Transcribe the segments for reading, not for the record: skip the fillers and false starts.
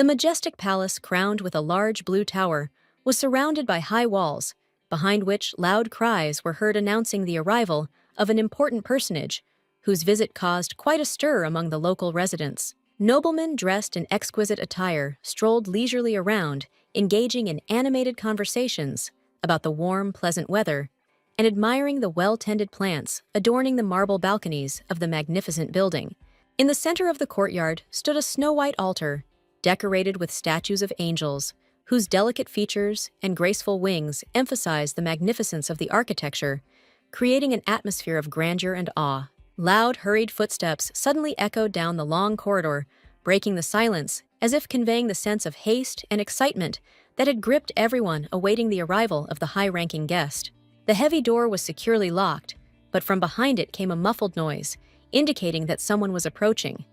The majestic palace, crowned with a large blue tower, was surrounded by high walls, behind which loud cries were heard announcing the arrival of an important personage, whose visit caused quite a stir among the local residents. Noblemen dressed in exquisite attire strolled leisurely around, engaging in animated conversations about the warm, pleasant weather and admiring the well-tended plants adorning the marble balconies of the magnificent building. In the center of the courtyard stood a snow-white altar, decorated with statues of angels, whose delicate features and graceful wings emphasized the magnificence of the architecture, creating an atmosphere of grandeur and awe. Loud, hurried footsteps suddenly echoed down the long corridor, breaking the silence as if conveying the sense of haste and excitement that had gripped everyone awaiting the arrival of the high-ranking guest. The heavy door was securely locked, but from behind it came a muffled noise, indicating that someone was approaching.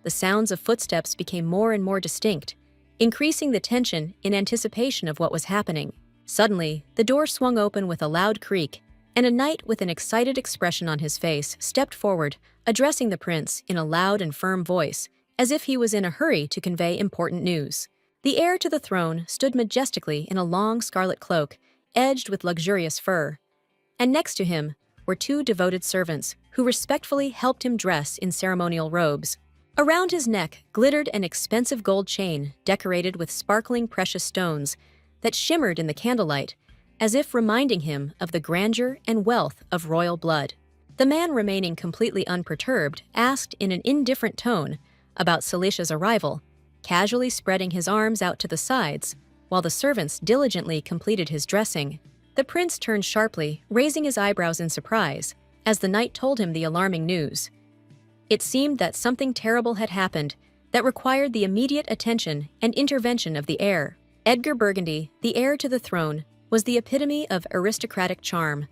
The sounds of footsteps became more and more distinct, increasing the tension in anticipation of what was happening. Suddenly, the door swung open with a loud creak, and a knight with an excited expression on his face stepped forward, addressing the prince in a loud and firm voice, as if he was in a hurry to convey important news. The heir to the throne stood majestically in a long scarlet cloak, edged with luxurious fur, and next to him were two devoted servants who respectfully helped him dress in ceremonial robes. Around his neck glittered an expensive gold chain decorated with sparkling precious stones that shimmered in the candlelight, as if reminding him of the grandeur and wealth of royal blood. The man, remaining completely unperturbed, asked in an indifferent tone about Celicia's arrival, casually spreading his arms out to the sides, while the servants diligently completed his dressing. The prince turned sharply, raising his eyebrows in surprise, as the knight told him the alarming news. It seemed that something terrible had happened that required the immediate attention and intervention of the heir. Edgar Burgundy, the heir to the throne, was the epitome of aristocratic charm.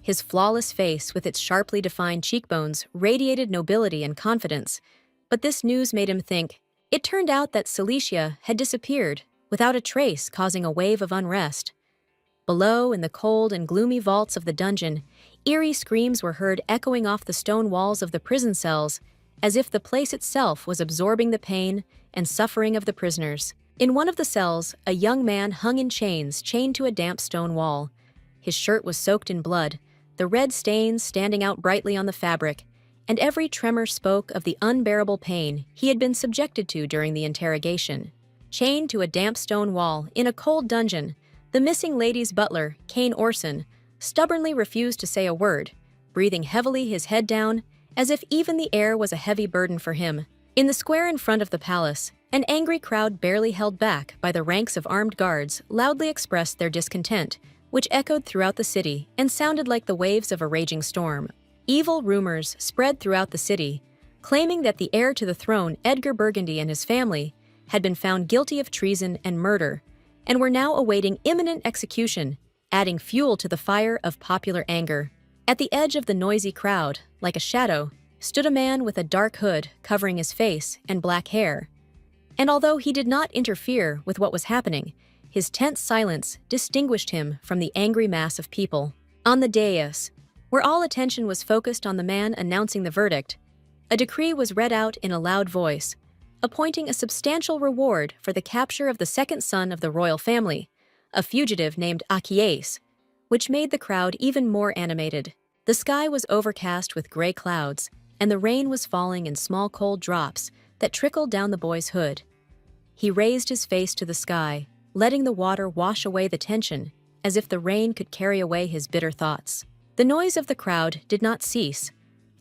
His flawless face, with its sharply defined cheekbones, radiated nobility and confidence, but this news made him think. It turned out that Celicia had disappeared, without a trace, causing a wave of unrest. Below, in the cold and gloomy vaults of the dungeon, eerie screams were heard echoing off the stone walls of the prison cells, as if the place itself was absorbing the pain and suffering of the prisoners. In one of the cells, a young man hung in chains, chained to a damp stone wall. His shirt was soaked in blood, the red stains standing out brightly on the fabric, and every tremor spoke of the unbearable pain he had been subjected to during the interrogation. Chained to a damp stone wall in a cold dungeon, the missing lady's butler, Kane Orson, stubbornly refused to say a word, breathing heavily, his head down, as if even the air was a heavy burden for him. In the square in front of the palace, an angry crowd, barely held back by the ranks of armed guards, loudly expressed their discontent, which echoed throughout the city and sounded like the waves of a raging storm. Evil rumors spread throughout the city, claiming that the heir to the throne, Edgar Burgundy, and his family had been found guilty of treason and murder, and were now awaiting imminent execution, adding fuel to the fire of popular anger. At the edge of the noisy crowd, like a shadow, stood a man with a dark hood covering his face and black hair. And although he did not interfere with what was happening, his tense silence distinguished him from the angry mass of people. On the dais, where all attention was focused on the man announcing the verdict, a decree was read out in a loud voice, appointing a substantial reward for the capture of the second son of the royal family, a fugitive named Akiase, which made the crowd even more animated. The sky was overcast with gray clouds, and the rain was falling in small cold drops that trickled down the boy's hood. He raised his face to the sky, letting the water wash away the tension, as if the rain could carry away his bitter thoughts. The noise of the crowd did not cease,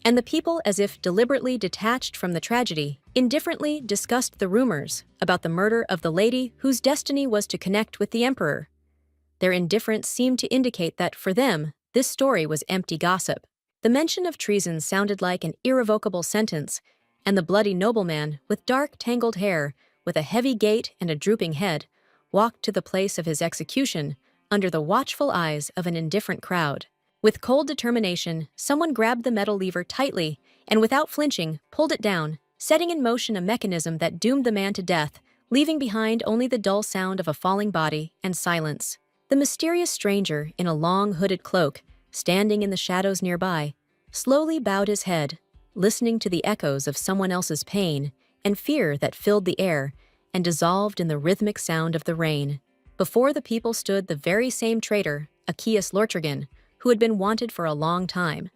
and the people, as if deliberately detached from the tragedy, indifferently discussed the rumors about the murder of the lady whose destiny was to connect with the emperor. Their indifference seemed to indicate that, for them, this story was empty gossip. The mention of treason sounded like an irrevocable sentence, and the bloody nobleman, with dark, tangled hair, with a heavy gait and a drooping head, walked to the place of his execution under the watchful eyes of an indifferent crowd. With cold determination, someone grabbed the metal lever tightly and, without flinching, pulled it down, setting in motion a mechanism that doomed the man to death, leaving behind only the dull sound of a falling body and silence. The mysterious stranger, in a long hooded cloak, standing in the shadows nearby, slowly bowed his head, listening to the echoes of someone else's pain and fear that filled the air, and dissolved in the rhythmic sound of the rain. Before the people stood the very same traitor, Achaeus Lortragon, who had been wanted for a long time.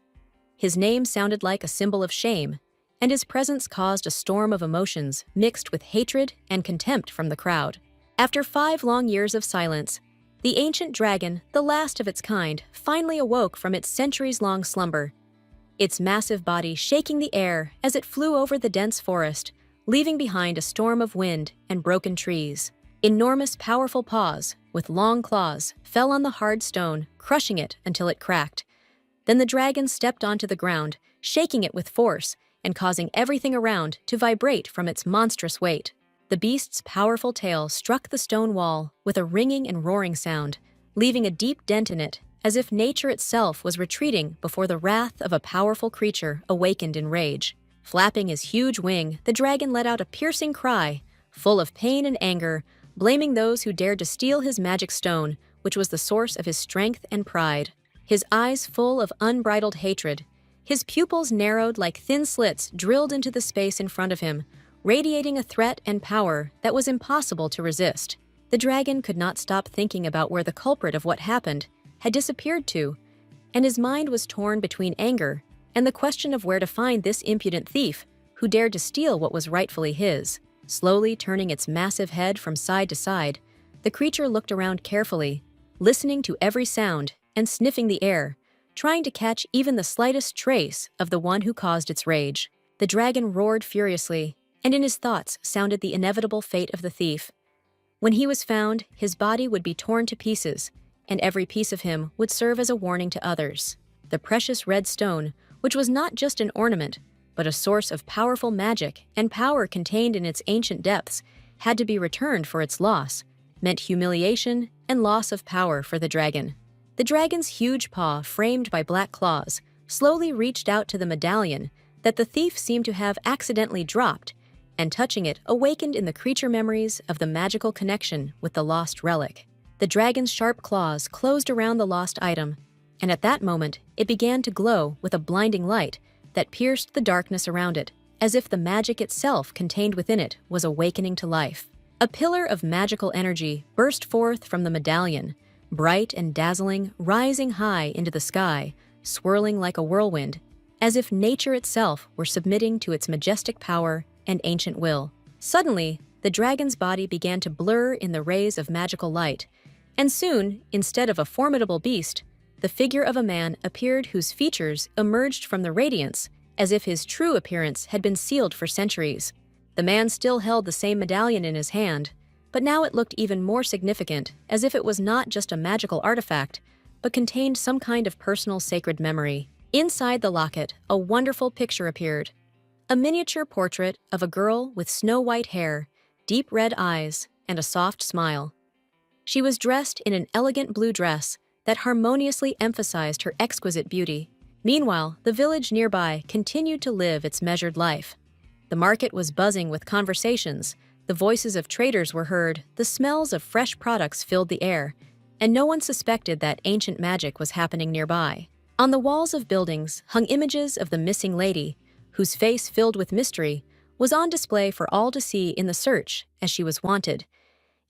His name sounded like a symbol of shame, and his presence caused a storm of emotions mixed with hatred and contempt from the crowd. After 5 long years of silence, the ancient dragon, the last of its kind, finally awoke from its centuries-long slumber, its massive body shaking the air as it flew over the dense forest, leaving behind a storm of wind and broken trees. Enormous, powerful paws, with long claws, fell on the hard stone, crushing it until it cracked. Then the dragon stepped onto the ground, shaking it with force and causing everything around to vibrate from its monstrous weight. The beast's powerful tail struck the stone wall with a ringing and roaring sound, leaving a deep dent in it, as if nature itself was retreating before the wrath of a powerful creature awakened in rage. Flapping his huge wing, the dragon let out a piercing cry, full of pain and anger, blaming those who dared to steal his magic stone, which was the source of his strength and pride. His eyes full of unbridled hatred, his pupils narrowed like thin slits drilled into the space in front of him, radiating a threat and power that was impossible to resist. The dragon could not stop thinking about where the culprit of what happened had disappeared to, and his mind was torn between anger and the question of where to find this impudent thief who dared to steal what was rightfully his. Slowly turning its massive head from side to side, the creature looked around carefully, listening to every sound and sniffing the air, trying to catch even the slightest trace of the one who caused its rage. The dragon roared furiously, and in his thoughts sounded the inevitable fate of the thief. When he was found, his body would be torn to pieces, and every piece of him would serve as a warning to others. The precious red stone, which was not just an ornament, but a source of powerful magic and power contained in its ancient depths, had to be returned for its loss, meant humiliation and loss of power for the dragon. The dragon's huge paw, framed by black claws, slowly reached out to the medallion that the thief seemed to have accidentally dropped, and touching it awakened in the creature memories of the magical connection with the lost relic. The dragon's sharp claws closed around the lost item, and at that moment it began to glow with a blinding light that pierced the darkness around it, as if the magic itself contained within it was awakening to life. A pillar of magical energy burst forth from the medallion, bright and dazzling, rising high into the sky, swirling like a whirlwind, as if nature itself were submitting to its majestic power and ancient will. Suddenly, the dragon's body began to blur in the rays of magical light, and soon, instead of a formidable beast, the figure of a man appeared whose features emerged from the radiance as if his true appearance had been sealed for centuries. The man still held the same medallion in his hand, but now it looked even more significant, as if it was not just a magical artifact, but contained some kind of personal sacred memory. Inside the locket, a wonderful picture appeared. A miniature portrait of a girl with snow-white hair, deep red eyes, and a soft smile. She was dressed in an elegant blue dress that harmoniously emphasized her exquisite beauty. Meanwhile, the village nearby continued to live its measured life. The market was buzzing with conversations, the voices of traders were heard, the smells of fresh products filled the air, and no one suspected that ancient magic was happening nearby. On the walls of buildings hung images of the missing lady, whose face filled with mystery was on display for all to see in the search as she was wanted,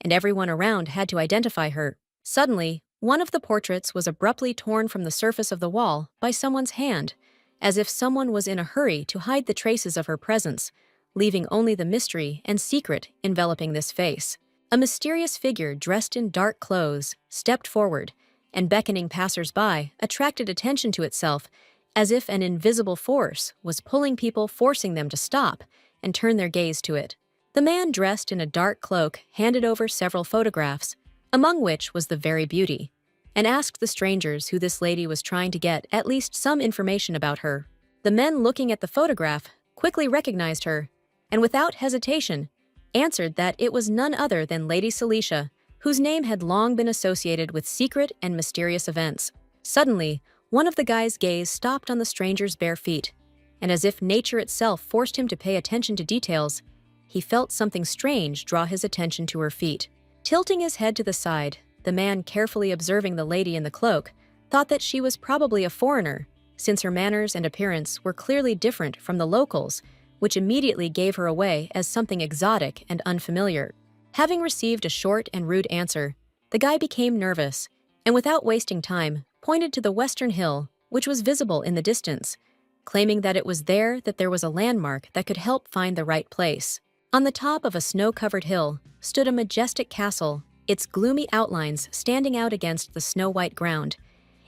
and everyone around had to identify her. Suddenly, one of the portraits was abruptly torn from the surface of the wall by someone's hand, as if someone was in a hurry to hide the traces of her presence, leaving only the mystery and secret enveloping this face. A mysterious figure dressed in dark clothes stepped forward, and beckoning passers-by attracted attention to itself, as if an invisible force was pulling people, forcing them to stop and turn their gaze to it. The man dressed in a dark cloak handed over several photographs, among which was the very beauty, and asked the strangers who this lady was trying to get at least some information about her. The men looking at the photograph quickly recognized her, and without hesitation, answered that it was none other than Lady Celicia, whose name had long been associated with secret and mysterious events. Suddenly, one of the guy's gaze stopped on the stranger's bare feet, and as if nature itself forced him to pay attention to details, he felt something strange draw his attention to her feet. Tilting his head to the side, the man, carefully observing the lady in the cloak, thought that she was probably a foreigner, since her manners and appearance were clearly different from the locals, which immediately gave her away as something exotic and unfamiliar. Having received a short and rude answer, the guy became nervous, and without wasting time, pointed to the western hill, which was visible in the distance, claiming that it was there that there was a landmark that could help find the right place. On the top of a snow-covered hill stood a majestic castle, its gloomy outlines standing out against the snow-white ground,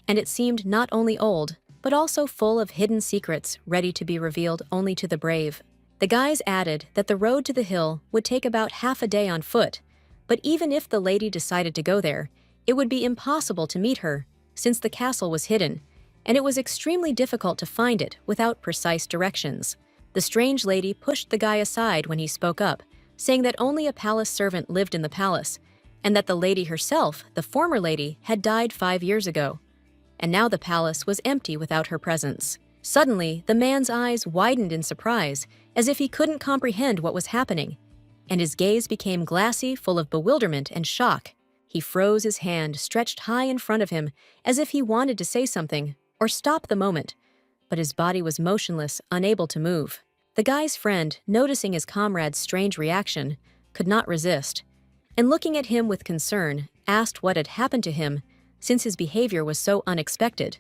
and it seemed not only old, but also full of hidden secrets ready to be revealed only to the brave. The guys added that the road to the hill would take about half a day on foot, but even if the lady decided to go there, it would be impossible to meet her, since the castle was hidden, and it was extremely difficult to find it without precise directions. The strange lady pushed the guy aside when he spoke up, saying that only a palace servant lived in the palace, and that the lady herself, the former lady, had died 5 years ago, and now the palace was empty without her presence. Suddenly, the man's eyes widened in surprise, as if he couldn't comprehend what was happening, and his gaze became glassy, full of bewilderment and shock. He froze, his hand stretched high in front of him, as if he wanted to say something or stop the moment, but his body was motionless, unable to move. The guy's friend, noticing his comrade's strange reaction, could not resist, and looking at him with concern, asked what had happened to him, since his behavior was so unexpected,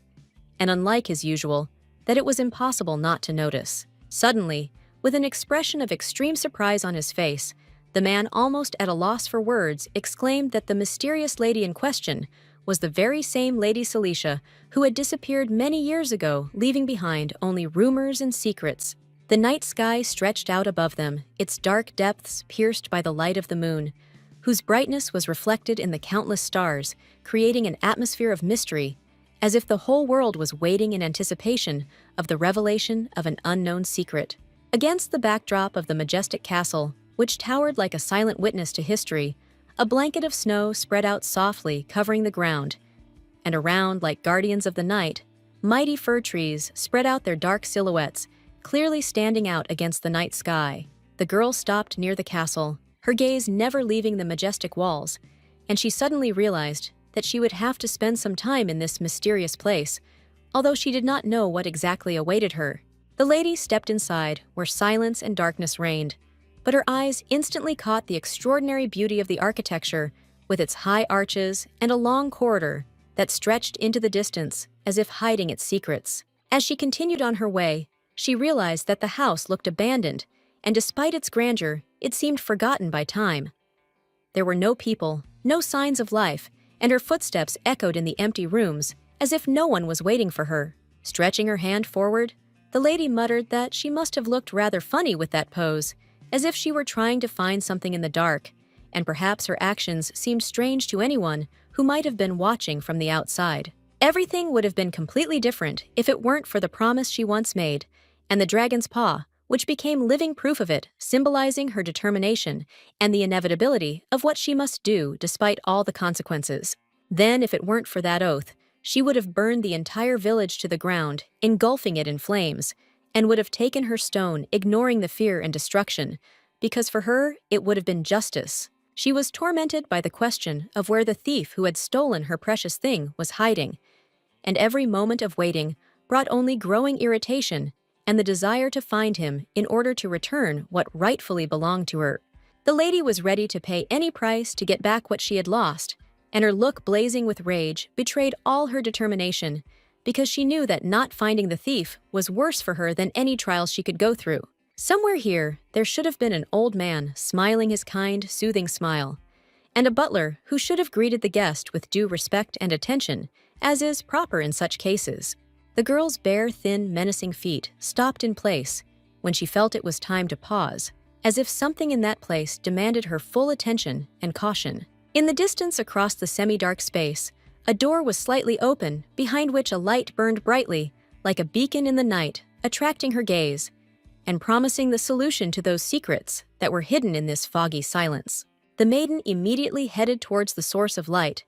and unlike his usual, that it was impossible not to notice. Suddenly, with an expression of extreme surprise on his face, the man, almost at a loss for words, exclaimed that the mysterious lady in question was the very same Lady Celicia who had disappeared many years ago, leaving behind only rumors and secrets. The night sky stretched out above them, its dark depths pierced by the light of the moon, whose brightness was reflected in the countless stars, creating an atmosphere of mystery, as if the whole world was waiting in anticipation of the revelation of an unknown secret. Against the backdrop of the majestic castle, which towered like a silent witness to history, a blanket of snow spread out softly, covering the ground, and around, like guardians of the night, mighty fir trees spread out their dark silhouettes, clearly standing out against the night sky. The girl stopped near the castle, her gaze never leaving the majestic walls, and she suddenly realized that she would have to spend some time in this mysterious place, although she did not know what exactly awaited her. The lady stepped inside, where silence and darkness reigned, but her eyes instantly caught the extraordinary beauty of the architecture, with its high arches and a long corridor that stretched into the distance as if hiding its secrets. As she continued on her way, she realized that the house looked abandoned, and despite its grandeur, it seemed forgotten by time. There were no people, no signs of life, and her footsteps echoed in the empty rooms, as if no one was waiting for her. Stretching her hand forward, the lady muttered that she must have looked rather funny with that pose, as if she were trying to find something in the dark, and perhaps her actions seemed strange to anyone who might have been watching from the outside. Everything would have been completely different if it weren't for the promise she once made, and the dragon's paw, which became living proof of it, symbolizing her determination and the inevitability of what she must do despite all the consequences. Then, if it weren't for that oath, she would have burned the entire village to the ground, engulfing it in flames, and would have taken her stone, ignoring the fear and destruction, because for her, it would have been justice. She was tormented by the question of where the thief who had stolen her precious thing was hiding, and every moment of waiting brought only growing irritation and the desire to find him in order to return what rightfully belonged to her. The lady was ready to pay any price to get back what she had lost, and her look, blazing with rage, betrayed all her determination, because she knew that not finding the thief was worse for her than any trial she could go through. Somewhere here, there should have been an old man smiling his kind, soothing smile, and a butler who should have greeted the guest with due respect and attention, as is proper in such cases. The girl's bare, thin, menacing feet stopped in place when she felt it was time to pause, as if something in that place demanded her full attention and caution. In the distance across the semi-dark space, a door was slightly open, behind which a light burned brightly, like a beacon in the night, attracting her gaze, and promising the solution to those secrets that were hidden in this foggy silence. The maiden immediately headed towards the source of light,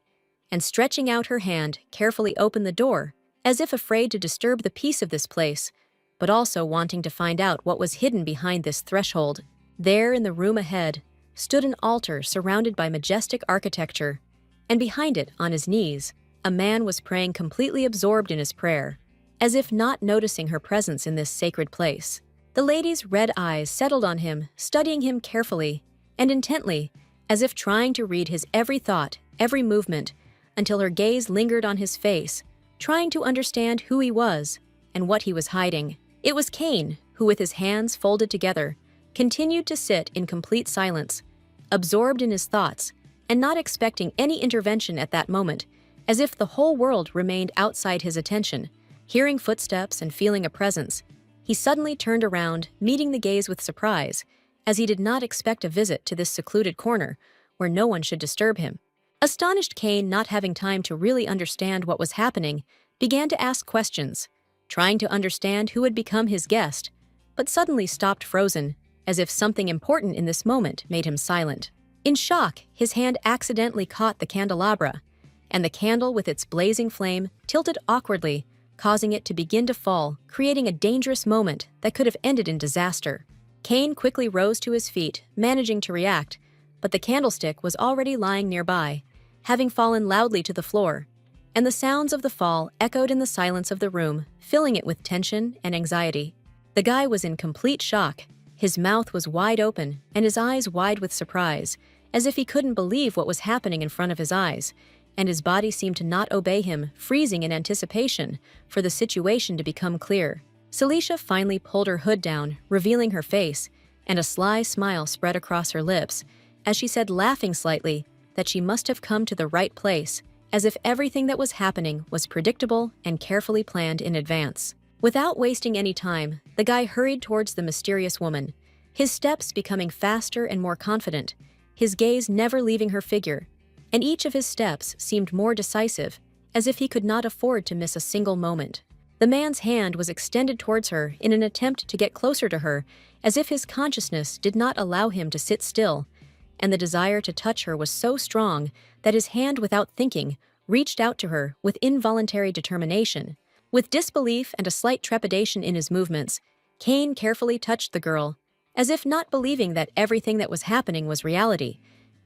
and stretching out her hand, carefully opened the door, as if afraid to disturb the peace of this place, but also wanting to find out what was hidden behind this threshold. There, in the room ahead, stood an altar surrounded by majestic architecture, and behind it, on his knees, a man was praying, completely absorbed in his prayer, as if not noticing her presence in this sacred place. The lady's red eyes settled on him, studying him carefully and intently, as if trying to read his every thought, every movement, until her gaze lingered on his face, trying to understand who he was and what he was hiding. It was Cain, who with his hands folded together, continued to sit in complete silence, absorbed in his thoughts, and not expecting any intervention at that moment, as if the whole world remained outside his attention. Hearing footsteps and feeling a presence, he suddenly turned around, meeting the gaze with surprise, as he did not expect a visit to this secluded corner where no one should disturb him. Astonished Cain, not having time to really understand what was happening, began to ask questions, trying to understand who had become his guest, but suddenly stopped frozen, as if something important in this moment made him silent. In shock, his hand accidentally caught the candelabra, and the candle with its blazing flame tilted awkwardly, causing it to begin to fall, creating a dangerous moment that could have ended in disaster. Cain quickly rose to his feet, managing to react, but the candlestick was already lying nearby, having fallen loudly to the floor, and the sounds of the fall echoed in the silence of the room, filling it with tension and anxiety. The guy was in complete shock. His mouth was wide open and his eyes wide with surprise, as if he couldn't believe what was happening in front of his eyes, and his body seemed to not obey him, freezing in anticipation for the situation to become clear. Celicia finally pulled her hood down, revealing her face, and a sly smile spread across her lips, as she said, laughing slightly, that she must have come to the right place, as if everything that was happening was predictable and carefully planned in advance. Without wasting any time, the guy hurried towards the mysterious woman, his steps becoming faster and more confident, his gaze never leaving her figure, and each of his steps seemed more decisive, as if he could not afford to miss a single moment. The man's hand was extended towards her in an attempt to get closer to her, as if his consciousness did not allow him to sit still, and the desire to touch her was so strong that his hand, without thinking, reached out to her with involuntary determination. With disbelief and a slight trepidation in his movements, Cain carefully touched the girl, as if not believing that everything that was happening was reality,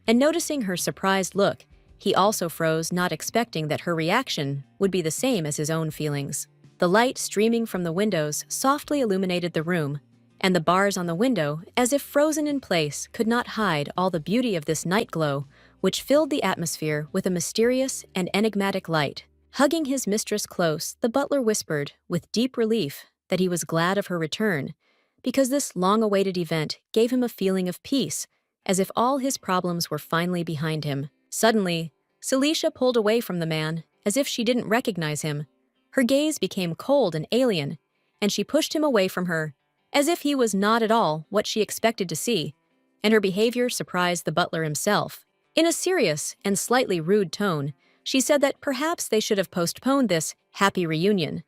and noticing her surprised look, he also froze, not expecting that her reaction would be the same as his own feelings. The light streaming from the windows softly illuminated the room, and the bars on the window, as if frozen in place, could not hide all the beauty of this night glow, which filled the atmosphere with a mysterious and enigmatic light. Hugging his mistress close, the butler whispered, with deep relief, that he was glad of her return, because this long-awaited event gave him a feeling of peace, as if all his problems were finally behind him. Suddenly, Celicia pulled away from the man, as if she didn't recognize him. Her gaze became cold and alien, and she pushed him away from her, as if he was not at all what she expected to see, and her behavior surprised the butler himself. In a serious and slightly rude tone, she said that perhaps they should have postponed this happy reunion,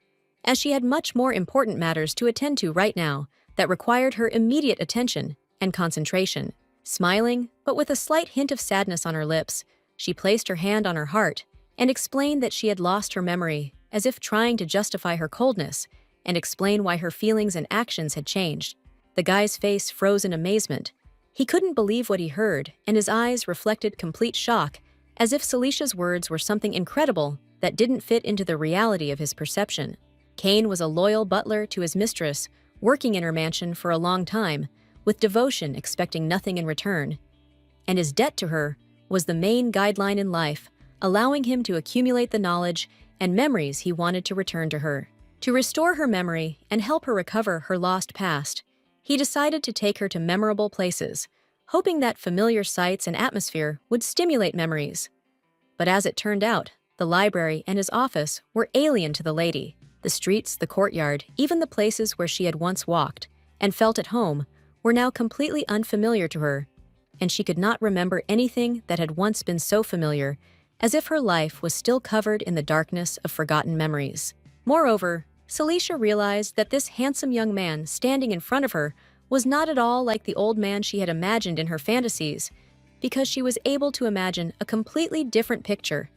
as she had much more important matters to attend to right now that required her immediate attention and concentration. Smiling, but with a slight hint of sadness on her lips, she placed her hand on her heart and explained that she had lost her memory, as if trying to justify her coldness and explain why her feelings and actions had changed. The guy's face froze in amazement. He couldn't believe what he heard, and his eyes reflected complete shock, as if Celicia's words were something incredible that didn't fit into the reality of his perception. Cain was a loyal butler to his mistress, working in her mansion for a long time, with devotion, expecting nothing in return. And his debt to her was the main guideline in life, allowing him to accumulate the knowledge and memories he wanted to return to her. To restore her memory and help her recover her lost past, he decided to take her to memorable places, hoping that familiar sights and atmosphere would stimulate memories. But as it turned out, the library and his office were alien to the lady. The streets, the courtyard, even the places where she had once walked and felt at home were now completely unfamiliar to her, and she could not remember anything that had once been so familiar, as if her life was still covered in the darkness of forgotten memories. Moreover, Celicia realized that this handsome young man standing in front of her was not at all like the old man she had imagined in her fantasies, because she was able to imagine a completely different picture,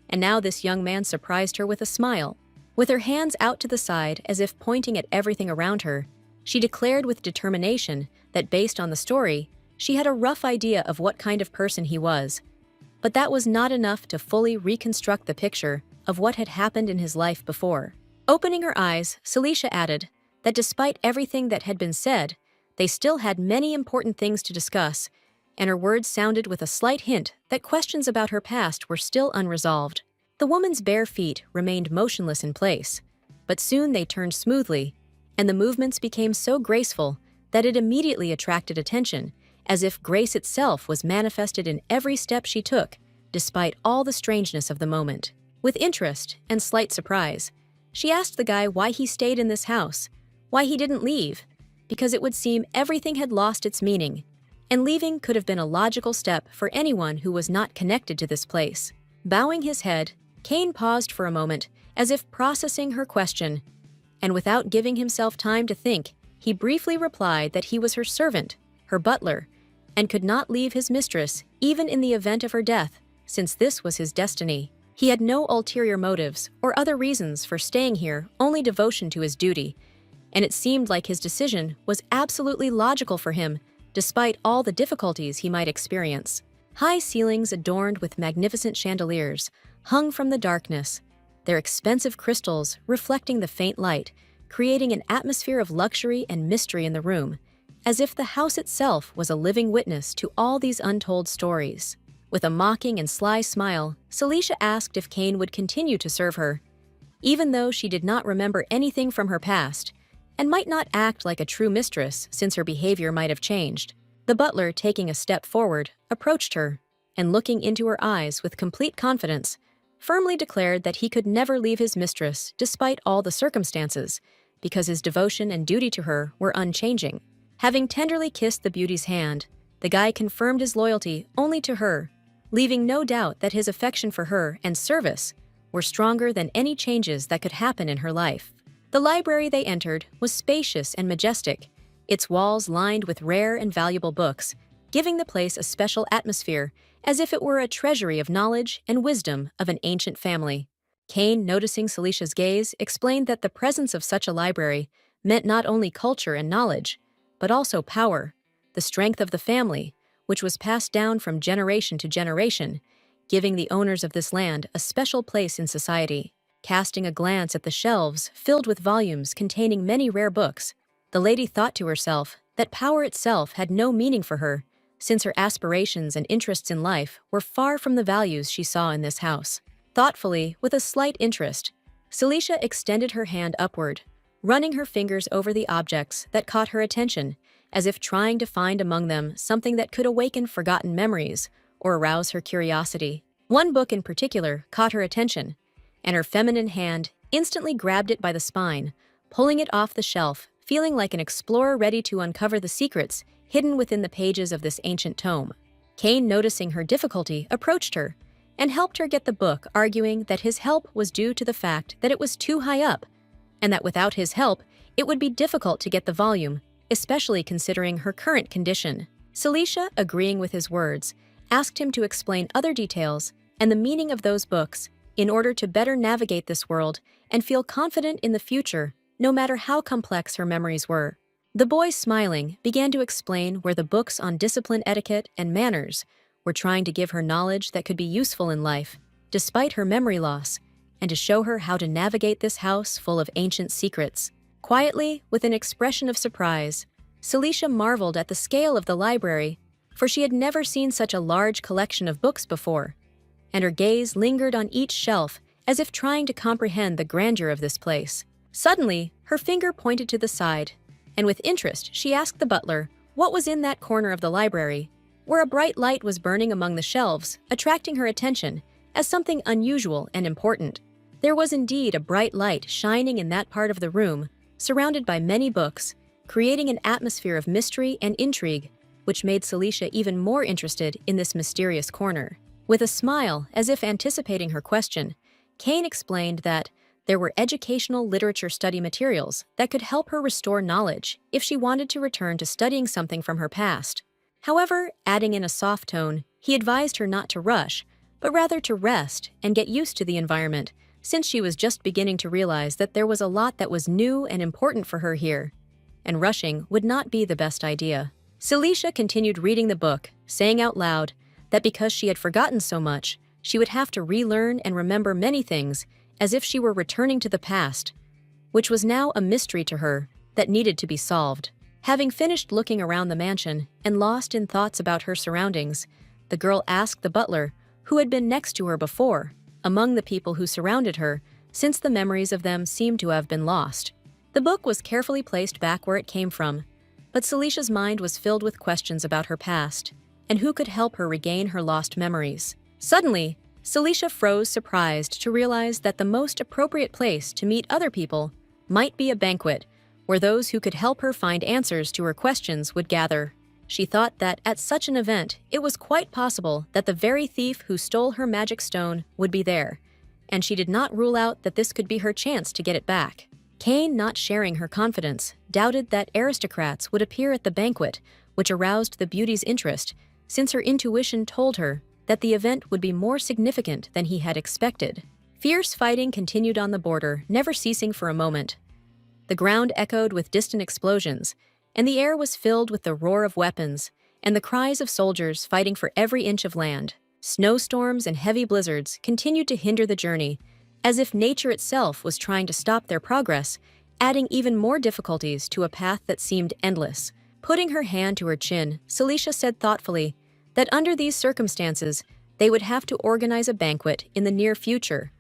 and now this young man surprised her with a smile. With her hands out to the side as if pointing at everything around her, she declared with determination that based on the story, she had a rough idea of what kind of person he was. But that was not enough to fully reconstruct the picture of what had happened in his life before. Opening her eyes, Celicia added that despite everything that had been said, they still had many important things to discuss, and her words sounded with a slight hint that questions about her past were still unresolved. The woman's bare feet remained motionless in place, but soon they turned smoothly, and the movements became so graceful that it immediately attracted attention, as if grace itself was manifested in every step she took, despite all the strangeness of the moment. With interest and slight surprise, she asked the guy why he stayed in this house, why he didn't leave, because it would seem everything had lost its meaning, and leaving could have been a logical step for anyone who was not connected to this place. Bowing his head, Cain paused for a moment, as if processing her question, and without giving himself time to think, he briefly replied that he was her servant, her butler, and could not leave his mistress even in the event of her death, since this was his destiny. He had no ulterior motives or other reasons for staying here, only devotion to his duty, and it seemed like his decision was absolutely logical for him, despite all the difficulties he might experience. High ceilings adorned with magnificent chandeliers hung from the darkness, their expensive crystals reflecting the faint light, creating an atmosphere of luxury and mystery in the room, as if the house itself was a living witness to all these untold stories. With a mocking and sly smile, Celicia asked if Cain would continue to serve her, even though she did not remember anything from her past, and might not act like a true mistress since her behavior might have changed. The butler, taking a step forward, approached her, and looking into her eyes with complete confidence, firmly declared that he could never leave his mistress despite all the circumstances, because his devotion and duty to her were unchanging. Having tenderly kissed the beauty's hand, the guy confirmed his loyalty only to her, leaving no doubt that his affection for her and service were stronger than any changes that could happen in her life. The library they entered was spacious and majestic, its walls lined with rare and valuable books, giving the place a special atmosphere, as if it were a treasury of knowledge and wisdom of an ancient family. Cain, noticing Celicia's gaze, explained that the presence of such a library meant not only culture and knowledge, but also power, the strength of the family, which was passed down from generation to generation, giving the owners of this land a special place in society. Casting a glance at the shelves filled with volumes containing many rare books, the lady thought to herself that power itself had no meaning for her, since her aspirations and interests in life were far from the values she saw in this house. Thoughtfully, with a slight interest, Celicia extended her hand upward, running her fingers over the objects that caught her attention, as if trying to find among them something that could awaken forgotten memories or arouse her curiosity. One book in particular caught her attention, and her feminine hand instantly grabbed it by the spine, pulling it off the shelf, feeling like an explorer ready to uncover the secrets hidden within the pages of this ancient tome. Cain, noticing her difficulty, approached her and helped her get the book, arguing that his help was due to the fact that it was too high up, and that without his help, it would be difficult to get the volume, especially considering her current condition. Celicia, agreeing with his words, asked him to explain other details and the meaning of those books in order to better navigate this world and feel confident in the future, no matter how complex her memories were. The boy, smiling, began to explain where the books on discipline, etiquette, and manners were trying to give her knowledge that could be useful in life, despite her memory loss, and to show her how to navigate this house full of ancient secrets. Quietly, with an expression of surprise, Celicia marveled at the scale of the library, for she had never seen such a large collection of books before, and her gaze lingered on each shelf as if trying to comprehend the grandeur of this place. Suddenly, her finger pointed to the side, and with interest she asked the butler what was in that corner of the library, where a bright light was burning among the shelves, attracting her attention as something unusual and important. There was indeed a bright light shining in that part of the room, surrounded by many books, creating an atmosphere of mystery and intrigue, which made Celicia even more interested in this mysterious corner. With a smile, as if anticipating her question, Cain explained that there were educational literature study materials that could help her restore knowledge if she wanted to return to studying something from her past. However, adding in a soft tone, he advised her not to rush, but rather to rest and get used to the environment, since she was just beginning to realize that there was a lot that was new and important for her here, and rushing would not be the best idea. Celicia continued reading the book, saying out loud that because she had forgotten so much, she would have to relearn and remember many things, as if she were returning to the past, which was now a mystery to her that needed to be solved. Having finished looking around the mansion and lost in thoughts about her surroundings, the girl asked the butler, who had been next to her before, among the people who surrounded her, since the memories of them seemed to have been lost. The book was carefully placed back where it came from, but Celicia's mind was filled with questions about her past, and who could help her regain her lost memories. Suddenly, Celicia froze, surprised to realize that the most appropriate place to meet other people might be a banquet, where those who could help her find answers to her questions would gather. She thought that at such an event, it was quite possible that the very thief who stole her magic stone would be there, and she did not rule out that this could be her chance to get it back. Kane, not sharing her confidence, doubted that aristocrats would appear at the banquet, which aroused the beauty's interest, since her intuition told her that the event would be more significant than he had expected. Fierce fighting continued on the border, never ceasing for a moment. The ground echoed with distant explosions, and the air was filled with the roar of weapons and the cries of soldiers fighting for every inch of land. Snowstorms and heavy blizzards continued to hinder the journey, as if nature itself was trying to stop their progress, adding even more difficulties to a path that seemed endless. Putting her hand to her chin, Celicia said thoughtfully that under these circumstances, they would have to organize a banquet in the near future,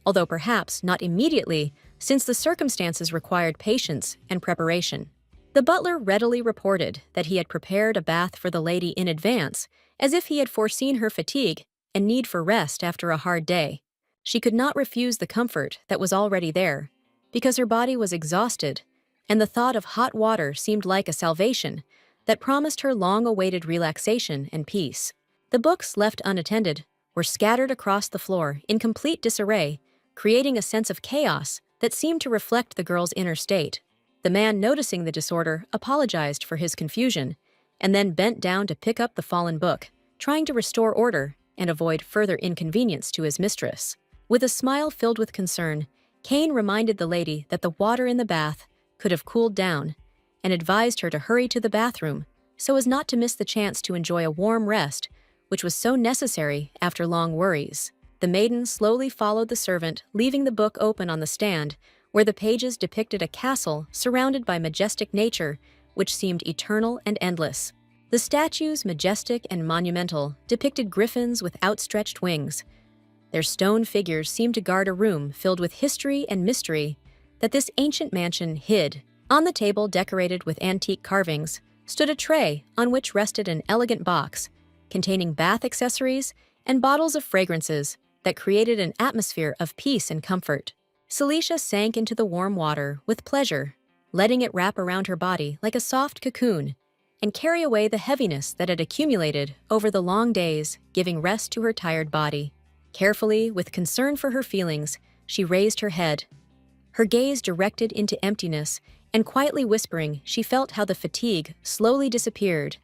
although perhaps not immediately, since the circumstances required patience and preparation. The butler readily reported that he had prepared a bath for the lady in advance, as if he had foreseen her fatigue and need for rest after a hard day. She could not refuse the comfort that was already there, because her body was exhausted, and the thought of hot water seemed like a salvation that promised her long-awaited relaxation and peace. The books left unattended were scattered across the floor in complete disarray, creating a sense of chaos that seemed to reflect the girl's inner state. The man, noticing the disorder, apologized for his confusion, and then bent down to pick up the fallen book, trying to restore order and avoid further inconvenience to his mistress. With a smile filled with concern, Kane reminded the lady that the water in the bath could have cooled down, and advised her to hurry to the bathroom so as not to miss the chance to enjoy a warm rest, which was so necessary after long worries. The maiden slowly followed the servant, leaving the book open on the stand, where the pages depicted a castle surrounded by majestic nature, which seemed eternal and endless. The statues, majestic and monumental, depicted griffins with outstretched wings. Their stone figures seemed to guard a room filled with history and mystery that this ancient mansion hid. On the table, decorated with antique carvings, stood a tray on which rested an elegant box containing bath accessories and bottles of fragrances that created an atmosphere of peace and comfort. Celicia sank into the warm water with pleasure, letting it wrap around her body like a soft cocoon and carry away the heaviness that had accumulated over the long days, giving rest to her tired body. Carefully, with concern for her feelings, she raised her head, her gaze directed into emptiness, and quietly whispering, she felt how the fatigue slowly disappeared,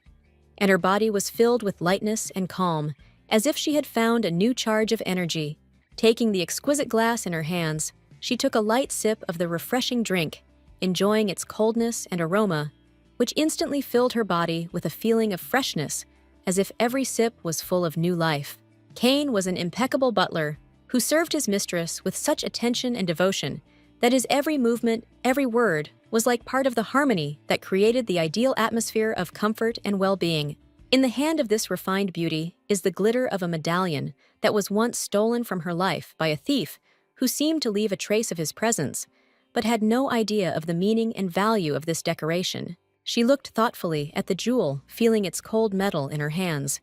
and her body was filled with lightness and calm, as if she had found a new charge of energy. Taking the exquisite glass in her hands, she took a light sip of the refreshing drink, enjoying its coldness and aroma, which instantly filled her body with a feeling of freshness, as if every sip was full of new life. Kane was an impeccable butler who served his mistress with such attention and devotion that his every movement, every word, was like part of the harmony that created the ideal atmosphere of comfort and well-being. In the hand of this refined beauty is the glitter of a medallion that was once stolen from her life by a thief who seemed to leave a trace of his presence, but had no idea of the meaning and value of this decoration. She looked thoughtfully at the jewel, feeling its cold metal in her hands,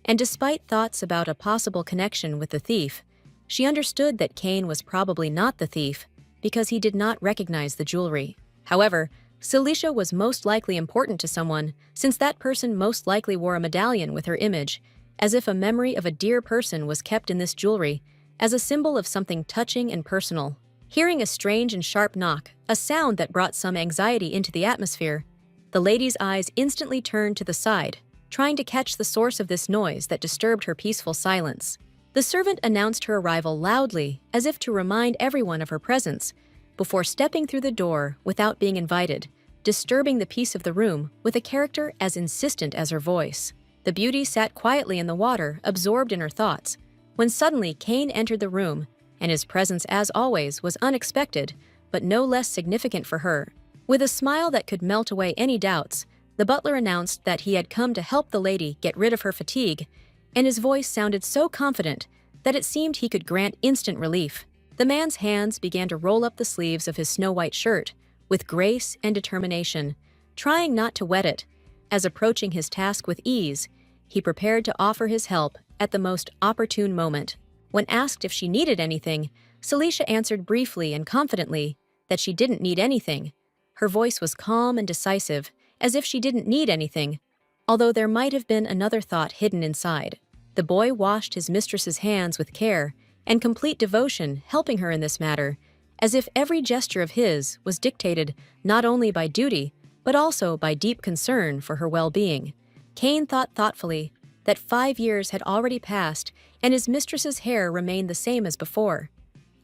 and despite thoughts about a possible connection with the thief, she understood that Kane was probably not the thief because he did not recognize the jewelry. However, Celicia was most likely important to someone, since that person most likely wore a medallion with her image, as if a memory of a dear person was kept in this jewelry, as a symbol of something touching and personal. Hearing a strange and sharp knock, a sound that brought some anxiety into the atmosphere, the lady's eyes instantly turned to the side, trying to catch the source of this noise that disturbed her peaceful silence. The servant announced her arrival loudly, as if to remind everyone of her presence, before stepping through the door without being invited, disturbing the peace of the room with a character as insistent as her voice. The beauty sat quietly in the water, absorbed in her thoughts, when suddenly Kane entered the room, and his presence, as always, was unexpected, but no less significant for her. With a smile that could melt away any doubts, the butler announced that he had come to help the lady get rid of her fatigue, and his voice sounded so confident that it seemed he could grant instant relief. The man's hands began to roll up the sleeves of his snow-white shirt with grace and determination, trying not to wet it. As approaching his task with ease, he prepared to offer his help at the most opportune moment. When asked if she needed anything, Celicia answered briefly and confidently that she didn't need anything. Her voice was calm and decisive, as if she didn't need anything, although there might have been another thought hidden inside. The boy washed his mistress's hands with care and complete devotion, helping her in this matter, as if every gesture of his was dictated not only by duty, but also by deep concern for her well-being. Cain thought thoughtfully that 5 years had already passed and his mistress's hair remained the same as before,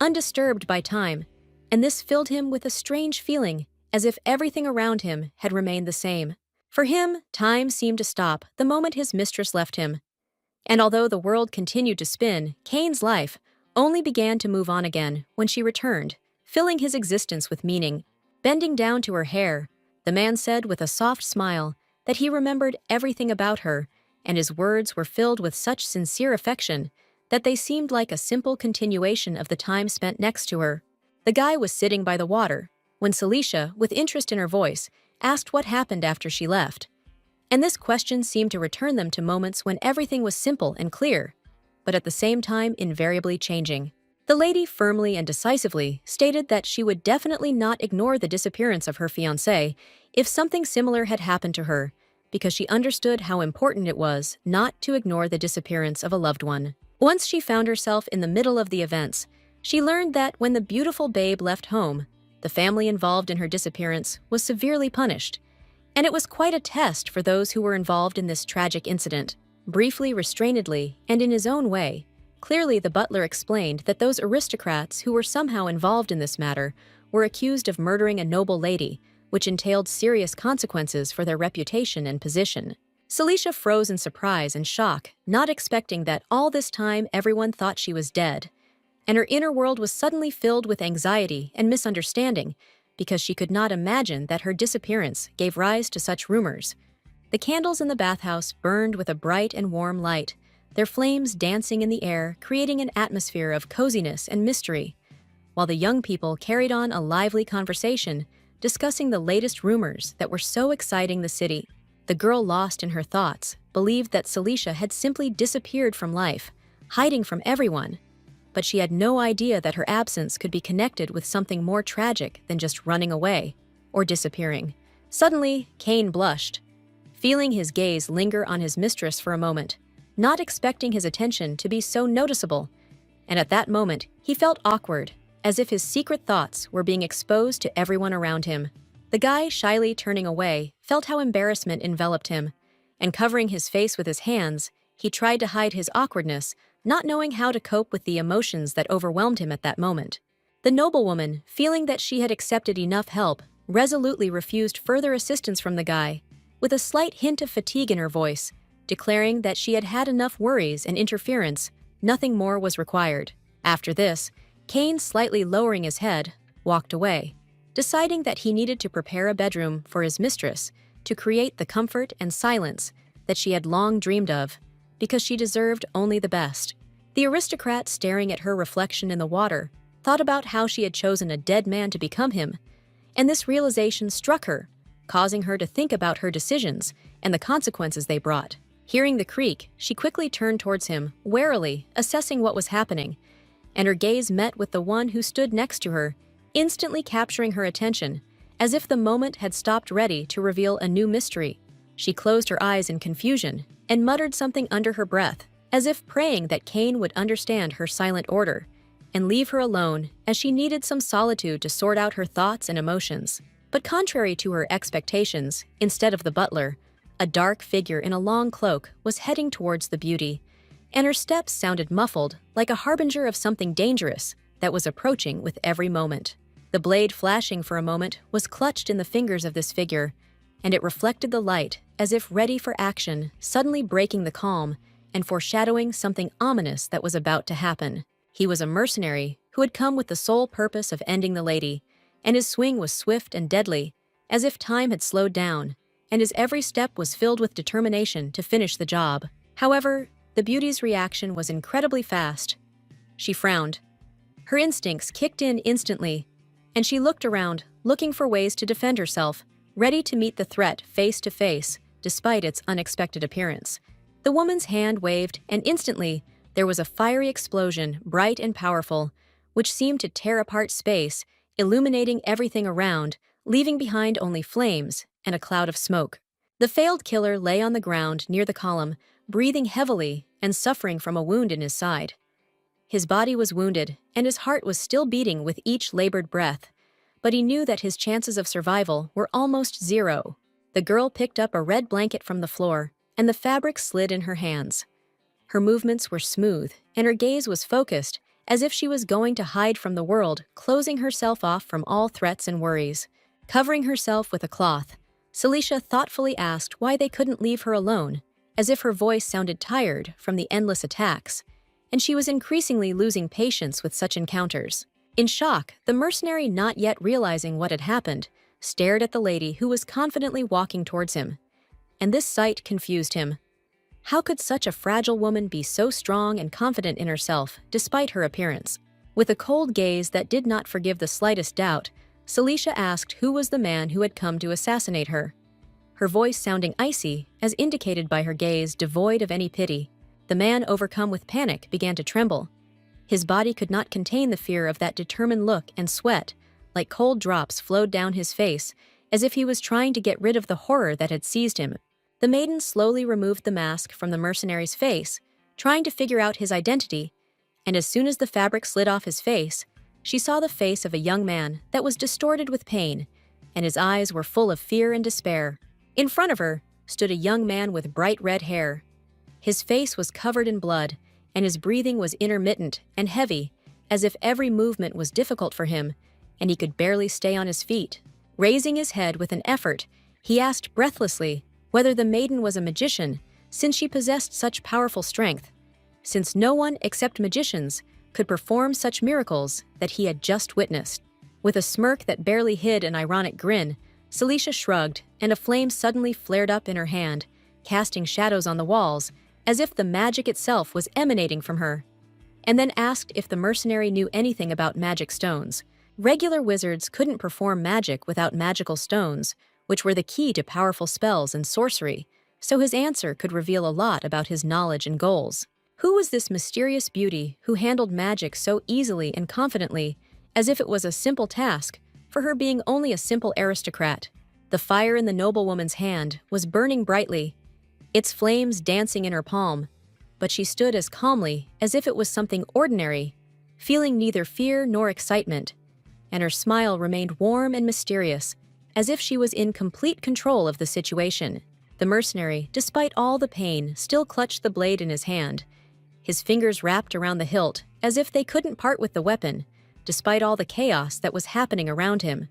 undisturbed by time, and this filled him with a strange feeling, as if everything around him had remained the same. For him, time seemed to stop the moment his mistress left him. And although the world continued to spin, Cain's life only began to move on again when she returned, filling his existence with meaning. Bending down to her hair, the man said with a soft smile that he remembered everything about her, and his words were filled with such sincere affection that they seemed like a simple continuation of the time spent next to her. The guy was sitting by the water when Celicia, with interest in her voice, asked what happened after she left. And this question seemed to return them to moments when everything was simple and clear, but at the same time invariably changing. The lady firmly and decisively stated that she would definitely not ignore the disappearance of her fiancé if something similar had happened to her, because she understood how important it was not to ignore the disappearance of a loved one. Once she found herself in the middle of the events, she learned that when the beautiful babe left home, the family involved in her disappearance was severely punished, and it was quite a test for those who were involved in this tragic incident. Briefly, restrainedly, and in his own way, clearly the butler explained that those aristocrats who were somehow involved in this matter were accused of murdering a noble lady, which entailed serious consequences for their reputation and position. Celicia froze in surprise and shock, not expecting that all this time everyone thought she was dead, and her inner world was suddenly filled with anxiety and misunderstanding because she could not imagine that her disappearance gave rise to such rumors. The candles in the bathhouse burned with a bright and warm light, their flames dancing in the air, creating an atmosphere of coziness and mystery, while the young people carried on a lively conversation, discussing the latest rumors that were so exciting the city. The girl, lost in her thoughts, believed that Celicia had simply disappeared from life, hiding from everyone, but she had no idea that her absence could be connected with something more tragic than just running away or disappearing. Suddenly, Cain blushed, feeling his gaze linger on his mistress for a moment, not expecting his attention to be so noticeable, and at that moment he felt awkward, as if his secret thoughts were being exposed to everyone around him. The guy, shyly turning away, felt how embarrassment enveloped him, and covering his face with his hands, he tried to hide his awkwardness, not knowing how to cope with the emotions that overwhelmed him at that moment. The noblewoman, feeling that she had accepted enough help, resolutely refused further assistance from the guy, with a slight hint of fatigue in her voice, declaring that she had had enough worries and interference, nothing more was required. After this, Cain, slightly lowering his head, walked away, deciding that he needed to prepare a bedroom for his mistress to create the comfort and silence that she had long dreamed of, because she deserved only the best. The aristocrat, staring at her reflection in the water, thought about how she had chosen a dead man to become him, and this realization struck her, causing her to think about her decisions and the consequences they brought. Hearing the creak, she quickly turned towards him, warily assessing what was happening, and her gaze met with the one who stood next to her, instantly capturing her attention, as if the moment had stopped ready to reveal a new mystery. She closed her eyes in confusion and muttered something under her breath, as if praying that Cain would understand her silent order and leave her alone, as she needed some solitude to sort out her thoughts and emotions. But contrary to her expectations, instead of the butler, a dark figure in a long cloak was heading towards the beauty, and her steps sounded muffled, like a harbinger of something dangerous that was approaching with every moment. The blade, flashing for a moment, was clutched in the fingers of this figure, and it reflected the light as if ready for action, suddenly breaking the calm and foreshadowing something ominous that was about to happen. He was a mercenary who had come with the sole purpose of ending the lady, and his swing was swift and deadly, as if time had slowed down, and his every step was filled with determination to finish the job. However, the beauty's reaction was incredibly fast. She frowned. Her instincts kicked in instantly, and she looked around, looking for ways to defend herself, ready to meet the threat face to face, despite its unexpected appearance. The woman's hand waved, and instantly, there was a fiery explosion, bright and powerful, which seemed to tear apart space, illuminating everything around, leaving behind only flames and a cloud of smoke. The failed killer lay on the ground near the column, breathing heavily and suffering from a wound in his side. His body was wounded, and his heart was still beating with each labored breath, but he knew that his chances of survival were almost zero. The girl picked up a red blanket from the floor, and the fabric slid in her hands. Her movements were smooth, and her gaze was focused, as if she was going to hide from the world, closing herself off from all threats and worries. Covering herself with a cloth, Celicia thoughtfully asked why they couldn't leave her alone, as if her voice sounded tired from the endless attacks, and she was increasingly losing patience with such encounters. In shock, the mercenary, not yet realizing what had happened, stared at the lady who was confidently walking towards him. And this sight confused him. How could such a fragile woman be so strong and confident in herself, despite her appearance? With a cold gaze that did not forgive the slightest doubt, Celicia asked who was the man who had come to assassinate her. Her voice sounding icy, as indicated by her gaze devoid of any pity. The man, overcome with panic, began to tremble. His body could not contain the fear of that determined look, and sweat, like cold drops, flowed down his face, as if he was trying to get rid of the horror that had seized him. The maiden slowly removed the mask from the mercenary's face, trying to figure out his identity, and as soon as the fabric slid off his face, she saw the face of a young man that was distorted with pain, and his eyes were full of fear and despair. In front of her stood a young man with bright red hair. His face was covered in blood, and his breathing was intermittent and heavy, as if every movement was difficult for him, and he could barely stay on his feet. Raising his head with an effort, he asked breathlessly whether the maiden was a magician, since she possessed such powerful strength, since no one except magicians could perform such miracles that he had just witnessed. With a smirk that barely hid an ironic grin, Celicia shrugged, and a flame suddenly flared up in her hand, casting shadows on the walls, as if the magic itself was emanating from her, and then asked if the mercenary knew anything about magic stones. Regular wizards couldn't perform magic without magical stones, which were the key to powerful spells and sorcery, so his answer could reveal a lot about his knowledge and goals. Who was this mysterious beauty who handled magic so easily and confidently, as if it was a simple task, for her being only a simple aristocrat? The fire in the noblewoman's hand was burning brightly, its flames dancing in her palm, but she stood as calmly as if it was something ordinary, feeling neither fear nor excitement, and her smile remained warm and mysterious, as if she was in complete control of the situation. The mercenary, despite all the pain, still clutched the blade in his hand, his fingers wrapped around the hilt as if they couldn't part with the weapon, despite all the chaos that was happening around him.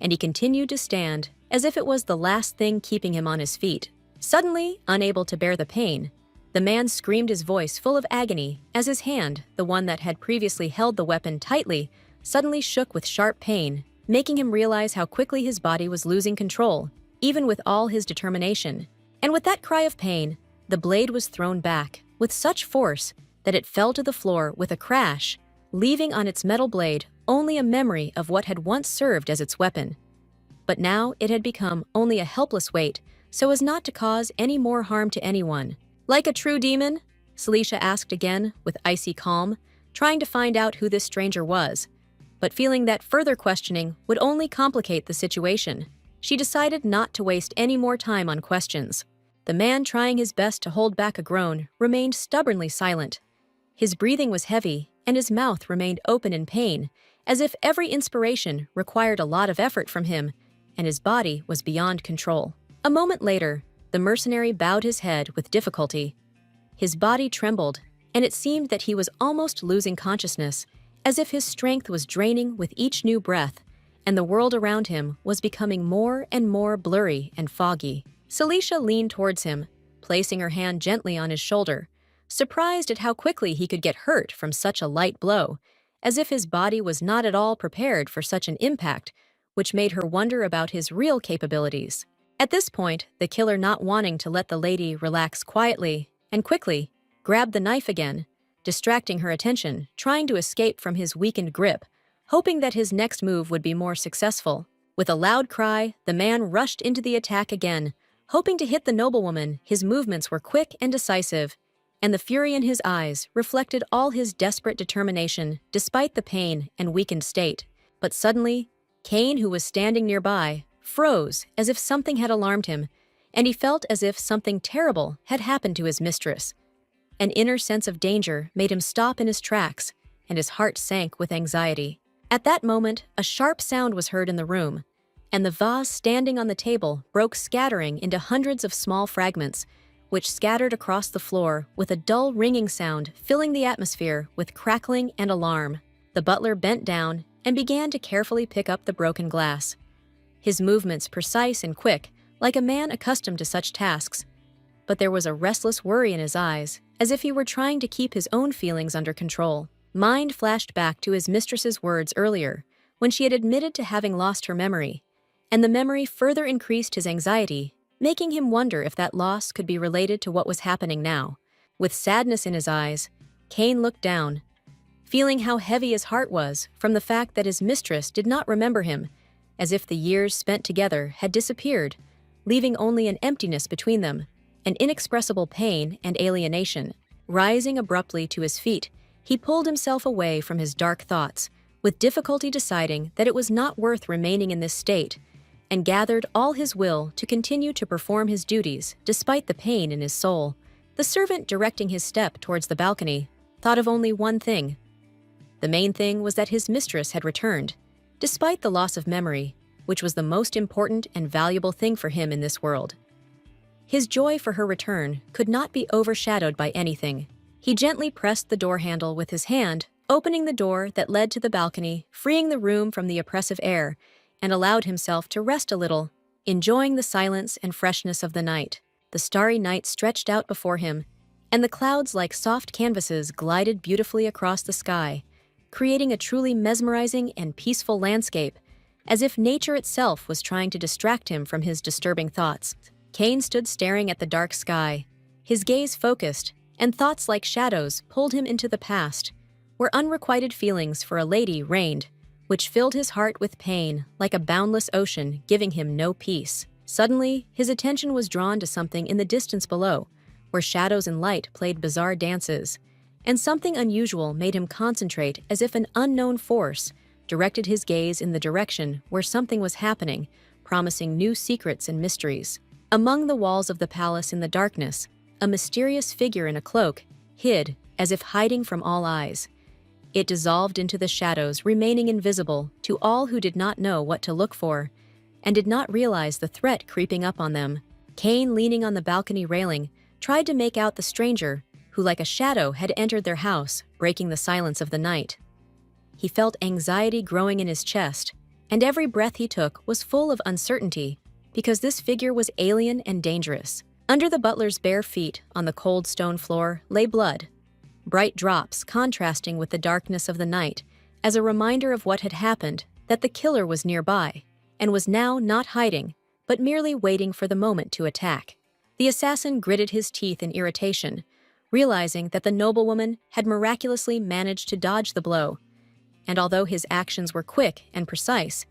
And he continued to stand, as if it was the last thing keeping him on his feet. Suddenly, unable to bear the pain, the man screamed, his voice full of agony, as his hand, the one that had previously held the weapon tightly, suddenly shook with sharp pain, making him realize how quickly his body was losing control, even with all his determination. And with that cry of pain, the blade was thrown back, with such force that it fell to the floor with a crash, leaving on its metal blade only a memory of what had once served as its weapon. But now it had become only a helpless weight, so as not to cause any more harm to anyone. Like a true demon? Celicia asked again, with icy calm, trying to find out who this stranger was, but feeling that further questioning would only complicate the situation. She decided not to waste any more time on questions. The man, trying his best to hold back a groan, remained stubbornly silent. His breathing was heavy, and his mouth remained open in pain, as if every inspiration required a lot of effort from him, and his body was beyond control. A moment later, the mercenary bowed his head with difficulty. His body trembled, and it seemed that he was almost losing consciousness, as if his strength was draining with each new breath, and the world around him was becoming more and more blurry and foggy. Celicia leaned towards him, placing her hand gently on his shoulder, surprised at how quickly he could get hurt from such a light blow, as if his body was not at all prepared for such an impact, which made her wonder about his real capabilities. At this point, the killer, not wanting to let the lady relax quietly and quickly, grabbed the knife again, distracting her attention, trying to escape from his weakened grip, hoping that his next move would be more successful. With a loud cry, the man rushed into the attack again, hoping to hit the noblewoman. His movements were quick and decisive, and the fury in his eyes reflected all his desperate determination despite the pain and weakened state. But suddenly, Cain, who was standing nearby, froze as if something had alarmed him, and he felt as if something terrible had happened to his mistress. An inner sense of danger made him stop in his tracks, and his heart sank with anxiety. At that moment, a sharp sound was heard in the room, and the vase standing on the table broke, scattering into hundreds of small fragments, which scattered across the floor with a dull ringing sound, filling the atmosphere with crackling and alarm. The butler bent down and began to carefully pick up the broken glass, his movements precise and quick, like a man accustomed to such tasks. But there was a restless worry in his eyes, as if he were trying to keep his own feelings under control. Mind flashed back to his mistress's words earlier, when she had admitted to having lost her memory, and the memory further increased his anxiety, making him wonder if that loss could be related to what was happening now. With sadness in his eyes, Cain looked down, feeling how heavy his heart was from the fact that his mistress did not remember him, as if the years spent together had disappeared, leaving only an emptiness between them, an inexpressible pain and alienation. Rising abruptly to his feet, he pulled himself away from his dark thoughts, with difficulty deciding that it was not worth remaining in this state, and gathered all his will to continue to perform his duties despite the pain in his soul. The servant directing his step towards the balcony thought of only one thing. The main thing was that his mistress had returned, despite the loss of memory, which was the most important and valuable thing for him in this world. His joy for her return could not be overshadowed by anything. He gently pressed the door handle with his hand, opening the door that led to the balcony, freeing the room from the oppressive air, and allowed himself to rest a little, enjoying the silence and freshness of the night. The starry night stretched out before him, and the clouds, like soft canvases, glided beautifully across the sky, creating a truly mesmerizing and peaceful landscape, as if nature itself was trying to distract him from his disturbing thoughts. Cain stood staring at the dark sky, his gaze focused, and thoughts like shadows pulled him into the past, where unrequited feelings for a lady reigned, which filled his heart with pain, like a boundless ocean, giving him no peace. Suddenly, his attention was drawn to something in the distance below, where shadows and light played bizarre dances, and something unusual made him concentrate, as if an unknown force directed his gaze in the direction where something was happening, promising new secrets and mysteries. Among the walls of the palace in the darkness, a mysterious figure in a cloak hid, as if hiding from all eyes. It dissolved into the shadows, remaining invisible to all who did not know what to look for, and did not realize the threat creeping up on them. Cain, leaning on the balcony railing, tried to make out the stranger, who like a shadow had entered their house, breaking the silence of the night. He felt anxiety growing in his chest, and every breath he took was full of uncertainty, because this figure was alien and dangerous. Under the butler's bare feet, on the cold stone floor, lay blood, bright drops contrasting with the darkness of the night, as a reminder of what had happened, that the killer was nearby, and was now not hiding, but merely waiting for the moment to attack. The assassin gritted his teeth in irritation, realizing that the noblewoman had miraculously managed to dodge the blow, and although his actions were quick and precise,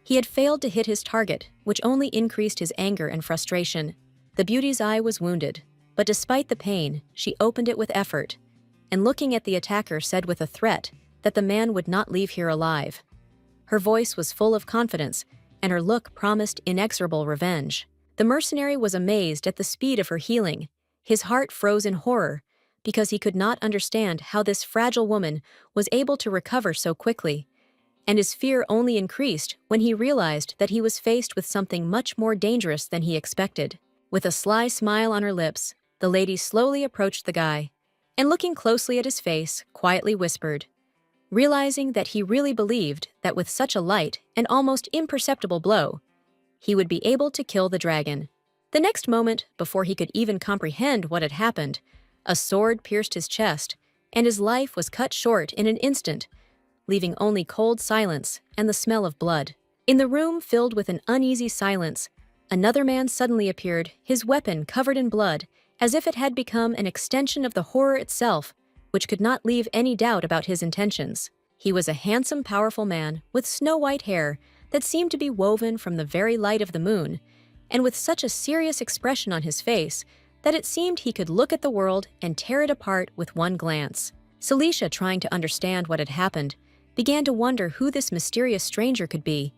he had failed to hit his target, which only increased his anger and frustration. The beauty's eye was wounded, but despite the pain, she opened it with effort, and looking at the attacker said with a threat that the man would not leave here alive. Her voice was full of confidence, and her look promised inexorable revenge. The mercenary was amazed at the speed of her healing. His heart froze in horror, because he could not understand how this fragile woman was able to recover so quickly, and his fear only increased when he realized that he was faced with something much more dangerous than he expected. With a sly smile on her lips, the lady slowly approached the guy, and looking closely at his face, quietly whispered, realizing that he really believed that with such a light and almost imperceptible blow, he would be able to kill the dragon. The next moment, before he could even comprehend what had happened, a sword pierced his chest, and his life was cut short in an instant, leaving only cold silence and the smell of blood. In the room filled with an uneasy silence, another man suddenly appeared, his weapon covered in blood, as if it had become an extension of the horror itself, which could not leave any doubt about his intentions. He was a handsome, powerful man with snow-white hair that seemed to be woven from the very light of the moon, and with such a serious expression on his face that it seemed he could look at the world and tear it apart with one glance. Celicia, trying to understand what had happened, began to wonder who this mysterious stranger could be,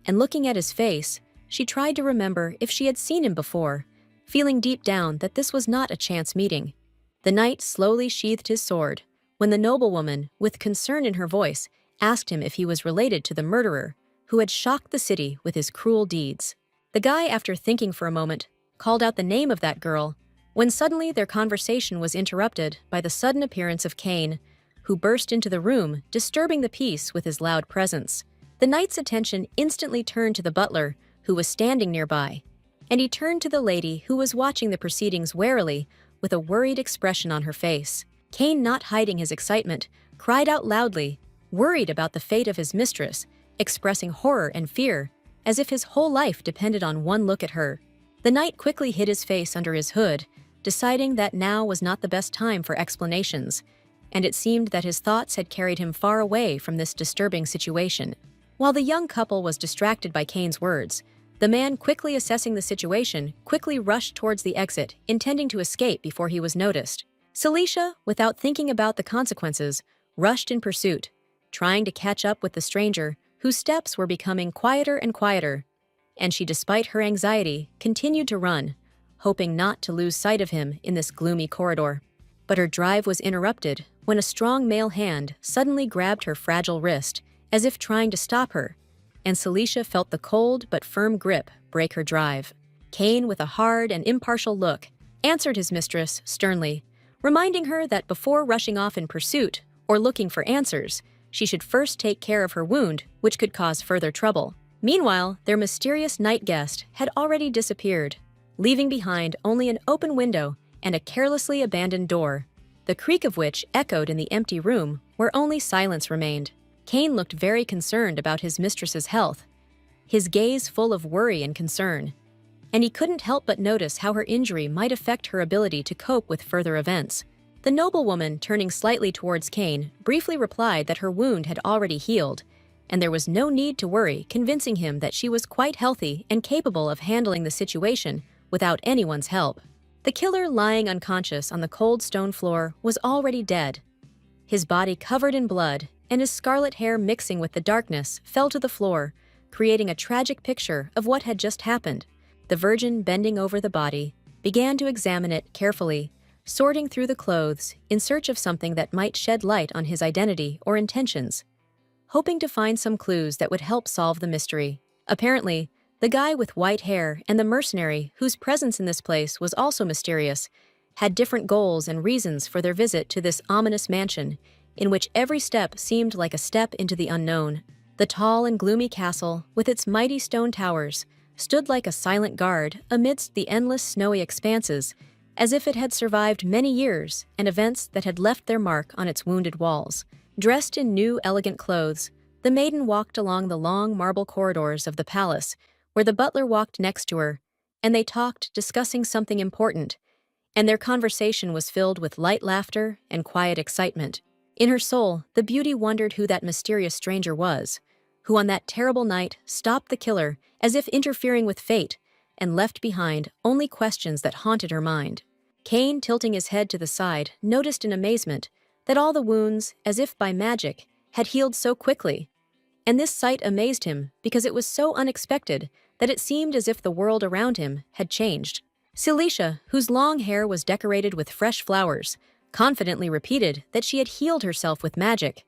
and looking at his face, she tried to remember if she had seen him before, feeling deep down that this was not a chance meeting. The knight slowly sheathed his sword, when the noblewoman, with concern in her voice, asked him if he was related to the murderer who had shocked the city with his cruel deeds. The guy, after thinking for a moment, called out the name of that girl, when suddenly their conversation was interrupted by the sudden appearance of Cain, who burst into the room, disturbing the peace with his loud presence. The knight's attention instantly turned to the butler, who was standing nearby, and he turned to the lady who was watching the proceedings warily, with a worried expression on her face. Cain, not hiding his excitement, cried out loudly, worried about the fate of his mistress, expressing horror and fear, as if his whole life depended on one look at her. The knight quickly hid his face under his hood, deciding that now was not the best time for explanations, and it seemed that his thoughts had carried him far away from this disturbing situation. While the young couple was distracted by Cain's words, the man, quickly assessing the situation, quickly rushed towards the exit, intending to escape before he was noticed. Celicia, without thinking about the consequences, rushed in pursuit, trying to catch up with the stranger, whose steps were becoming quieter and quieter, and she, despite her anxiety, continued to run, hoping not to lose sight of him in this gloomy corridor. But her drive was interrupted when a strong male hand suddenly grabbed her fragile wrist, as if trying to stop her, and Celicia felt the cold but firm grip break her drive. Cain, with a hard and impartial look, answered his mistress sternly, reminding her that before rushing off in pursuit or looking for answers, she should first take care of her wound, which could cause further trouble. Meanwhile, their mysterious night guest had already disappeared, leaving behind only an open window and a carelessly abandoned door, the creak of which echoed in the empty room where only silence remained. Cain looked very concerned about his mistress's health, his gaze full of worry and concern, and he couldn't help but notice how her injury might affect her ability to cope with further events. The noblewoman, turning slightly towards Cain, briefly replied that her wound had already healed, and there was no need to worry, convincing him that she was quite healthy and capable of handling the situation without anyone's help. The killer, lying unconscious on the cold stone floor, was already dead. His body covered in blood, and his scarlet hair mixing with the darkness fell to the floor, creating a tragic picture of what had just happened. The virgin, bending over the body, began to examine it carefully, sorting through the clothes in search of something that might shed light on his identity or intentions, hoping to find some clues that would help solve the mystery. Apparently, the guy with white hair and the mercenary, whose presence in this place was also mysterious, had different goals and reasons for their visit to this ominous mansion, in which every step seemed like a step into the unknown. The tall and gloomy castle, with its mighty stone towers, stood like a silent guard amidst the endless snowy expanses, as if it had survived many years and events that had left their mark on its wounded walls. Dressed in new, elegant clothes, the maiden walked along the long marble corridors of the palace, where the butler walked next to her, and they talked, discussing something important, and their conversation was filled with light laughter and quiet excitement. In her soul, the beauty wondered who that mysterious stranger was, who on that terrible night stopped the killer as if interfering with fate, and left behind only questions that haunted her mind. Cain, tilting his head to the side, noticed in amazement that all the wounds, as if by magic, had healed so quickly, and this sight amazed him because it was so unexpected that it seemed as if the world around him had changed. Celicia, whose long hair was decorated with fresh flowers, confidently repeated that she had healed herself with magic,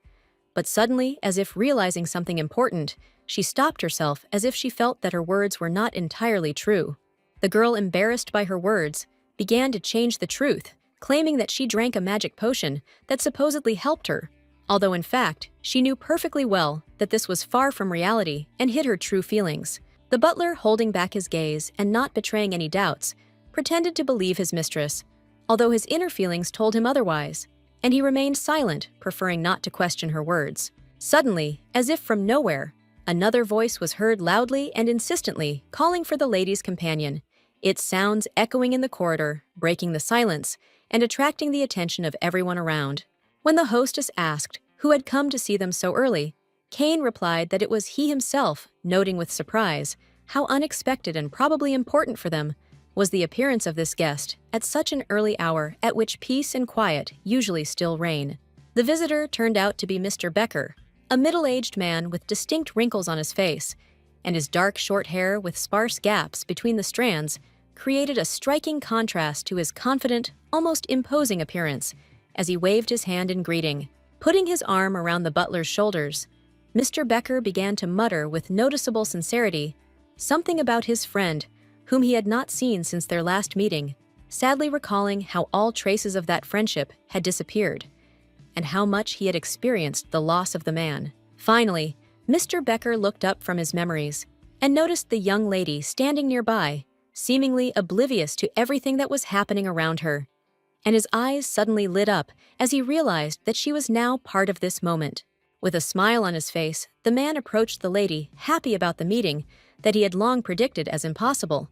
but suddenly, as if realizing something important, she stopped herself as if she felt that her words were not entirely true. The girl, embarrassed by her words, began to change the truth, claiming that she drank a magic potion that supposedly helped her, although in fact, she knew perfectly well that this was far from reality and hid her true feelings. The butler, holding back his gaze and not betraying any doubts, pretended to believe his mistress, although his inner feelings told him otherwise, and he remained silent, preferring not to question her words. Suddenly, as if from nowhere, Another voice was heard loudly and insistently, calling for the lady's companion, its sounds echoing in the corridor, breaking the silence, and attracting the attention of everyone around. When the hostess asked who had come to see them so early, Kane replied that it was he himself, noting with surprise how unexpected and probably important for them was the appearance of this guest at such an early hour at which peace and quiet usually still reign. The visitor turned out to be Mr. Becker, a middle-aged man with distinct wrinkles on his face, and his dark short hair with sparse gaps between the strands created a striking contrast to his confident, almost imposing appearance as he waved his hand in greeting. Putting his arm around the butler's shoulders, Mr. Becker began to mutter with noticeable sincerity something about his friend, whom he had not seen since their last meeting, sadly recalling how all traces of that friendship had disappeared, and how much he had experienced the loss of the man. Finally, Mr. Becker looked up from his memories and noticed the young lady standing nearby, seemingly oblivious to everything that was happening around her. And his eyes suddenly lit up as he realized that she was now part of this moment. With a smile on his face, the man approached the lady, happy about the meeting that he had long predicted as impossible.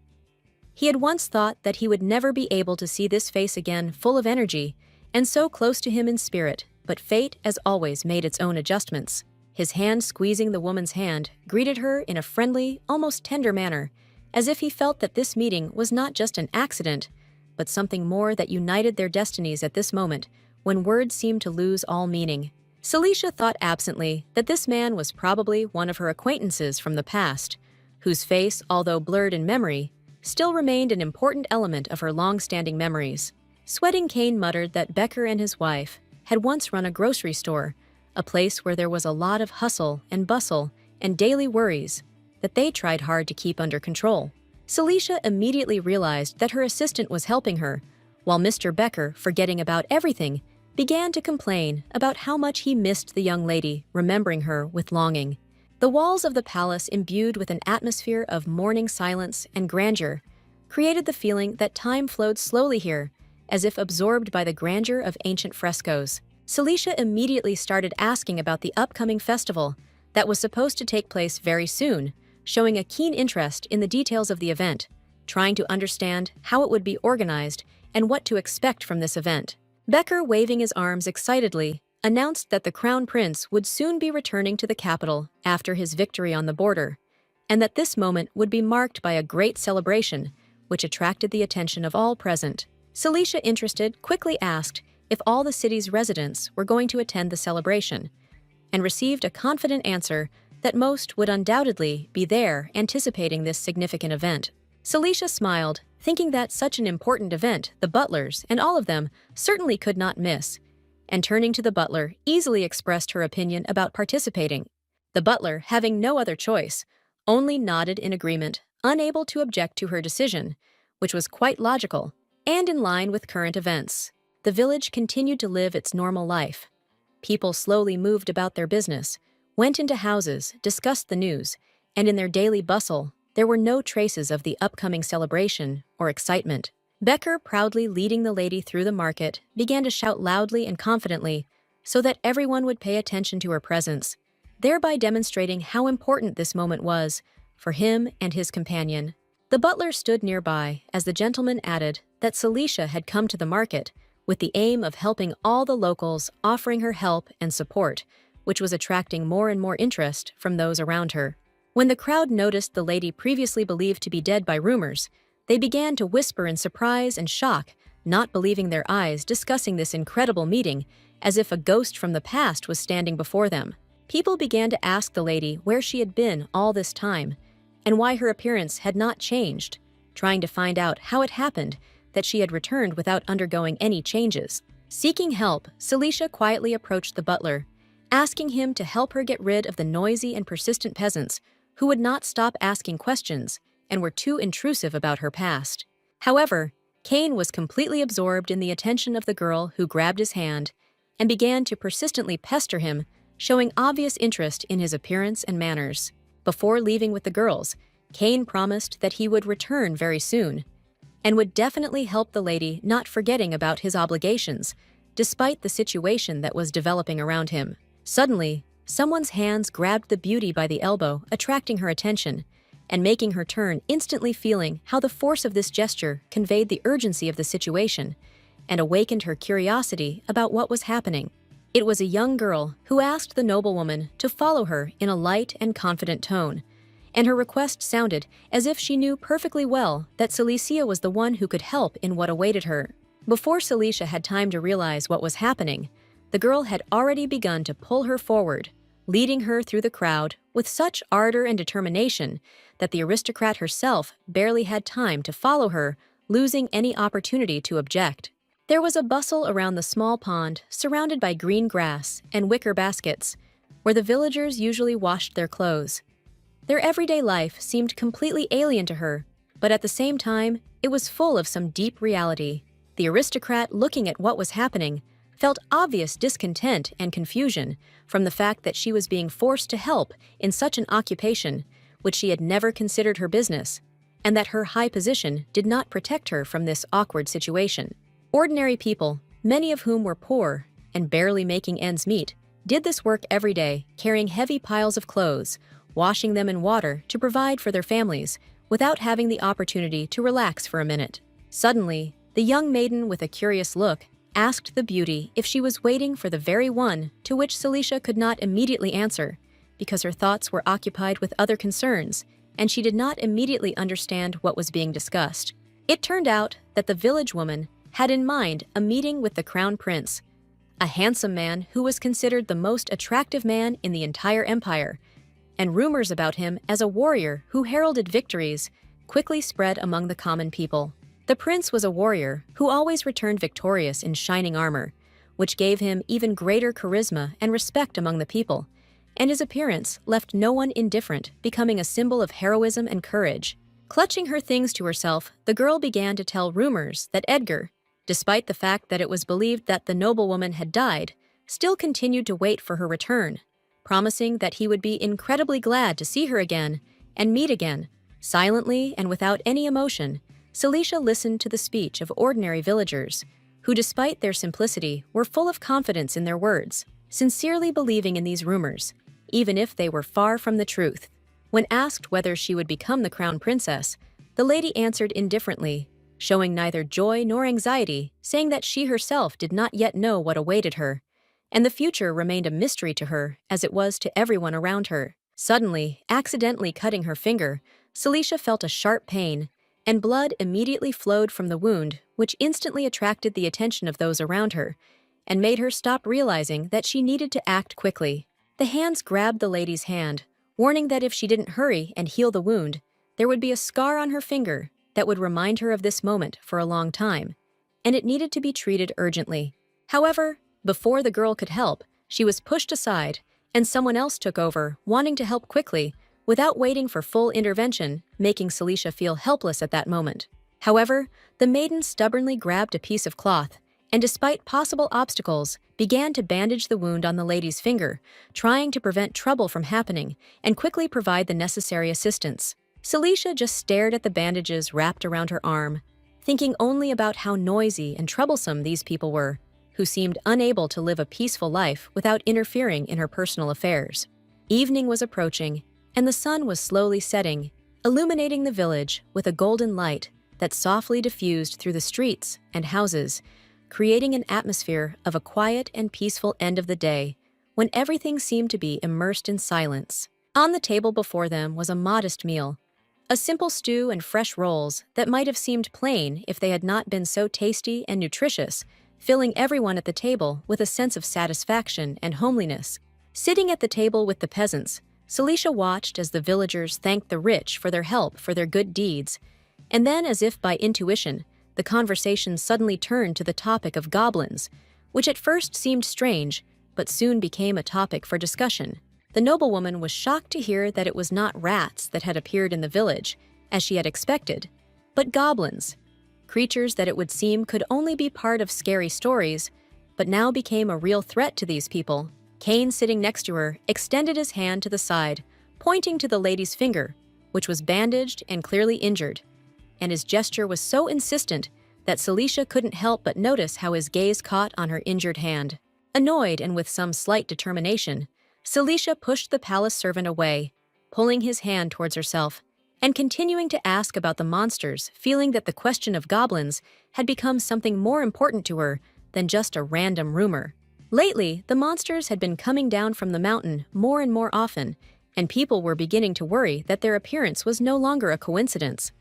He had once thought that he would never be able to see this face again, full of energy, and so close to him in spirit, but fate, as always, made its own adjustments. His hand squeezing the woman's hand greeted her in a friendly, almost tender manner, as if he felt that this meeting was not just an accident, but something more that united their destinies at this moment, when words seemed to lose all meaning. Celicia thought absently that this man was probably one of her acquaintances from the past, whose face, although blurred in memory, still remained an important element of her long-standing memories. Sweating, Kane muttered that Becker and his wife had once run a grocery store, a place where there was a lot of hustle and bustle and daily worries that they tried hard to keep under control. Celicia immediately realized that her assistant was helping her, while Mr. Becker, forgetting about everything, began to complain about how much he missed the young lady, remembering her with longing. The walls of the palace, imbued with an atmosphere of mourning silence and grandeur, created the feeling that time flowed slowly here, as if absorbed by the grandeur of ancient frescoes. Celicia immediately started asking about the upcoming festival that was supposed to take place very soon, showing a keen interest in the details of the event, trying to understand how it would be organized and what to expect from this event. Becker, waving his arms excitedly, announced that the Crown Prince would soon be returning to the capital after his victory on the border, and that this moment would be marked by a great celebration, which attracted the attention of all present. Celicia, interested, quickly asked if all the city's residents were going to attend the celebration, and received a confident answer that most would undoubtedly be there, anticipating this significant event. Celicia smiled, thinking that such an important event, the butlers and all of them, certainly could not miss, and turning to the butler, easily expressed her opinion about participating. The butler, having no other choice, only nodded in agreement, unable to object to her decision, which was quite logical and in line with current events. The village continued to live its normal life. People slowly moved about their business, went into houses, discussed the news, and in their daily bustle, there were no traces of the upcoming celebration or excitement. Becker, proudly leading the lady through the market, began to shout loudly and confidently so that everyone would pay attention to her presence, thereby demonstrating how important this moment was for him and his companion. The butler stood nearby as the gentleman added that Celicia had come to the market with the aim of helping all the locals, offering her help and support, which was attracting more and more interest from those around her. When the crowd noticed the lady previously believed to be dead by rumors, they began to whisper in surprise and shock, not believing their eyes, discussing this incredible meeting as if a ghost from the past was standing before them. People began to ask the lady where she had been all this time and why her appearance had not changed, trying to find out how it happened that she had returned without undergoing any changes. Seeking help, Celicia quietly approached the butler, asking him to help her get rid of the noisy and persistent peasants who would not stop asking questions and were too intrusive about her past. However, Kane was completely absorbed in the attention of the girl who grabbed his hand and began to persistently pester him, showing obvious interest in his appearance and manners. Before leaving with the girls, Kane promised that he would return very soon and would definitely help the lady, not forgetting about his obligations, despite the situation that was developing around him. Suddenly, someone's hands grabbed the beauty by the elbow, attracting her attention, and making her turn, instantly feeling how the force of this gesture conveyed the urgency of the situation and awakened her curiosity about what was happening. It was a young girl who asked the noblewoman to follow her in a light and confident tone, and her request sounded as if she knew perfectly well that Celicia was the one who could help in what awaited her. Before Celicia had time to realize what was happening, the girl had already begun to pull her forward, leading her through the crowd with such ardor and determination that the aristocrat herself barely had time to follow her, losing any opportunity to object. There was a bustle around the small pond, surrounded by green grass and wicker baskets, where the villagers usually washed their clothes. Their everyday life seemed completely alien to her, but at the same time, it was full of some deep reality. The aristocrat, looking at what was happening, felt obvious discontent and confusion from the fact that she was being forced to help in such an occupation which she had never considered her business, and that her high position did not protect her from this awkward situation. Ordinary people, many of whom were poor and barely making ends meet, did this work every day, carrying heavy piles of clothes, washing them in water to provide for their families, without having the opportunity to relax for a minute. Suddenly, the young maiden with a curious look asked the beauty if she was waiting for the very one, to which Celicia could not immediately answer, because her thoughts were occupied with other concerns, and she did not immediately understand what was being discussed. It turned out that the village woman had in mind a meeting with the crown prince, a handsome man who was considered the most attractive man in the entire empire, and rumors about him as a warrior who heralded victories quickly spread among the common people. The prince was a warrior who always returned victorious in shining armor, which gave him even greater charisma and respect among the people, and his appearance left no one indifferent, becoming a symbol of heroism and courage. Clutching her things to herself, the girl began to tell rumors that Edgar, despite the fact that it was believed that the noblewoman had died, still continued to wait for her return, promising that he would be incredibly glad to see her again and meet again. Silently and without any emotion, Celicia listened to the speech of ordinary villagers, who despite their simplicity were full of confidence in their words, sincerely believing in these rumors, even if they were far from the truth. When asked whether she would become the crown princess, the lady answered indifferently, showing neither joy nor anxiety, saying that she herself did not yet know what awaited her, and the future remained a mystery to her as it was to everyone around her. Suddenly, accidentally cutting her finger, Celicia felt a sharp pain, and blood immediately flowed from the wound, which instantly attracted the attention of those around her, and made her stop, realizing that she needed to act quickly. The hands grabbed the lady's hand, warning that if she didn't hurry and heal the wound, there would be a scar on her finger that would remind her of this moment for a long time, and it needed to be treated urgently. However, before the girl could help, she was pushed aside, and someone else took over, wanting to help quickly, without waiting for full intervention, making Celicia feel helpless at that moment. However, the maiden stubbornly grabbed a piece of cloth, and despite possible obstacles, began to bandage the wound on the lady's finger, trying to prevent trouble from happening and quickly provide the necessary assistance. Celicia just stared at the bandages wrapped around her arm, thinking only about how noisy and troublesome these people were, who seemed unable to live a peaceful life without interfering in her personal affairs. Evening was approaching, and the sun was slowly setting, illuminating the village with a golden light that softly diffused through the streets and houses, creating an atmosphere of a quiet and peaceful end of the day, when everything seemed to be immersed in silence. On the table before them was a modest meal, a simple stew and fresh rolls that might have seemed plain if they had not been so tasty and nutritious, filling everyone at the table with a sense of satisfaction and homeliness. Sitting at the table with the peasants, Celicia watched as the villagers thanked the rich for their help for their good deeds, and then, as if by intuition, the conversation suddenly turned to the topic of goblins, which at first seemed strange, but soon became a topic for discussion. The noblewoman was shocked to hear that it was not rats that had appeared in the village, as she had expected, but goblins, creatures that it would seem could only be part of scary stories, but now became a real threat to these people. Kane, sitting next to her, extended his hand to the side, pointing to the lady's finger, which was bandaged and clearly injured, and his gesture was so insistent that Celicia couldn't help but notice how his gaze caught on her injured hand. Annoyed and with some slight determination, Celicia pushed the palace servant away, pulling his hand towards herself, and continuing to ask about the monsters, feeling that the question of goblins had become something more important to her than just a random rumor. Lately, the monsters had been coming down from the mountain more and more often, and people were beginning to worry that their appearance was no longer a coincidence.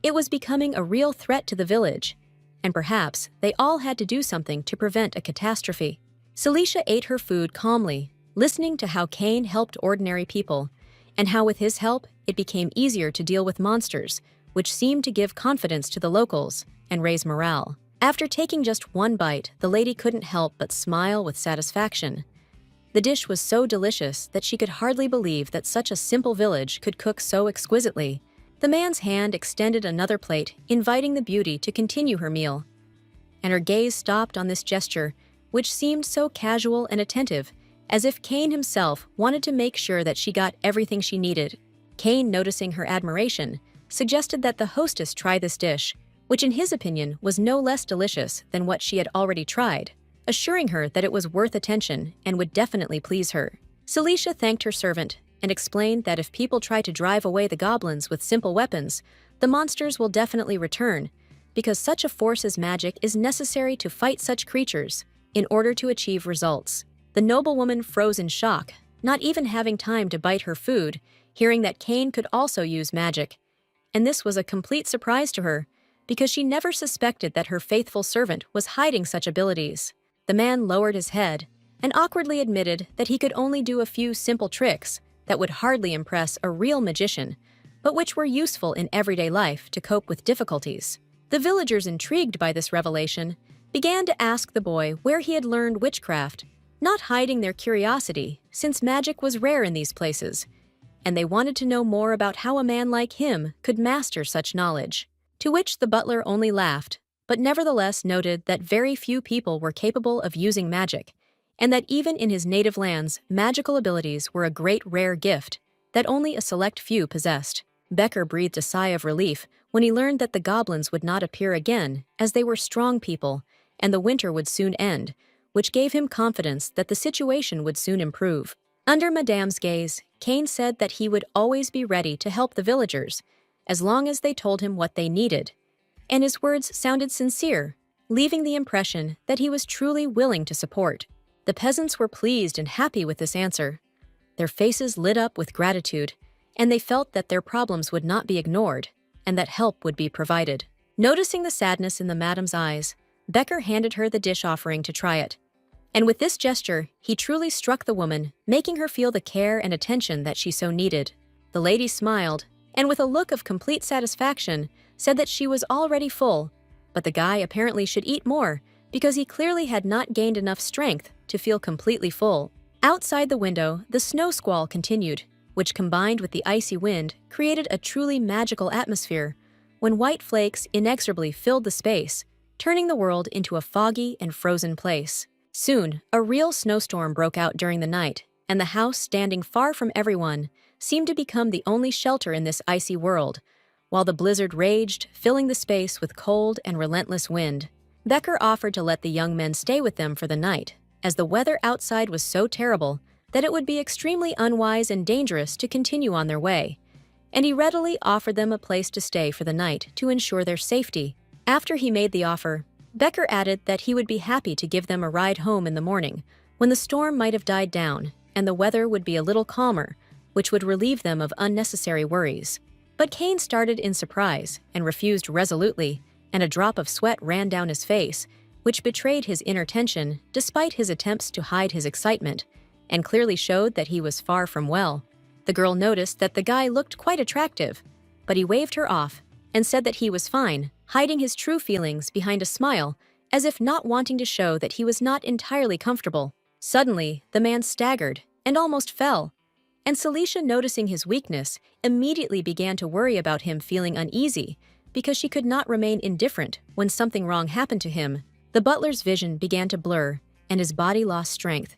It was becoming a real threat to the village, and perhaps they all had to do something to prevent a catastrophe. Celicia ate her food calmly, listening to how Cain helped ordinary people, and how with his help it became easier to deal with monsters, which seemed to give confidence to the locals and raise morale. After taking just one bite, the lady couldn't help but smile with satisfaction. The dish was so delicious that she could hardly believe that such a simple village could cook so exquisitely. The man's hand extended another plate, inviting the beauty to continue her meal. And her gaze stopped on this gesture, which seemed so casual and attentive, as if Cain himself wanted to make sure that she got everything she needed. Cain, noticing her admiration, suggested that the hostess try this dish, which in his opinion was no less delicious than what she had already tried, assuring her that it was worth attention and would definitely please her. Celicia thanked her servant and explained that if people try to drive away the goblins with simple weapons, the monsters will definitely return, because such a force as magic is necessary to fight such creatures in order to achieve results. The noblewoman froze in shock, not even having time to bite her food, hearing that Cain could also use magic. And this was a complete surprise to her, because she never suspected that her faithful servant was hiding such abilities. The man lowered his head and awkwardly admitted that he could only do a few simple tricks that would hardly impress a real magician, but which were useful in everyday life to cope with difficulties. The villagers, intrigued by this revelation, began to ask the boy where he had learned witchcraft, not hiding their curiosity, since magic was rare in these places, and they wanted to know more about how a man like him could master such knowledge. To which the butler only laughed, but nevertheless noted that very few people were capable of using magic, and that even in his native lands, magical abilities were a great rare gift that only a select few possessed. Becker breathed a sigh of relief when he learned that the goblins would not appear again, as they were strong people, and the winter would soon end, which gave him confidence that the situation would soon improve. Under Madame's gaze, Cain said that he would always be ready to help the villagers, as long as they told him what they needed, and his words sounded sincere, leaving the impression that he was truly willing to support. The peasants were pleased and happy with this answer. Their faces lit up with gratitude, and they felt that their problems would not be ignored, and that help would be provided. Noticing the sadness in the madame's eyes, Becker handed her the dish offering to try it. And with this gesture, he truly struck the woman, making her feel the care and attention that she so needed. The lady smiled, and with a look of complete satisfaction, said that she was already full, but the guy apparently should eat more, because he clearly had not gained enough strength to feel completely full. Outside the window, the snow squall continued, which combined with the icy wind created a truly magical atmosphere, when white flakes inexorably filled the space, turning the world into a foggy and frozen place. Soon, a real snowstorm broke out during the night, and the house, standing far from everyone, seemed to become the only shelter in this icy world, while the blizzard raged, filling the space with cold and relentless wind. Becker offered to let the young men stay with them for the night, as the weather outside was so terrible that it would be extremely unwise and dangerous to continue on their way, and he readily offered them a place to stay for the night to ensure their safety. After he made the offer, Becker added that he would be happy to give them a ride home in the morning, when the storm might have died down and the weather would be a little calmer, which would relieve them of unnecessary worries. But Cain started in surprise and refused resolutely, and a drop of sweat ran down his face, which betrayed his inner tension despite his attempts to hide his excitement, and clearly showed that he was far from well. The girl noticed that the guy looked quite attractive, but he waved her off and said that he was fine, hiding his true feelings behind a smile, as if not wanting to show that he was not entirely comfortable. Suddenly, the man staggered and almost fell, and Celicia, noticing his weakness, immediately began to worry about him feeling uneasy, because she could not remain indifferent when something wrong happened to him. The butler's vision began to blur, and his body lost strength.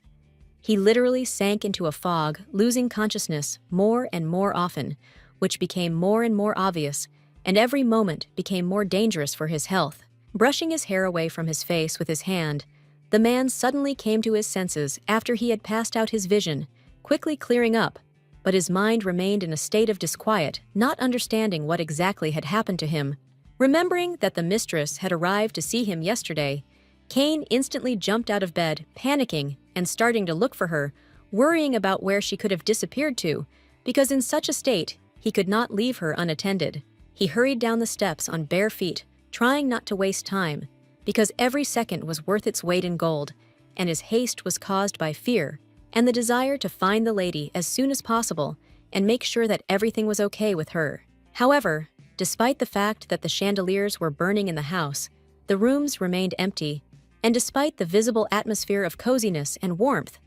He literally sank into a fog, losing consciousness more and more often, which became more and more obvious, and every moment became more dangerous for his health. Brushing his hair away from his face with his hand, the man suddenly came to his senses after he had passed out his vision, quickly clearing up, but his mind remained in a state of disquiet, not understanding what exactly had happened to him. Remembering that the mistress had arrived to see him yesterday, Cain instantly jumped out of bed, panicking and starting to look for her, worrying about where she could have disappeared to, because in such a state, he could not leave her unattended. He hurried down the steps on bare feet, trying not to waste time, because every second was worth its weight in gold, and his haste was caused by fear and the desire to find the lady as soon as possible and make sure that everything was okay with her. However, despite the fact that the chandeliers were burning in the house, the rooms remained empty, and despite the visible atmosphere of coziness and warmth,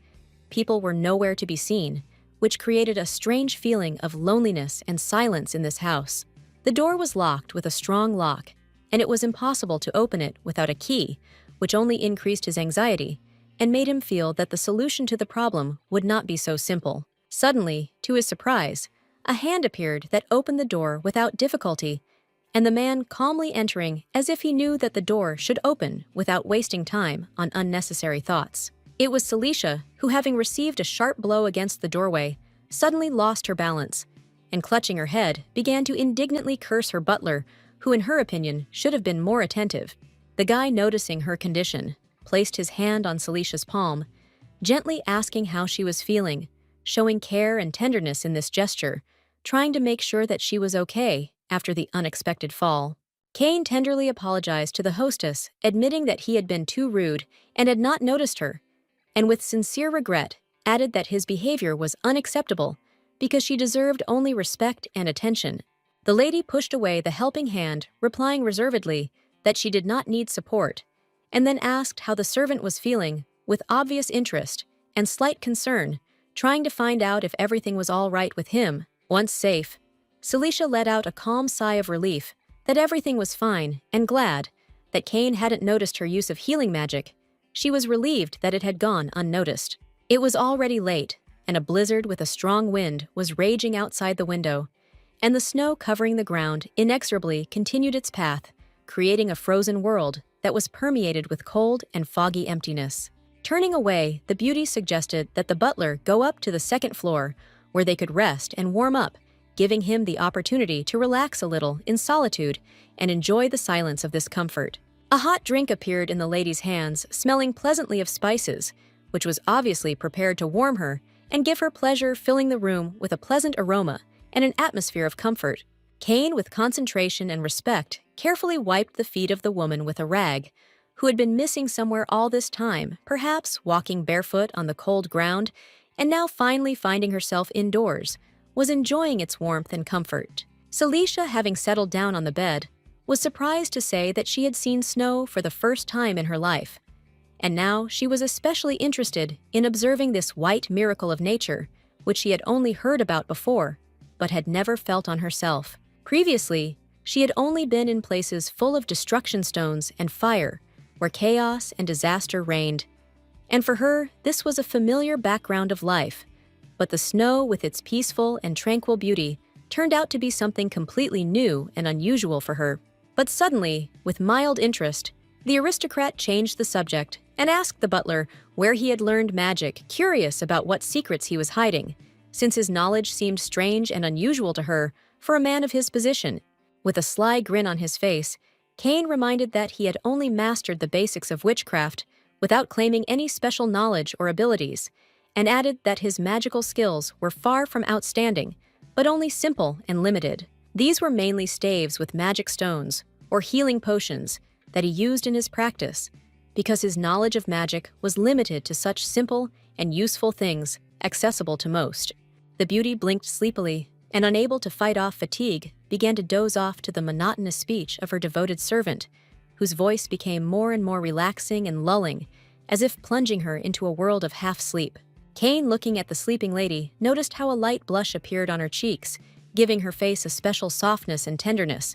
people were nowhere to be seen, which created a strange feeling of loneliness and silence in this house. The door was locked with a strong lock, and it was impossible to open it without a key, which only increased his anxiety and made him feel that the solution to the problem would not be so simple. Suddenly, to his surprise, a hand appeared that opened the door without difficulty, and the man calmly entering as if he knew that the door should open without wasting time on unnecessary thoughts. It was Celicia who, having received a sharp blow against the doorway, suddenly lost her balance, and clutching her head, began to indignantly curse her butler, who in her opinion should have been more attentive. The guy, noticing her condition, placed his hand on Celicia's palm, gently asking how she was feeling, showing care and tenderness in this gesture, trying to make sure that she was okay after the unexpected fall. Cain tenderly apologized to the hostess, admitting that he had been too rude and had not noticed her, and with sincere regret added that his behavior was unacceptable because she deserved only respect and attention. The lady pushed away the helping hand, replying reservedly that she did not need support, and then asked how the servant was feeling, with obvious interest and slight concern, trying to find out if everything was all right with him. Once safe, Celicia let out a calm sigh of relief that everything was fine, and glad that Cain hadn't noticed her use of healing magic. She was relieved that it had gone unnoticed. It was already late, and a blizzard with a strong wind was raging outside the window, and the snow covering the ground inexorably continued its path, creating a frozen world that was permeated with cold and foggy emptiness. Turning away, the beauty suggested that the butler go up to the second floor, where they could rest and warm up, giving him the opportunity to relax a little in solitude and enjoy the silence of this comfort. A hot drink appeared in the lady's hands, smelling pleasantly of spices, which was obviously prepared to warm her and give her pleasure, filling the room with a pleasant aroma and an atmosphere of comfort. Cain, with concentration and respect, carefully wiped the feet of the woman with a rag, who had been missing somewhere all this time, perhaps walking barefoot on the cold ground, and now finally finding herself indoors, was enjoying its warmth and comfort. Celicia, having settled down on the bed, was surprised to say that she had seen snow for the first time in her life, and now she was especially interested in observing this white miracle of nature, which she had only heard about before, but had never felt on herself. Previously, she had only been in places full of destruction stones and fire, where chaos and disaster reigned, and for her, this was a familiar background of life. But the snow, with its peaceful and tranquil beauty, turned out to be something completely new and unusual for her. But suddenly, with mild interest, the aristocrat changed the subject and asked the butler where he had learned magic, curious about what secrets he was hiding, since his knowledge seemed strange and unusual to her for a man of his position. With a sly grin on his face, Cain reminded that he had only mastered the basics of witchcraft without claiming any special knowledge or abilities, and added that his magical skills were far from outstanding, but only simple and limited. These were mainly staves with magic stones, or healing potions, that he used in his practice, because his knowledge of magic was limited to such simple and useful things accessible to most. The beauty blinked sleepily, and unable to fight off fatigue, began to doze off to the monotonous speech of her devoted servant, whose voice became more and more relaxing and lulling, as if plunging her into a world of half-sleep. Cain, looking at the sleeping lady, noticed how a light blush appeared on her cheeks, giving her face a special softness and tenderness,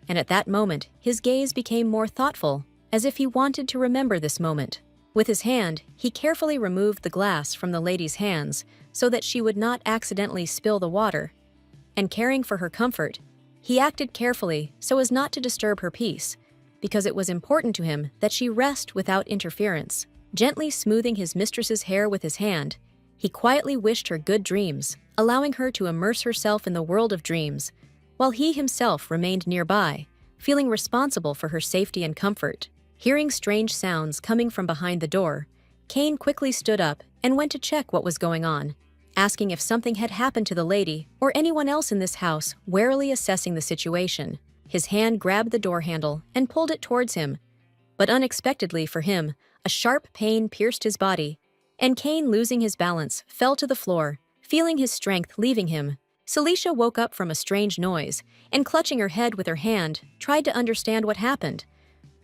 and at that moment his gaze became more thoughtful, as if he wanted to remember this moment. With his hand, he carefully removed the glass from the lady's hands so that she would not accidentally spill the water, and caring for her comfort, he acted carefully so as not to disturb her peace, because it was important to him that she rest without interference. Gently smoothing his mistress's hair with his hand, He quietly wished her good dreams, allowing her to immerse herself in the world of dreams, while he himself remained nearby, feeling responsible for her safety and comfort. Hearing strange sounds coming from behind the door, Cain quickly stood up and went to check what was going on, asking if something had happened to the lady or anyone else in this house, warily assessing the situation. His hand grabbed the door handle and pulled it towards him, but unexpectedly for him, a sharp pain pierced his body, and Cain, losing his balance, fell to the floor, feeling his strength leaving him. Celicia woke up from a strange noise and, clutching her head with her hand, tried to understand what happened.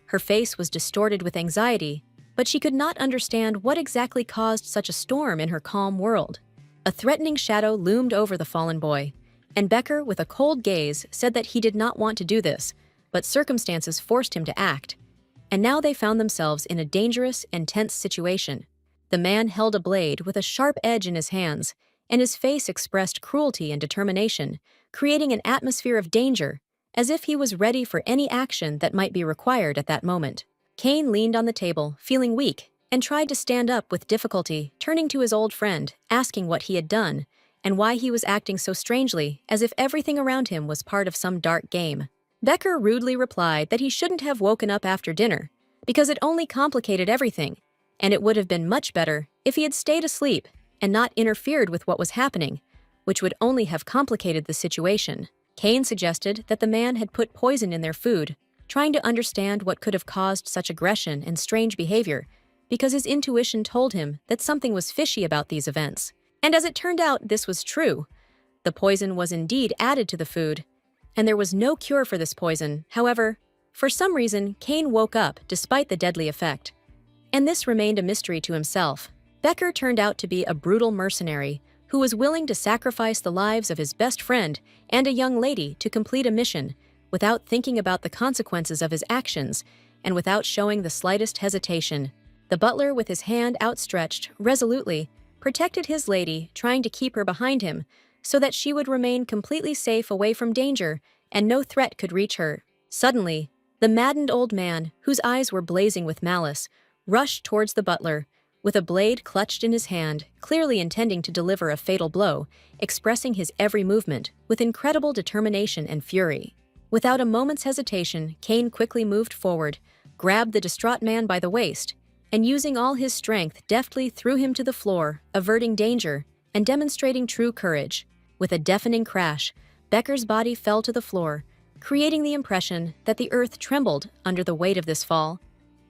Her face was distorted with anxiety, but she could not understand what exactly caused such a storm in her calm world. A threatening shadow loomed over the fallen boy, and Becker, with a cold gaze, said that he did not want to do this, but circumstances forced him to act. And now they found themselves in a dangerous and tense situation. The man held a blade with a sharp edge in his hands, and his face expressed cruelty and determination, creating an atmosphere of danger, as if he was ready for any action that might be required at that moment. Cain leaned on the table, feeling weak, and tried to stand up with difficulty, turning to his old friend, asking what he had done, and why he was acting so strangely, as if everything around him was part of some dark game. Becker rudely replied that he shouldn't have woken up after dinner, because it only complicated everything, and it would have been much better if he had stayed asleep and not interfered with what was happening, which would only have complicated the situation. Cain suggested that the man had put poison in their food, trying to understand what could have caused such aggression and strange behavior, because his intuition told him that something was fishy about these events. And as it turned out, this was true. The poison was indeed added to the food, and there was no cure for this poison. However, for some reason, Cain woke up despite the deadly effect, and this remained a mystery to himself. Becker turned out to be a brutal mercenary who was willing to sacrifice the lives of his best friend and a young lady to complete a mission without thinking about the consequences of his actions and without showing the slightest hesitation. The butler, with his hand outstretched resolutely, protected his lady, trying to keep her behind him so that she would remain completely safe away from danger and no threat could reach her. Suddenly, the maddened old man, whose eyes were blazing with malice, rushed towards the butler, with a blade clutched in his hand, clearly intending to deliver a fatal blow, expressing his every movement with incredible determination and fury. Without a moment's hesitation, Cain quickly moved forward, grabbed the distraught man by the waist, and using all his strength deftly threw him to the floor, averting danger and demonstrating true courage. With a deafening crash, Becker's body fell to the floor, creating the impression that the earth trembled under the weight of this fall.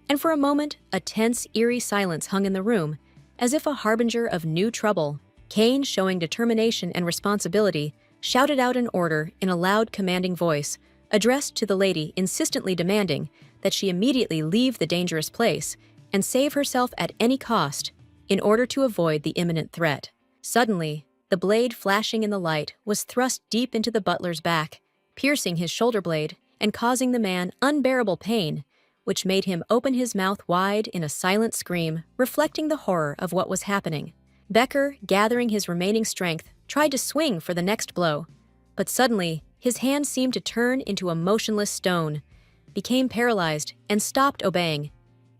And for a moment, a tense, eerie silence hung in the room, as if a harbinger of new trouble. Cain, showing determination and responsibility, shouted out an order in a loud, commanding voice, addressed to the lady, insistently demanding that she immediately leave the dangerous place and save herself at any cost in order to avoid the imminent threat. Suddenly, the blade flashing in the light was thrust deep into the butler's back, piercing his shoulder blade and causing the man unbearable pain, which made him open his mouth wide in a silent scream, reflecting the horror of what was happening. Becker, gathering his remaining strength, tried to swing for the next blow, but suddenly his hand seemed to turn into a motionless stone, became paralyzed, and stopped obeying,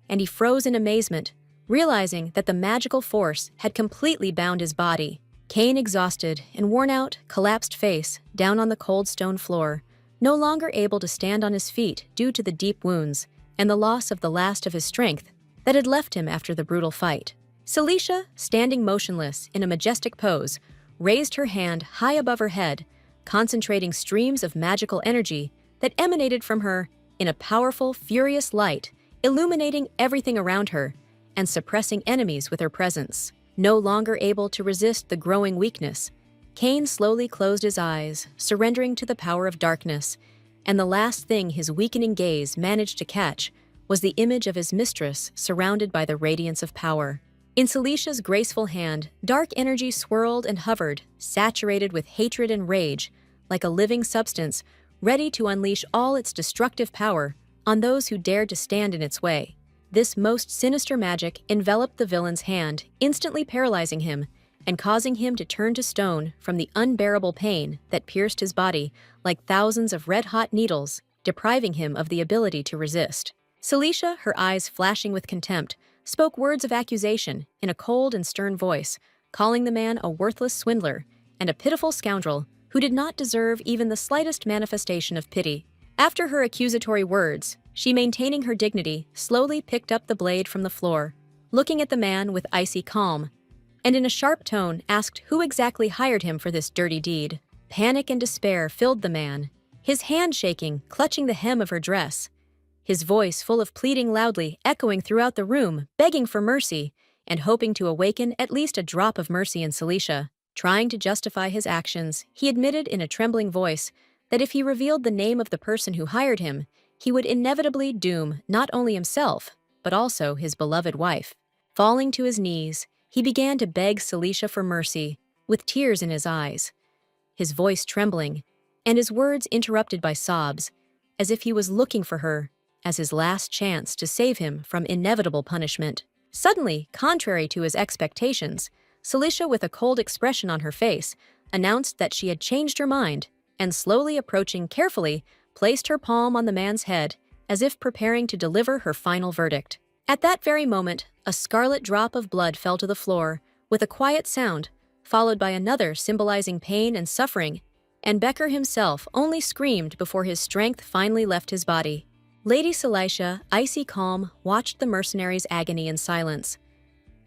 and he froze in amazement, realizing that the magical force had completely bound his body. Cain, exhausted and worn out, collapsed face down on the cold stone floor, no longer able to stand on his feet due to the deep wounds and the loss of the last of his strength that had left him after the brutal fight. Celicia, standing motionless in a majestic pose, raised her hand high above her head, concentrating streams of magical energy that emanated from her in a powerful, furious light, illuminating everything around her and suppressing enemies with her presence. No longer able to resist the growing weakness, Cain slowly closed his eyes, surrendering to the power of darkness, and the last thing his weakening gaze managed to catch was the image of his mistress surrounded by the radiance of power. In Celicia's graceful hand, dark energy swirled and hovered, saturated with hatred and rage, like a living substance, ready to unleash all its destructive power on those who dared to stand in its way. This most sinister magic enveloped the villain's hand, instantly paralyzing him and causing him to turn to stone from the unbearable pain that pierced his body like thousands of red-hot needles, depriving him of the ability to resist. Celicia, her eyes flashing with contempt, spoke words of accusation in a cold and stern voice, calling the man a worthless swindler and a pitiful scoundrel who did not deserve even the slightest manifestation of pity. After her accusatory words, she, maintaining her dignity, slowly picked up the blade from the floor, looking at the man with icy calm, and in a sharp tone asked who exactly hired him for this dirty deed. Panic and despair filled the man, his hand shaking, clutching the hem of her dress, his voice full of pleading loudly, echoing throughout the room, begging for mercy, and hoping to awaken at least a drop of mercy in Celicia. Trying to justify his actions, he admitted in a trembling voice that if he revealed the name of the person who hired him, he would inevitably doom not only himself, but also his beloved wife. Falling to his knees, he began to beg Celicia for mercy, with tears in his eyes, his voice trembling, and his words interrupted by sobs, as if he was looking for her as his last chance to save him from inevitable punishment. Suddenly, contrary to his expectations, Celicia, with a cold expression on her face, announced that she had changed her mind, and slowly approaching carefully, placed her palm on the man's head, as if preparing to deliver her final verdict. At that very moment, a scarlet drop of blood fell to the floor, with a quiet sound, followed by another symbolizing pain and suffering, and Becker himself only screamed before his strength finally left his body. Lady Celicia, icy calm, watched the mercenary's agony in silence,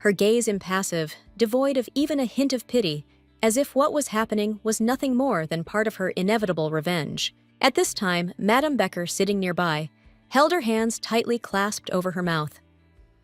her gaze impassive, devoid of even a hint of pity, as if what was happening was nothing more than part of her inevitable revenge. At this time, Madame Becker, sitting nearby, held her hands tightly clasped over her mouth,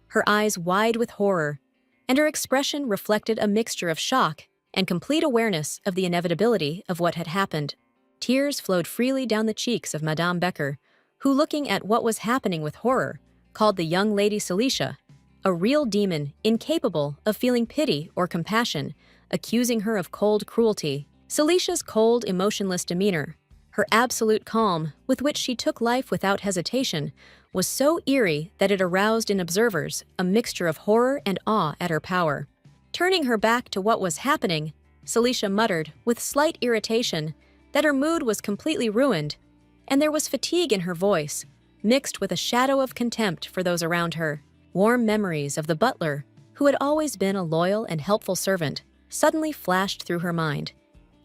her eyes wide with horror, and her expression reflected a mixture of shock and complete awareness of the inevitability of what had happened. Tears flowed freely down the cheeks of Madame Becker, who, looking at what was happening with horror, called the young lady Celicia a real demon, incapable of feeling pity or compassion, accusing her of cold cruelty. Celicia's cold, emotionless demeanor, her absolute calm with which she took life without hesitation, was so eerie that it aroused in observers a mixture of horror and awe at her power. Turning her back to what was happening, Celicia muttered, with slight irritation, that her mood was completely ruined, and there was fatigue in her voice, mixed with a shadow of contempt for those around her. Warm memories of the butler, who had always been a loyal and helpful servant, suddenly flashed through her mind,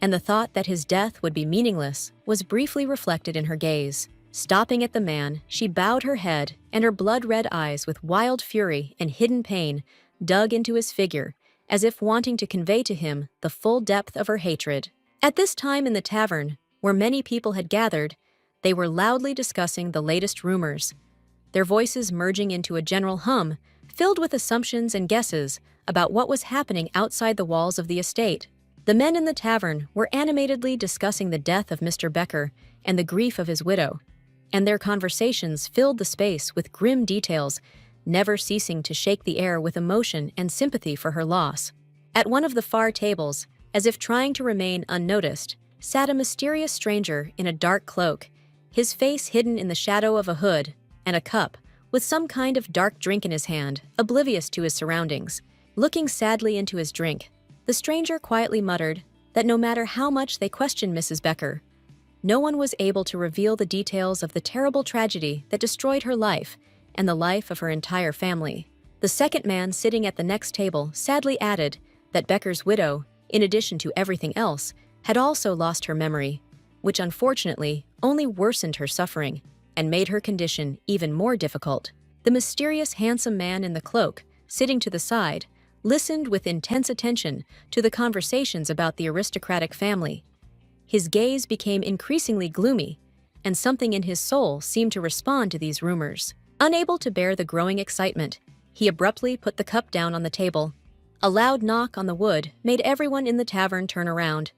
and the thought that his death would be meaningless was briefly reflected in her gaze. Stopping at the man, she bowed her head, and her blood-red eyes, with wild fury and hidden pain, dug into his figure, as if wanting to convey to him the full depth of her hatred. At this time in the tavern, where many people had gathered, they were loudly discussing the latest rumors, their voices merging into a general hum, filled with assumptions and guesses about what was happening outside the walls of the estate. The men in the tavern were animatedly discussing the death of Mr. Becker and the grief of his widow, and their conversations filled the space with grim details, never ceasing to shake the air with emotion and sympathy for her loss. At one of the far tables, as if trying to remain unnoticed, sat a mysterious stranger in a dark cloak, his face hidden in the shadow of a hood, and a cup, with some kind of dark drink in his hand, oblivious to his surroundings. Looking sadly into his drink, the stranger quietly muttered that no matter how much they questioned Mrs. Becker, no one was able to reveal the details of the terrible tragedy that destroyed her life and the life of her entire family. The second man sitting at the next table sadly added that Becker's widow, in addition to everything else, had also lost her memory, which unfortunately only worsened her suffering and made her condition even more difficult. The mysterious handsome man in the cloak, sitting to the side, listened with intense attention to the conversations about the aristocratic family. His gaze became increasingly gloomy, and something in his soul seemed to respond to these rumors. Unable to bear the growing excitement, he abruptly put the cup down on the table. A loud knock on the wood made everyone in the tavern turn around,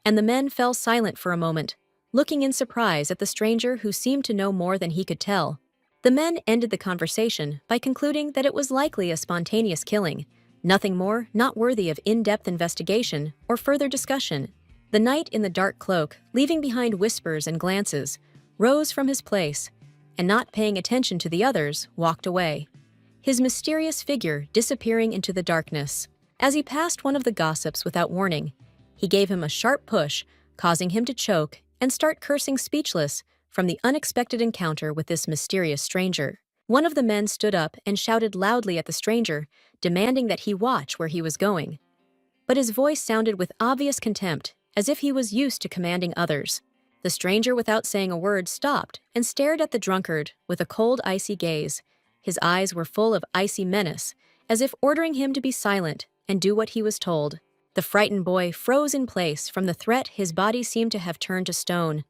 and the men fell silent for a moment, looking in surprise at the stranger who seemed to know more than he could tell. The men ended the conversation by concluding that it was likely a spontaneous killing, nothing more, not worthy of in-depth investigation or further discussion. The knight in the dark cloak, leaving behind whispers and glances, rose from his place, and not paying attention to the others, walked away, his mysterious figure disappearing into the darkness. As he passed one of the gossips without warning, he gave him a sharp push, causing him to choke and start cursing speechless from the unexpected encounter with this mysterious stranger. One of the men stood up and shouted loudly at the stranger, demanding that he watch where he was going. but his voice sounded with obvious contempt, as if he was used to commanding others. The stranger, without saying a word, stopped and stared at the drunkard with a cold, icy gaze. His eyes were full of icy menace, as if ordering him to be silent and do what he was told. The frightened boy froze in place. From the threat, his body seemed to have turned to stone,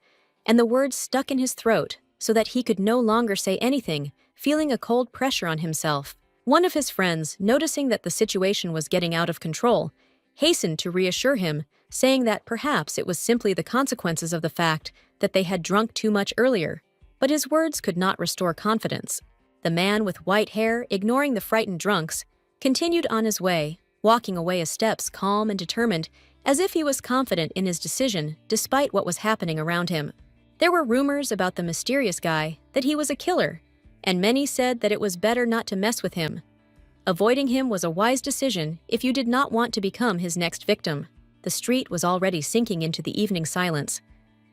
and the words stuck in his throat so that he could no longer say anything, feeling a cold pressure on himself. One of his friends, noticing that the situation was getting out of control, hastened to reassure him, saying that perhaps it was simply the consequences of the fact that they had drunk too much earlier. But his words could not restore confidence. The man with white hair, ignoring the frightened drunks, continued on his way, walking away a steps calm and determined, as if he was confident in his decision despite what was happening around him. There were rumors about the mysterious guy, that he was a killer, and many said that it was better not to mess with him. Avoiding him was a wise decision if you did not want to become his next victim. The street was already sinking into the evening silence.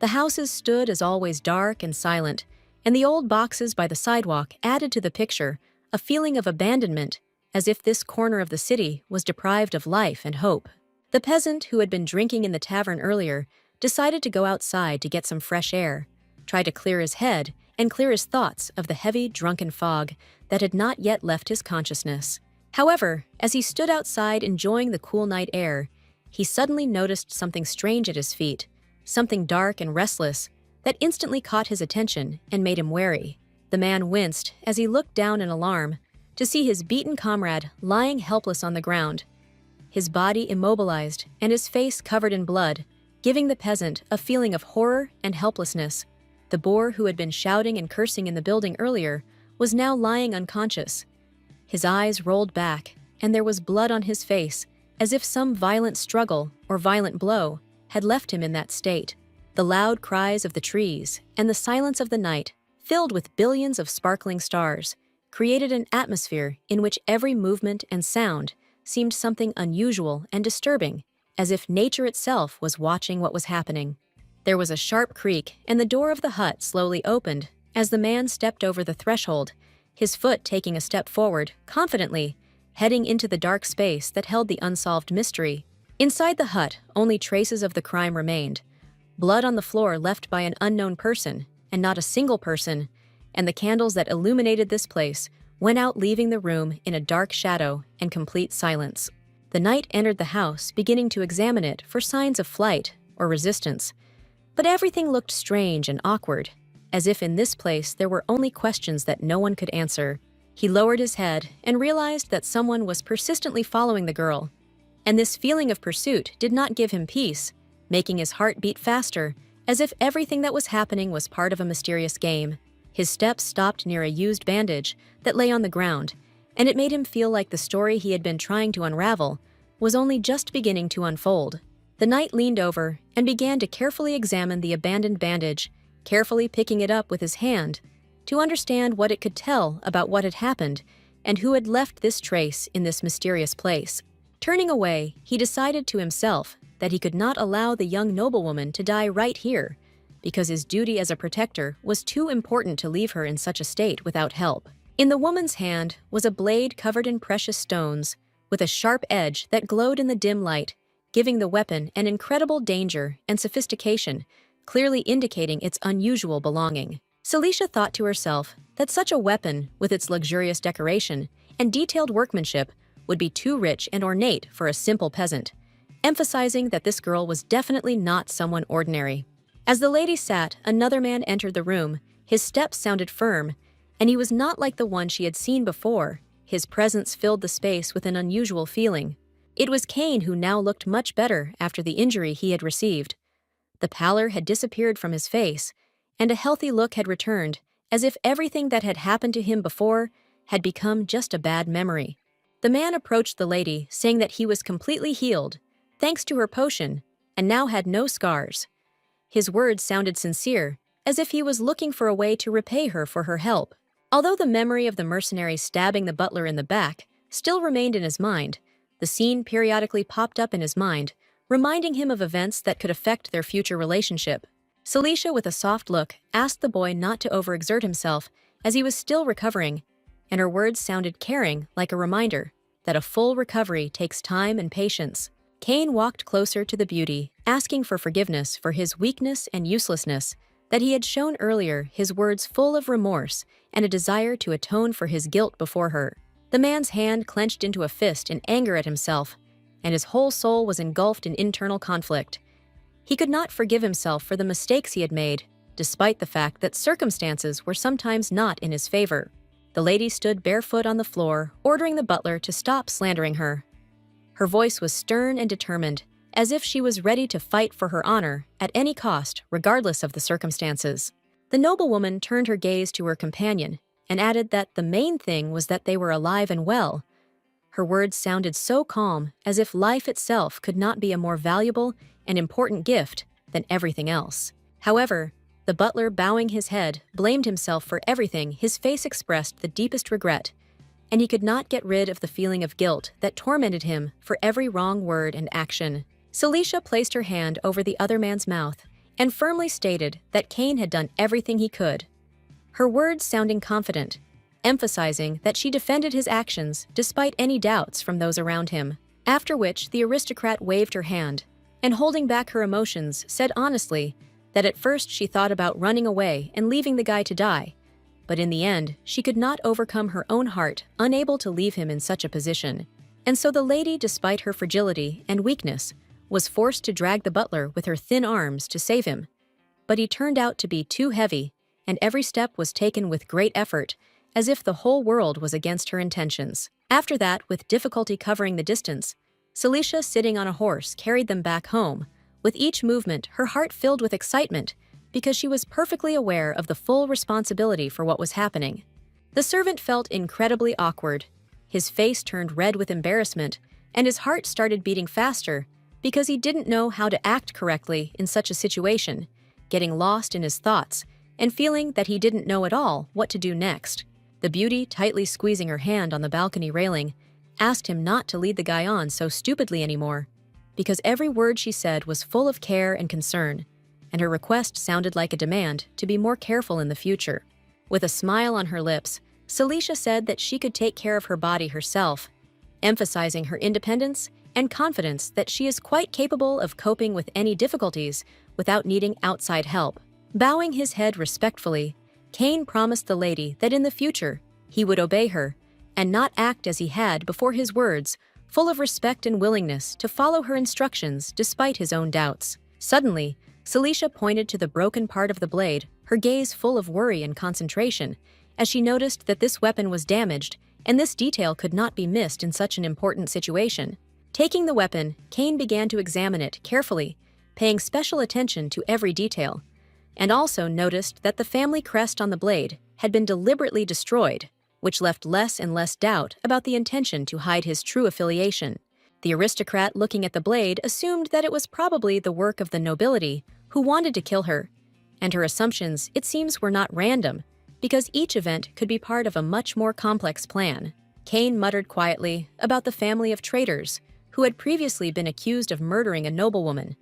The houses stood as always dark and silent, and the old boxes by the sidewalk added to the picture a feeling of abandonment, as if this corner of the city was deprived of life and hope. The peasant who had been drinking in the tavern earlier decided to go outside to get some fresh air, try to clear his head and clear his thoughts of the heavy, drunken fog that had not yet left his consciousness. However, as he stood outside enjoying the cool night air, he suddenly noticed something strange at his feet, something dark and restless that instantly caught his attention and made him wary. The man winced as he looked down in alarm to see his beaten comrade lying helpless on the ground, his body immobilized and his face covered in blood, giving the peasant a feeling of horror and helplessness. The boor who had been shouting and cursing in the building earlier was now lying unconscious. His eyes rolled back, and there was blood on his face, as if some violent struggle or violent blow had left him in that state. The loud cries of the trees and the silence of the night, filled with billions of sparkling stars, created an atmosphere in which every movement and sound seemed something unusual and disturbing, as if nature itself was watching what was happening. There was a sharp creak, and the door of the hut slowly opened as the man stepped over the threshold, his foot taking a step forward, confidently, heading into the dark space that held the unsolved mystery. Inside the hut, only traces of the crime remained. Blood on the floor left by an unknown person, and not a single person, and the candles that illuminated this place went out, leaving the room in a dark shadow and complete silence. The knight entered the house, beginning to examine it for signs of flight or resistance. But everything looked strange and awkward, as if in this place there were only questions that no one could answer. He lowered his head and realized that someone was persistently following the girl, and this feeling of pursuit did not give him peace, making his heart beat faster, as if everything that was happening was part of a mysterious game. His steps stopped near a used bandage that lay on the ground, and it made him feel like the story he had been trying to unravel was only just beginning to unfold. The knight leaned over and began to carefully examine the abandoned bandage, carefully picking it up with his hand to understand what it could tell about what had happened and who had left this trace in this mysterious place. Turning away, he decided to himself that he could not allow the young noblewoman to die right here, because his duty as a protector was too important to leave her in such a state without help. In the woman's hand was a blade covered in precious stones, with a sharp edge that glowed in the dim light, giving the weapon an incredible danger and sophistication, clearly indicating its unusual belonging. Celicia thought to herself that such a weapon, with its luxurious decoration and detailed workmanship, would be too rich and ornate for a simple peasant, emphasizing that this girl was definitely not someone ordinary. As the lady sat, another man entered the room. His steps sounded firm, and he was not like the one she had seen before. His presence filled the space with an unusual feeling. It was Cain, who now looked much better after the injury he had received. The pallor had disappeared from his face, and a healthy look had returned, as if everything that had happened to him before had become just a bad memory. The man approached the lady, saying that he was completely healed, thanks to her potion, and now had no scars. His words sounded sincere, as if he was looking for a way to repay her for her help. Although the memory of the mercenary stabbing the butler in the back still remained in his mind, the scene periodically popped up in his mind, reminding him of events that could affect their future relationship. Celicia, with a soft look, asked the boy not to overexert himself, as he was still recovering, and her words sounded caring, like a reminder that a full recovery takes time and patience. Cain walked closer to the beauty, asking for forgiveness for his weakness and uselessness that he had shown earlier, his words full of remorse and a desire to atone for his guilt before her. The man's hand clenched into a fist in anger at himself, and his whole soul was engulfed in internal conflict. He could not forgive himself for the mistakes he had made, despite the fact that circumstances were sometimes not in his favor. The lady stood barefoot on the floor, ordering the butler to stop slandering her. Her voice was stern and determined, as if she was ready to fight for her honor at any cost, regardless of the circumstances. The noblewoman turned her gaze to her companion and added that the main thing was that they were alive and well. Her words sounded so calm, as if life itself could not be a more valuable and important gift than everything else. However, the butler, bowing his head, blamed himself for everything. His face expressed the deepest regret, and he could not get rid of the feeling of guilt that tormented him for every wrong word and action. Celicia placed her hand over the other man's mouth and firmly stated that Cain had done everything he could. Her words sounding confident, emphasizing that she defended his actions despite any doubts from those around him. After which, the aristocrat waved her hand, and holding back her emotions, said honestly that at first she thought about running away and leaving the guy to die, but in the end, she could not overcome her own heart, unable to leave him in such a position. And so the lady, despite her fragility and weakness, was forced to drag the butler with her thin arms to save him. But he turned out to be too heavy, and every step was taken with great effort, as if the whole world was against her intentions. After that, with difficulty covering the distance, Celicia, sitting on a horse, carried them back home. With each movement, her heart filled with excitement, because she was perfectly aware of the full responsibility for what was happening. The servant felt incredibly awkward. His face turned red with embarrassment, and his heart started beating faster because he didn't know how to act correctly in such a situation, getting lost in his thoughts and feeling that he didn't know at all what to do next. The beauty, tightly squeezing her hand on the balcony railing, asked him not to lead the guy on so stupidly anymore, because every word she said was full of care and concern, and her request sounded like a demand to be more careful in the future. With a smile on her lips, Celicia said that she could take care of her body herself, emphasizing her independence and confidence that she is quite capable of coping with any difficulties without needing outside help. Bowing his head respectfully, Cain promised the lady that in the future he would obey her and not act as he had before, his words full of respect and willingness to follow her instructions despite his own doubts. Suddenly, Celicia pointed to the broken part of the blade, her gaze full of worry and concentration, as she noticed that this weapon was damaged, and this detail could not be missed in such an important situation. Taking the weapon, Cain began to examine it carefully, paying special attention to every detail, and also noticed that the family crest on the blade had been deliberately destroyed, which left less and less doubt about the intention to hide his true affiliation. The aristocrat, looking at the blade, assumed that it was probably the work of the nobility who wanted to kill her, and her assumptions, it seems, were not random, because each event could be part of a much more complex plan. Cain muttered quietly about the family of traitors who had previously been accused of murdering a noblewoman,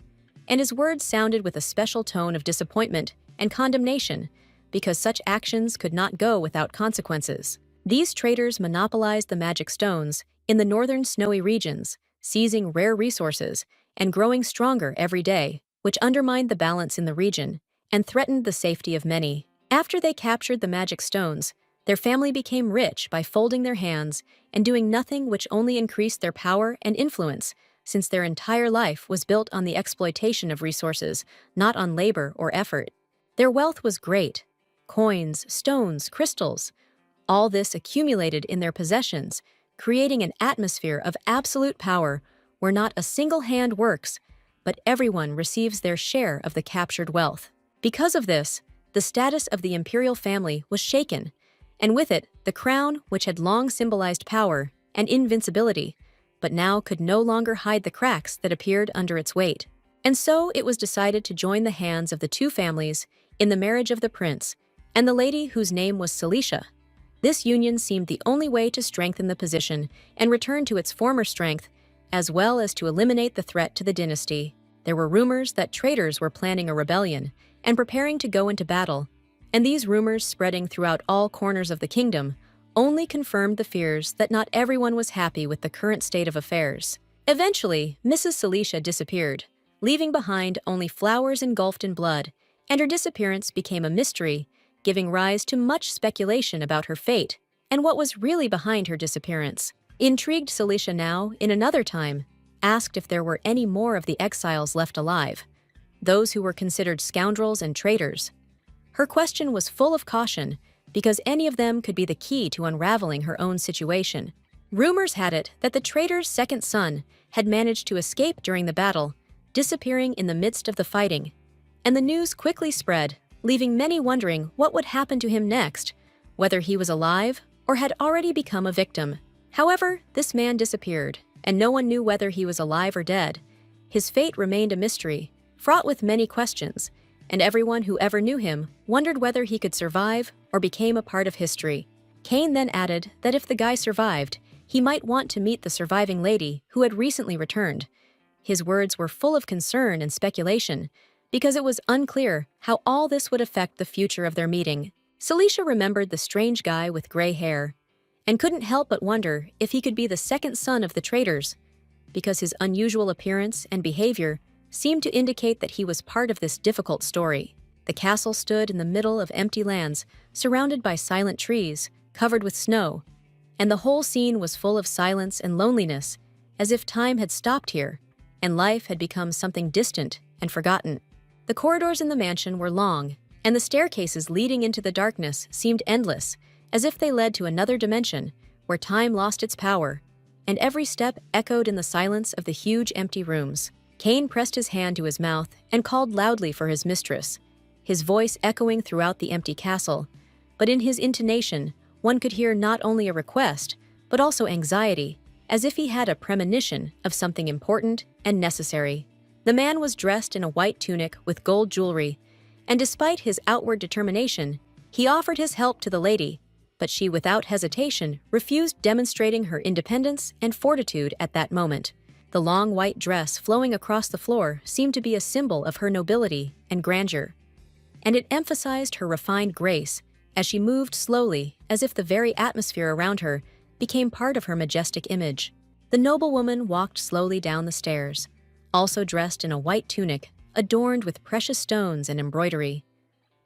and his words sounded with a special tone of disappointment and condemnation, because such actions could not go without consequences. These traitors monopolized the magic stones in the northern snowy regions, seizing rare resources and growing stronger every day, which undermined the balance in the region and threatened the safety of many. After they captured the magic stones, their family became rich by folding their hands and doing nothing, which only increased their power and influence, since their entire life was built on the exploitation of resources, not on labor or effort. Their wealth was great: coins, stones, crystals. All this accumulated in their possessions, creating an atmosphere of absolute power where not a single hand works, but everyone receives their share of the captured wealth. Because of this, the status of the imperial family was shaken, and with it, the crown, which had long symbolized power and invincibility, but now could no longer hide the cracks that appeared under its weight. And so it was decided to join the hands of the two families in the marriage of the prince and the lady whose name was Celicia. This union seemed the only way to strengthen the position and return to its former strength, as well as to eliminate the threat to the dynasty. There were rumors that traitors were planning a rebellion and preparing to go into battle, and these rumors, spreading throughout all corners of the kingdom, only confirmed the fears that not everyone was happy with the current state of affairs. Eventually, Mrs. Celicia disappeared, leaving behind only flowers engulfed in blood, and her disappearance became a mystery, giving rise to much speculation about her fate and what was really behind her disappearance. Intrigued, Celicia now, in another time, asked if there were any more of the exiles left alive, those who were considered scoundrels and traitors. Her question was full of caution, because any of them could be the key to unraveling her own situation. Rumors had it that the traitor's second son had managed to escape during the battle, disappearing in the midst of the fighting, and the news quickly spread, leaving many wondering what would happen to him next, whether he was alive or had already become a victim. However, this man disappeared, and no one knew whether he was alive or dead. His fate remained a mystery, fraught with many questions, and everyone who ever knew him wondered whether he could survive or became a part of history. Kane then added that if the guy survived, he might want to meet the surviving lady who had recently returned. His words were full of concern and speculation, because it was unclear how all this would affect the future of their meeting. Celicia remembered the strange guy with gray hair, and couldn't help but wonder if he could be the second son of the traitors, because his unusual appearance and behavior seemed to indicate that he was part of this difficult story. The castle stood in the middle of empty lands, surrounded by silent trees, covered with snow, and the whole scene was full of silence and loneliness, as if time had stopped here, and life had become something distant and forgotten. The corridors in the mansion were long, and the staircases leading into the darkness seemed endless, as if they led to another dimension where time lost its power, and every step echoed in the silence of the huge empty rooms. Kane pressed his hand to his mouth and called loudly for his mistress, his voice echoing throughout the empty castle, but in his intonation, one could hear not only a request, but also anxiety, as if he had a premonition of something important and necessary. The man was dressed in a white tunic with gold jewelry, and despite his outward determination, he offered his help to the lady, but she without hesitation refused, demonstrating her independence and fortitude at that moment. The long white dress flowing across the floor seemed to be a symbol of her nobility and grandeur, and it emphasized her refined grace as she moved slowly, as if the very atmosphere around her became part of her majestic image. The noblewoman walked slowly down the stairs, also dressed in a white tunic adorned with precious stones and embroidery.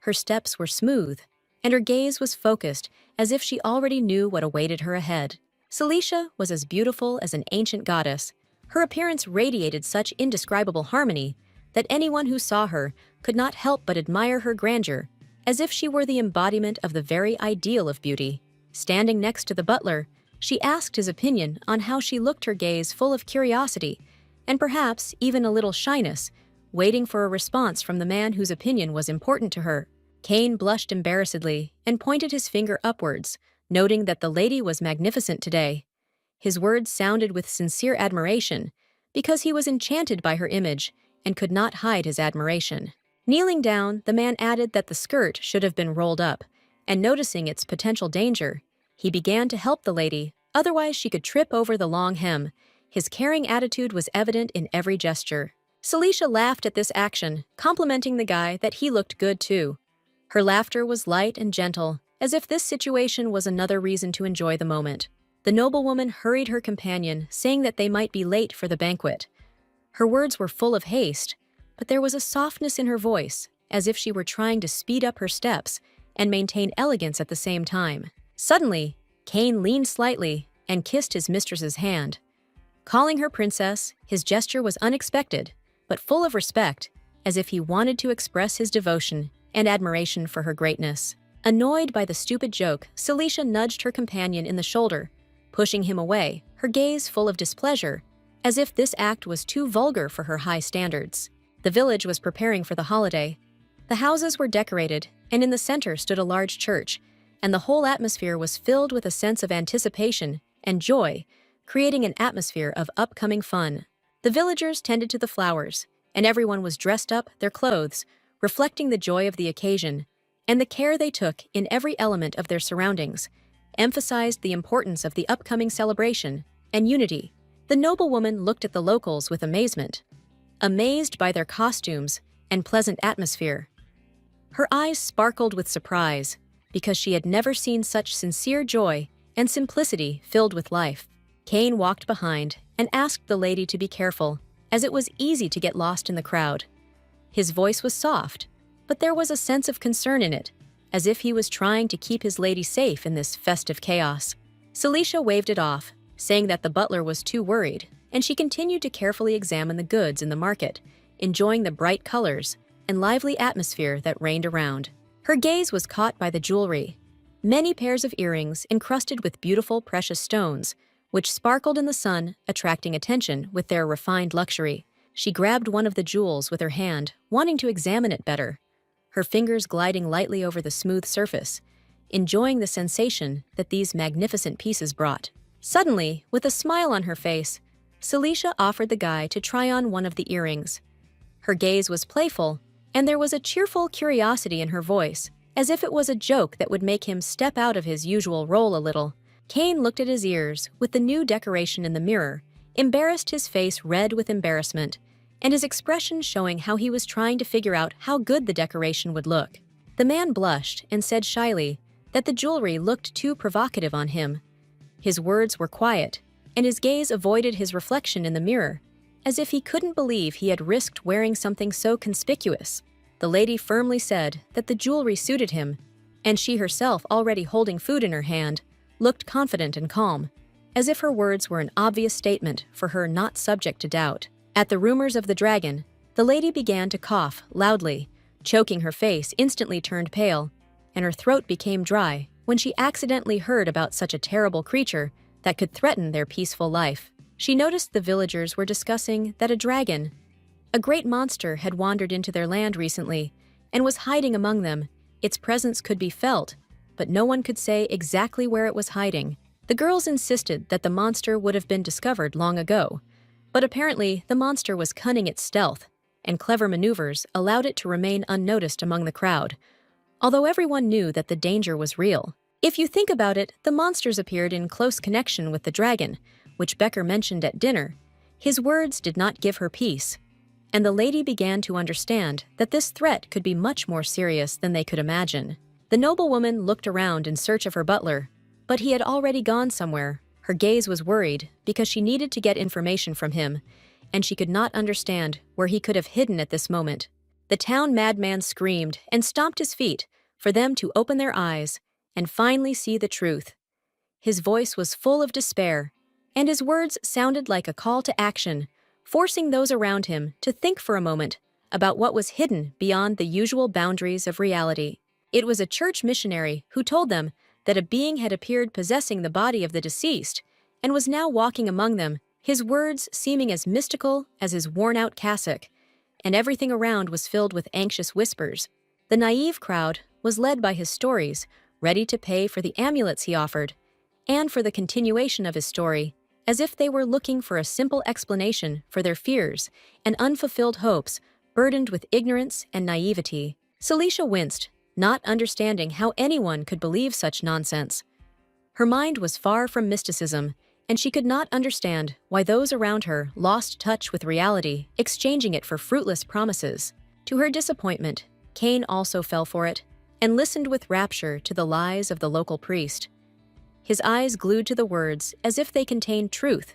Her steps were smooth, and her gaze was focused as if she already knew what awaited her ahead. Celicia was as beautiful as an ancient goddess. Her appearance radiated such indescribable harmony that anyone who saw her could not help but admire her grandeur, as if she were the embodiment of the very ideal of beauty. Standing next to the butler, she asked his opinion on how she looked, her gaze full of curiosity, and perhaps even a little shyness, waiting for a response from the man whose opinion was important to her. Kane blushed embarrassedly and pointed his finger upwards, noting that the lady was magnificent today. His words sounded with sincere admiration, because he was enchanted by her image and could not hide his admiration. Kneeling down, the man added that the skirt should have been rolled up, and noticing its potential danger, he began to help the lady, otherwise she could trip over the long hem. His caring attitude was evident in every gesture. Celicia laughed at this action, complimenting the guy that he looked good too. Her laughter was light and gentle, as if this situation was another reason to enjoy the moment. The noblewoman hurried her companion, saying that they might be late for the banquet. Her words were full of haste, but there was a softness in her voice, as if she were trying to speed up her steps and maintain elegance at the same time. Suddenly, Kane leaned slightly and kissed his mistress's hand. Calling her princess, his gesture was unexpected, but full of respect, as if he wanted to express his devotion and admiration for her greatness. Annoyed by the stupid joke, Celicia nudged her companion in the shoulder, pushing him away, her gaze full of displeasure, as if this act was too vulgar for her high standards. The village was preparing for the holiday. The houses were decorated, and in the center stood a large church, and the whole atmosphere was filled with a sense of anticipation and joy, creating an atmosphere of upcoming fun. The villagers tended to the flowers, and everyone was dressed up, their clothes, reflecting the joy of the occasion, and the care they took in every element of their surroundings emphasized the importance of the upcoming celebration and unity. The noblewoman looked at the locals with amazement, amazed by their costumes and pleasant atmosphere. Her eyes sparkled with surprise, because she had never seen such sincere joy and simplicity filled with life. Kane walked behind and asked the lady to be careful, as it was easy to get lost in the crowd. His voice was soft, but there was a sense of concern in it, as if he was trying to keep his lady safe in this festive chaos. Celicia waved it off, saying that the butler was too worried, and she continued to carefully examine the goods in the market, enjoying the bright colors and lively atmosphere that reigned around. Her gaze was caught by the jewelry. Many pairs of earrings encrusted with beautiful precious stones, which sparkled in the sun, attracting attention with their refined luxury. She grabbed one of the jewels with her hand, wanting to examine it better, her fingers gliding lightly over the smooth surface, enjoying the sensation that these magnificent pieces brought. Suddenly, with a smile on her face, Celicia offered the guy to try on one of the earrings. Her gaze was playful, and there was a cheerful curiosity in her voice, as if it was a joke that would make him step out of his usual role a little. Cain looked at his ears with the new decoration in the mirror, embarrassed, his face red with embarrassment, and his expression showing how he was trying to figure out how good the decoration would look. The man blushed and said shyly that the jewelry looked too provocative on him. His words were quiet, and his gaze avoided his reflection in the mirror, as if he couldn't believe he had risked wearing something so conspicuous. The lady firmly said that the jewelry suited him, and she herself, already holding food in her hand, looked confident and calm, as if her words were an obvious statement for her not subject to doubt. At the rumors of the dragon, the lady began to cough loudly, choking. Her face instantly turned pale, and her throat became dry when she accidentally heard about such a terrible creature that could threaten their peaceful life. She noticed the villagers were discussing that a dragon, a great monster, had wandered into their land recently and was hiding among them. Its presence could be felt, but no one could say exactly where it was hiding. The girls insisted that the monster would have been discovered long ago, but apparently the monster was cunning at stealth, and clever maneuvers allowed it to remain unnoticed among the crowd, although everyone knew that the danger was real. If you think about it, the monsters appeared in close connection with the dragon, which Becker mentioned at dinner. His words did not give her peace, and the lady began to understand that this threat could be much more serious than they could imagine. The noblewoman looked around in search of her butler, but he had already gone somewhere. Her gaze was worried because she needed to get information from him, and she could not understand where he could have hidden at this moment. The town madman screamed and stomped his feet for them to open their eyes and finally see the truth. His voice was full of despair, and his words sounded like a call to action, forcing those around him to think for a moment about what was hidden beyond the usual boundaries of reality. It was a church missionary who told them that a being had appeared possessing the body of the deceased and was now walking among them, his words seeming as mystical as his worn-out cassock, and everything around was filled with anxious whispers. The naive crowd was led by his stories, ready to pay for the amulets he offered, and for the continuation of his story, as if they were looking for a simple explanation for their fears and unfulfilled hopes, burdened with ignorance and naivety. Celicia winced, not understanding how anyone could believe such nonsense. Her mind was far from mysticism, and she could not understand why those around her lost touch with reality, exchanging it for fruitless promises. To her disappointment, Cain also fell for it, and listened with rapture to the lies of the local priest. His eyes glued to the words as if they contained truth,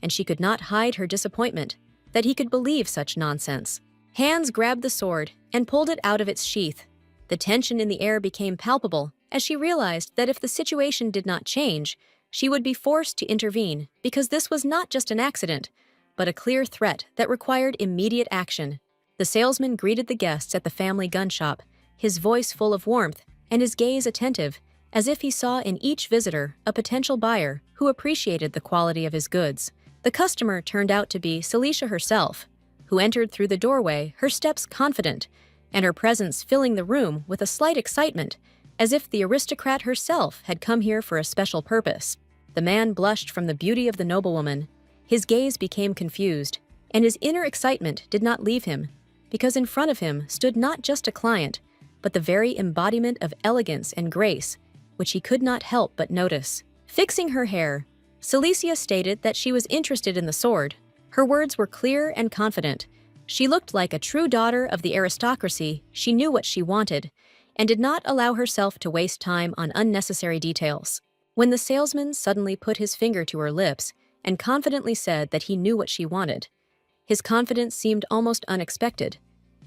and she could not hide her disappointment that he could believe such nonsense. Hands grabbed the sword and pulled it out of its sheath. The tension in the air became palpable as she realized that if the situation did not change, she would be forced to intervene, because this was not just an accident, but a clear threat that required immediate action. The salesman greeted the guests at the family gun shop, his voice full of warmth and his gaze attentive, as if he saw in each visitor a potential buyer who appreciated the quality of his goods. The customer turned out to be Celicia herself, who entered through the doorway, her steps confident, and her presence filling the room with a slight excitement, as if the aristocrat herself had come here for a special purpose. The man blushed from the beauty of the noblewoman. His gaze became confused, and his inner excitement did not leave him, because in front of him stood not just a client, but the very embodiment of elegance and grace, which he could not help but notice. Fixing her hair, Celicia stated that she was interested in the sword. Her words were clear and confident. She looked like a true daughter of the aristocracy. She knew what she wanted, and did not allow herself to waste time on unnecessary details. When the salesman suddenly put his finger to her lips and confidently said that he knew what she wanted. His confidence seemed almost unexpected,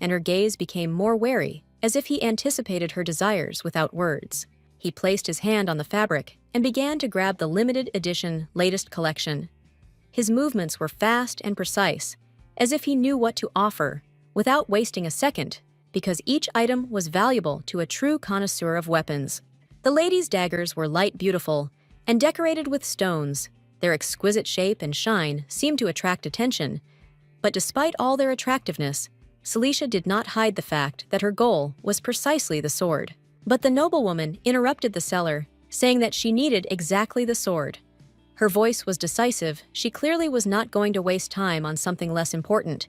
and her gaze became more wary, as if he anticipated her desires without words. He placed his hand on the fabric and began to grab the limited edition latest collection. His movements were fast and precise, as if he knew what to offer, without wasting a second, because each item was valuable to a true connoisseur of weapons. The lady's daggers were light beautiful and decorated with stones. Their exquisite shape and shine seemed to attract attention, but despite all their attractiveness, Celicia did not hide the fact that her goal was precisely the sword. But the noblewoman interrupted the seller, saying that she needed exactly the sword. Her voice was decisive. She clearly was not going to waste time on something less important,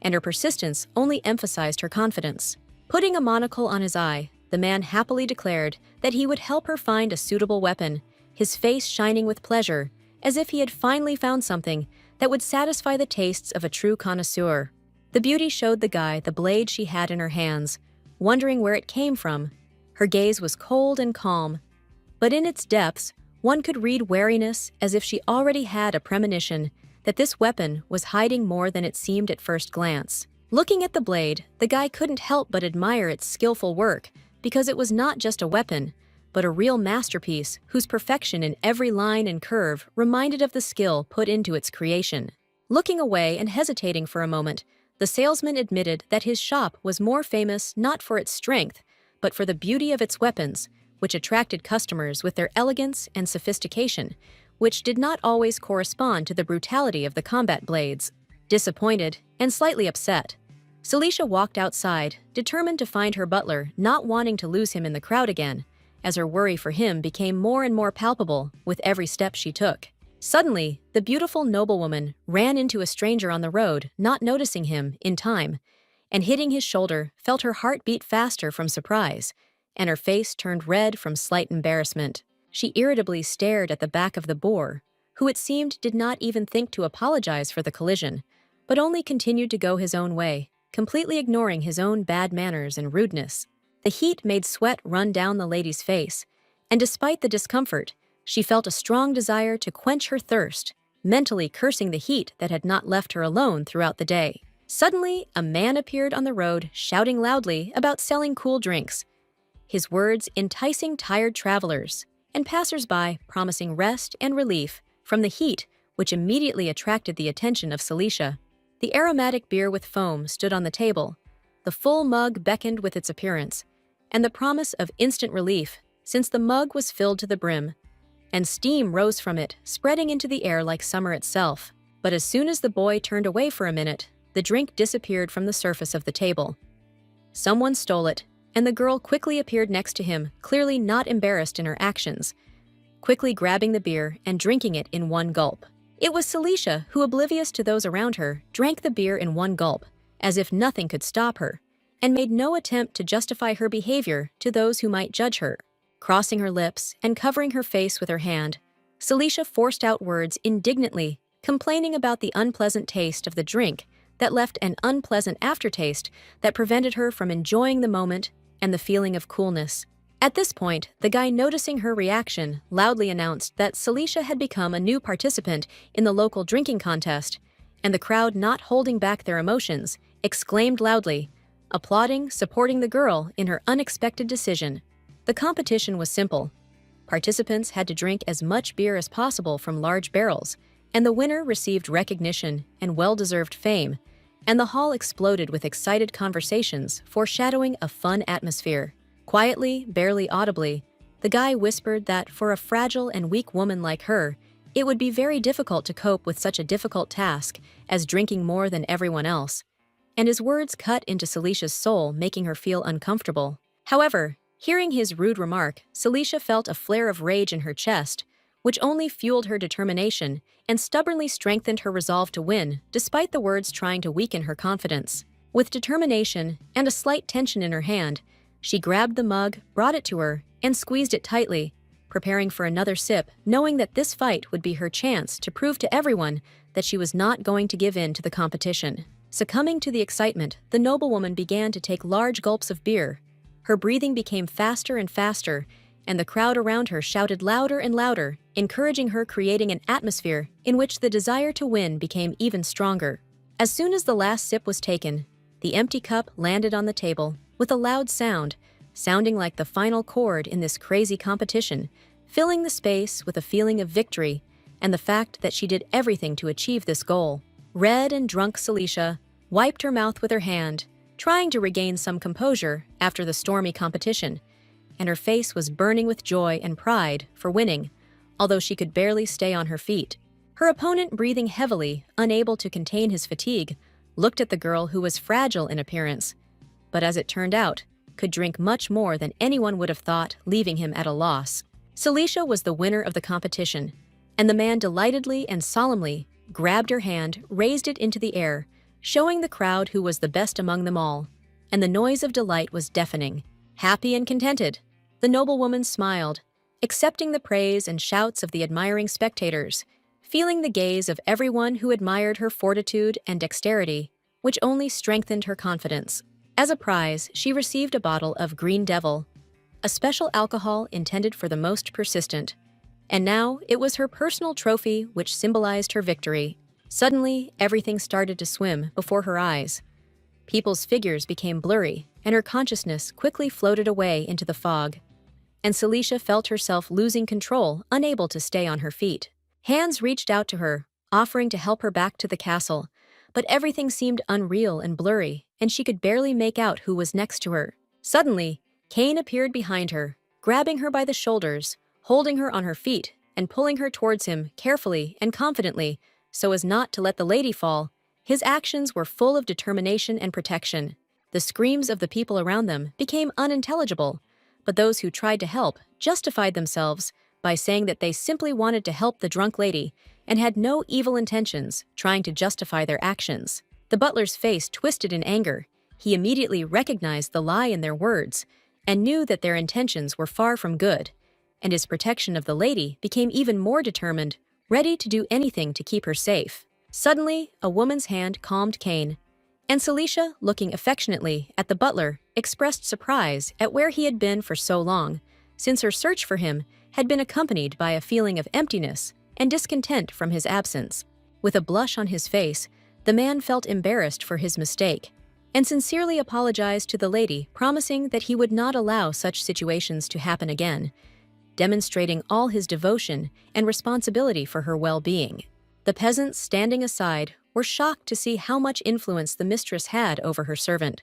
and her persistence only emphasized her confidence. Putting a monocle on his eye, the man happily declared that he would help her find a suitable weapon, his face shining with pleasure, as if he had finally found something that would satisfy the tastes of a true connoisseur. The beauty showed the guy the blade she had in her hands, wondering where it came from. Her gaze was cold and calm, but in its depths, one could read wariness, as if she already had a premonition that this weapon was hiding more than it seemed at first glance. Looking at the blade, the guy couldn't help but admire its skillful work, because it was not just a weapon, but a real masterpiece whose perfection in every line and curve reminded of the skill put into its creation. Looking away and hesitating for a moment, the salesman admitted that his shop was more famous not for its strength, but for the beauty of its weapons, which attracted customers with their elegance and sophistication, which did not always correspond to the brutality of the combat blades. Disappointed and slightly upset, Celicia walked outside, determined to find her butler, not wanting to lose him in the crowd again, as her worry for him became more and more palpable with every step she took. Suddenly, the beautiful noblewoman ran into a stranger on the road, not noticing him in time, and hitting his shoulder, felt her heart beat faster from surprise, and her face turned red from slight embarrassment. She irritably stared at the back of the boar, who it seemed did not even think to apologize for the collision, but only continued to go his own way, completely ignoring his own bad manners and rudeness. The heat made sweat run down the lady's face, and despite the discomfort, she felt a strong desire to quench her thirst, mentally cursing the heat that had not left her alone throughout the day. Suddenly, a man appeared on the road, shouting loudly about selling cool drinks, his words enticing tired travelers and passers-by, promising rest and relief from the heat, which immediately attracted the attention of Celicia. The aromatic beer with foam stood on the table. The full mug beckoned with its appearance, and the promise of instant relief, since the mug was filled to the brim, and steam rose from it, spreading into the air like summer itself. But as soon as the boy turned away for a minute, the drink disappeared from the surface of the table. Someone stole it, and the girl quickly appeared next to him, clearly not embarrassed in her actions, quickly grabbing the beer and drinking it in one gulp. It was Celicia who, oblivious to those around her, drank the beer in one gulp, as if nothing could stop her, and made no attempt to justify her behavior to those who might judge her. Crossing her lips and covering her face with her hand, Celicia forced out words indignantly, complaining about the unpleasant taste of the drink that left an unpleasant aftertaste that prevented her from enjoying the moment and the feeling of coolness. At this point, the guy, noticing her reaction, loudly announced that Celicia had become a new participant in the local drinking contest, and the crowd, not holding back their emotions, exclaimed loudly, applauding, supporting the girl in her unexpected decision. The competition was simple. Participants had to drink as much beer as possible from large barrels, and the winner received recognition and well-deserved fame, and the hall exploded with excited conversations foreshadowing a fun atmosphere. Quietly, barely audibly, the guy whispered that for a fragile and weak woman like her, it would be very difficult to cope with such a difficult task as drinking more than everyone else, and his words cut into Celicia's soul, making her feel uncomfortable. However, hearing his rude remark, Celicia felt a flare of rage in her chest, which only fueled her determination and stubbornly strengthened her resolve to win, despite the words trying to weaken her confidence. With determination and a slight tension in her hand, she grabbed the mug, brought it to her, and squeezed it tightly, preparing for another sip, knowing that this fight would be her chance to prove to everyone that she was not going to give in to the competition. Succumbing to the excitement, the noblewoman began to take large gulps of beer. Her breathing became faster and faster, and the crowd around her shouted louder and louder, encouraging her, creating an atmosphere in which the desire to win became even stronger. As soon as the last sip was taken, the empty cup landed on the table with a loud sound, sounding like the final chord in this crazy competition, filling the space with a feeling of victory and the fact that she did everything to achieve this goal. Red and drunk Celicia wiped her mouth with her hand, trying to regain some composure after the stormy competition, and her face was burning with joy and pride for winning, although she could barely stay on her feet. Her opponent, breathing heavily, unable to contain his fatigue, looked at the girl who was fragile in appearance, but as it turned out, could drink much more than anyone would have thought, leaving him at a loss. Celicia was the winner of the competition, and the man delightedly and solemnly grabbed her hand, raised it into the air, showing the crowd who was the best among them all, and the noise of delight was deafening. Happy and contented, the noblewoman smiled, accepting the praise and shouts of the admiring spectators, feeling the gaze of everyone who admired her fortitude and dexterity, which only strengthened her confidence. As a prize, she received a bottle of Green Devil, a special alcohol intended for the most persistent, and now it was her personal trophy which symbolized her victory. Suddenly, everything started to swim before her eyes. People's figures became blurry, and her consciousness quickly floated away into the fog. And Celicia felt herself losing control, unable to stay on her feet. Hands reached out to her, offering to help her back to the castle, but everything seemed unreal and blurry, and she could barely make out who was next to her. Suddenly, Cain appeared behind her, grabbing her by the shoulders, holding her on her feet, and pulling her towards him carefully and confidently, so as not to let the lady fall. His actions were full of determination and protection. The screams of the people around them became unintelligible, but those who tried to help justified themselves by saying that they simply wanted to help the drunk lady and had no evil intentions, trying to justify their actions. The butler's face twisted in anger. He immediately recognized the lie in their words and knew that their intentions were far from good, and his protection of the lady became even more determined, ready to do anything to keep her safe. Suddenly, a woman's hand calmed Cain, and Celicia, looking affectionately at the butler, expressed surprise at where he had been for so long, since her search for him had been accompanied by a feeling of emptiness and discontent from his absence. With a blush on his face, the man felt embarrassed for his mistake and sincerely apologized to the lady, promising that he would not allow such situations to happen again, demonstrating all his devotion and responsibility for her well-being. The peasants standing aside were shocked to see how much influence the mistress had over her servant,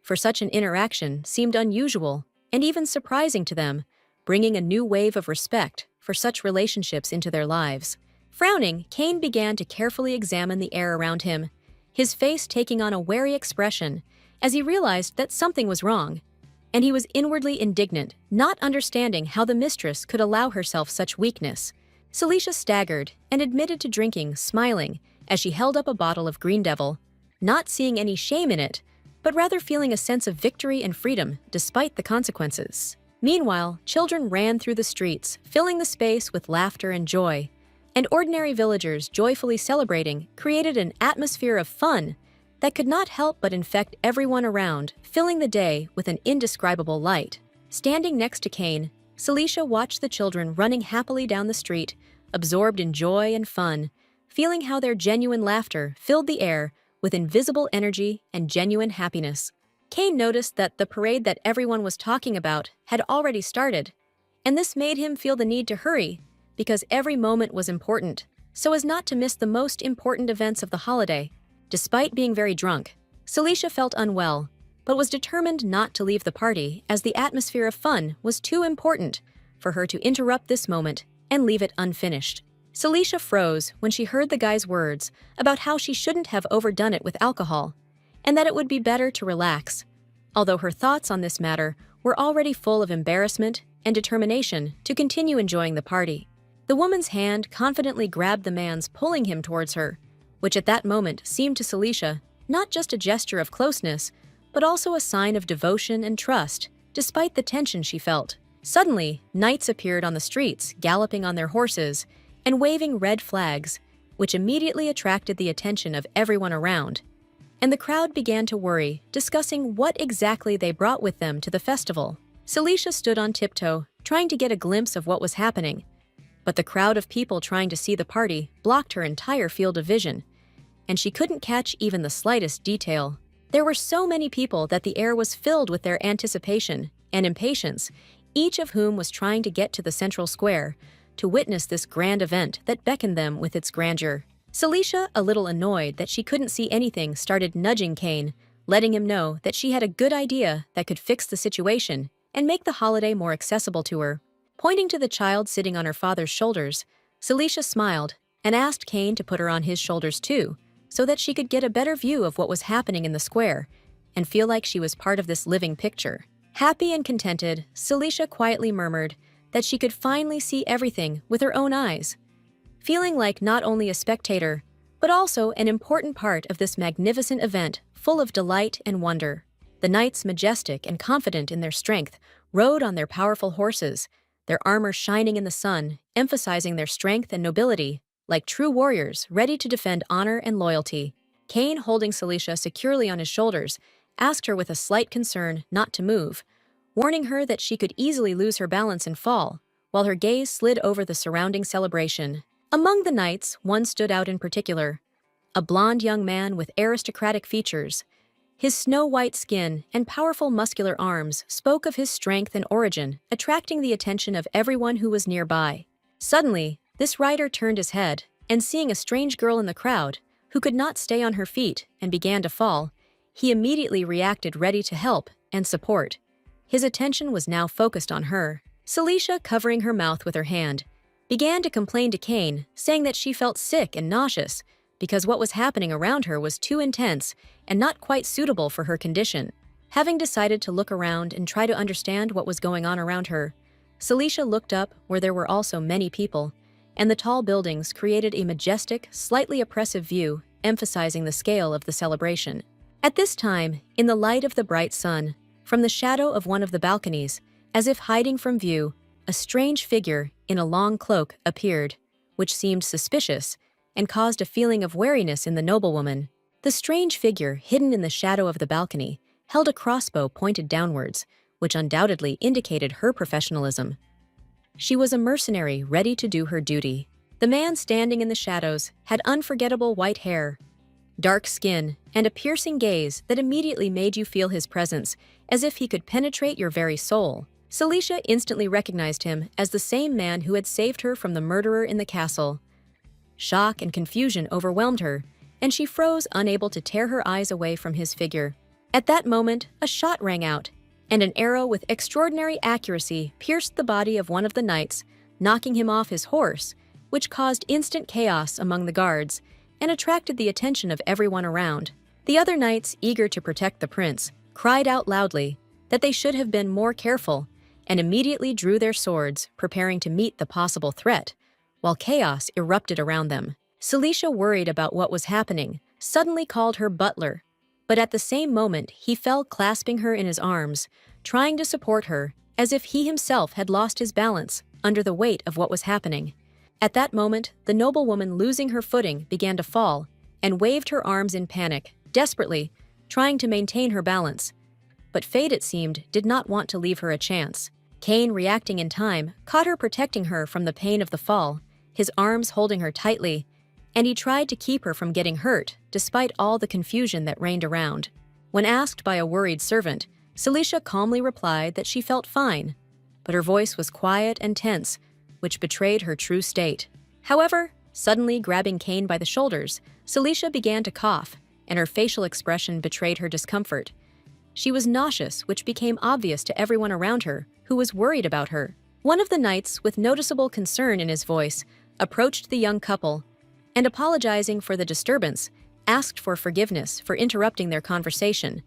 for such an interaction seemed unusual and even surprising to them, bringing a new wave of respect for such relationships into their lives. Frowning, Cain began to carefully examine the air around him, his face taking on a wary expression as he realized that something was wrong, and he was inwardly indignant, not understanding how the mistress could allow herself such weakness. Celicia staggered and admitted to drinking, smiling, as she held up a bottle of Green Devil, not seeing any shame in it, but rather feeling a sense of victory and freedom despite the consequences. Meanwhile, children ran through the streets, filling the space with laughter and joy, and ordinary villagers joyfully celebrating created an atmosphere of fun that could not help but infect everyone around, filling the day with an indescribable light. Standing next to Cain, Celicia watched the children running happily down the street, absorbed in joy and fun, feeling how their genuine laughter filled the air with invisible energy and genuine happiness. Cain noticed that the parade that everyone was talking about had already started, and this made him feel the need to hurry, because every moment was important, so as not to miss the most important events of the holiday. Despite being very drunk, Celicia felt unwell, but was determined not to leave the party as the atmosphere of fun was too important for her to interrupt this moment and leave it unfinished. Celicia froze when she heard the guy's words about how she shouldn't have overdone it with alcohol, and that it would be better to relax, although her thoughts on this matter were already full of embarrassment and determination to continue enjoying the party. The woman's hand confidently grabbed the man's, pulling him towards her, which at that moment seemed to Celicia not just a gesture of closeness, but also a sign of devotion and trust, despite the tension she felt. Suddenly, knights appeared on the streets, galloping on their horses and waving red flags, which immediately attracted the attention of everyone around, and the crowd began to worry, discussing what exactly they brought with them to the festival. Celicia stood on tiptoe, trying to get a glimpse of what was happening. But the crowd of people trying to see the party blocked her entire field of vision, and she couldn't catch even the slightest detail. There were so many people that the air was filled with their anticipation and impatience, each of whom was trying to get to the central square to witness this grand event that beckoned them with its grandeur. Celicia, a little annoyed that she couldn't see anything, started nudging Kane, letting him know that she had a good idea that could fix the situation and make the holiday more accessible to her. Pointing to the child sitting on her father's shoulders, Celicia smiled and asked Kane to put her on his shoulders too, so that she could get a better view of what was happening in the square and feel like she was part of this living picture. Happy and contented, Celicia quietly murmured that she could finally see everything with her own eyes, feeling like not only a spectator, but also an important part of this magnificent event full of delight and wonder. The knights, majestic and confident in their strength, rode on their powerful horses, their armor shining in the sun, emphasizing their strength and nobility, like true warriors ready to defend honor and loyalty. Kane, holding Celicia securely on his shoulders, asked her with a slight concern not to move, warning her that she could easily lose her balance and fall, while her gaze slid over the surrounding celebration. Among the knights, one stood out in particular, a blond young man with aristocratic features. His snow-white skin and powerful muscular arms spoke of his strength and origin, attracting the attention of everyone who was nearby. Suddenly, this rider turned his head, and seeing a strange girl in the crowd, who could not stay on her feet and began to fall, he immediately reacted, ready to help and support. His attention was now focused on her. Celicia, covering her mouth with her hand, began to complain to Kane, saying that she felt sick and nauseous because what was happening around her was too intense and not quite suitable for her condition. Having decided to look around and try to understand what was going on around her, Celicia looked up where there were also many people, and the tall buildings created a majestic, slightly oppressive view, emphasizing the scale of the celebration. At this time, in the light of the bright sun, from the shadow of one of the balconies, as if hiding from view, a strange figure in a long cloak appeared, which seemed suspicious and caused a feeling of wariness in the noblewoman. The strange figure, hidden in the shadow of the balcony, held a crossbow pointed downwards, which undoubtedly indicated her professionalism. She was a mercenary ready to do her duty. The man standing in the shadows had unforgettable white hair, dark skin, and a piercing gaze that immediately made you feel his presence, as if he could penetrate your very soul. Celicia instantly recognized him as the same man who had saved her from the murderer in the castle. Shock and confusion overwhelmed her, and she froze, unable to tear her eyes away from his figure. At that moment, a shot rang out, and an arrow with extraordinary accuracy pierced the body of one of the knights, knocking him off his horse, which caused instant chaos among the guards and attracted the attention of everyone around. The other knights, eager to protect the prince, cried out loudly that they should have been more careful and immediately drew their swords, preparing to meet the possible threat, while chaos erupted around them. Celicia, worried about what was happening, suddenly called her butler, but at the same moment he fell, clasping her in his arms, trying to support her, as if he himself had lost his balance under the weight of what was happening. At that moment, the noblewoman, losing her footing, began to fall and waved her arms in panic, desperately trying to maintain her balance. But fate, it seemed, did not want to leave her a chance. Kane, reacting in time, caught her, protecting her from the pain of the fall, his arms holding her tightly, and he tried to keep her from getting hurt, despite all the confusion that reigned around. When asked by a worried servant, Celicia calmly replied that she felt fine, but her voice was quiet and tense, which betrayed her true state. However, suddenly grabbing Kane by the shoulders, Celicia began to cough, and her facial expression betrayed her discomfort. She was nauseous, which became obvious to everyone around her, who was worried about her. One of the knights, with noticeable concern in his voice, approached the young couple, and apologizing for the disturbance, asked for forgiveness for interrupting their conversation.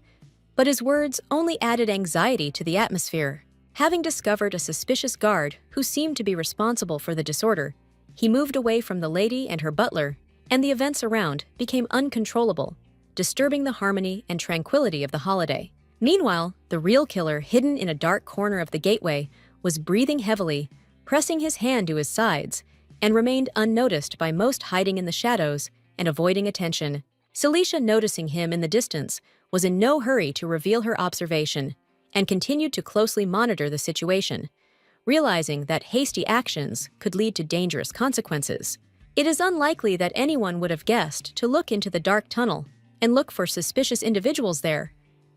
But his words only added anxiety to the atmosphere. Having discovered a suspicious guard who seemed to be responsible for the disorder, he moved away from the lady and her butler, and the events around became uncontrollable, disturbing the harmony and tranquility of the holiday. Meanwhile, the real killer, hidden in a dark corner of the gateway, was breathing heavily, pressing his hand to his sides, and remained unnoticed by most, hiding in the shadows and avoiding attention. Celicia, noticing him in the distance, was in no hurry to reveal her observation and continued to closely monitor the situation, realizing that hasty actions could lead to dangerous consequences. It is unlikely that anyone would have guessed to look into the dark tunnel and look for suspicious individuals there,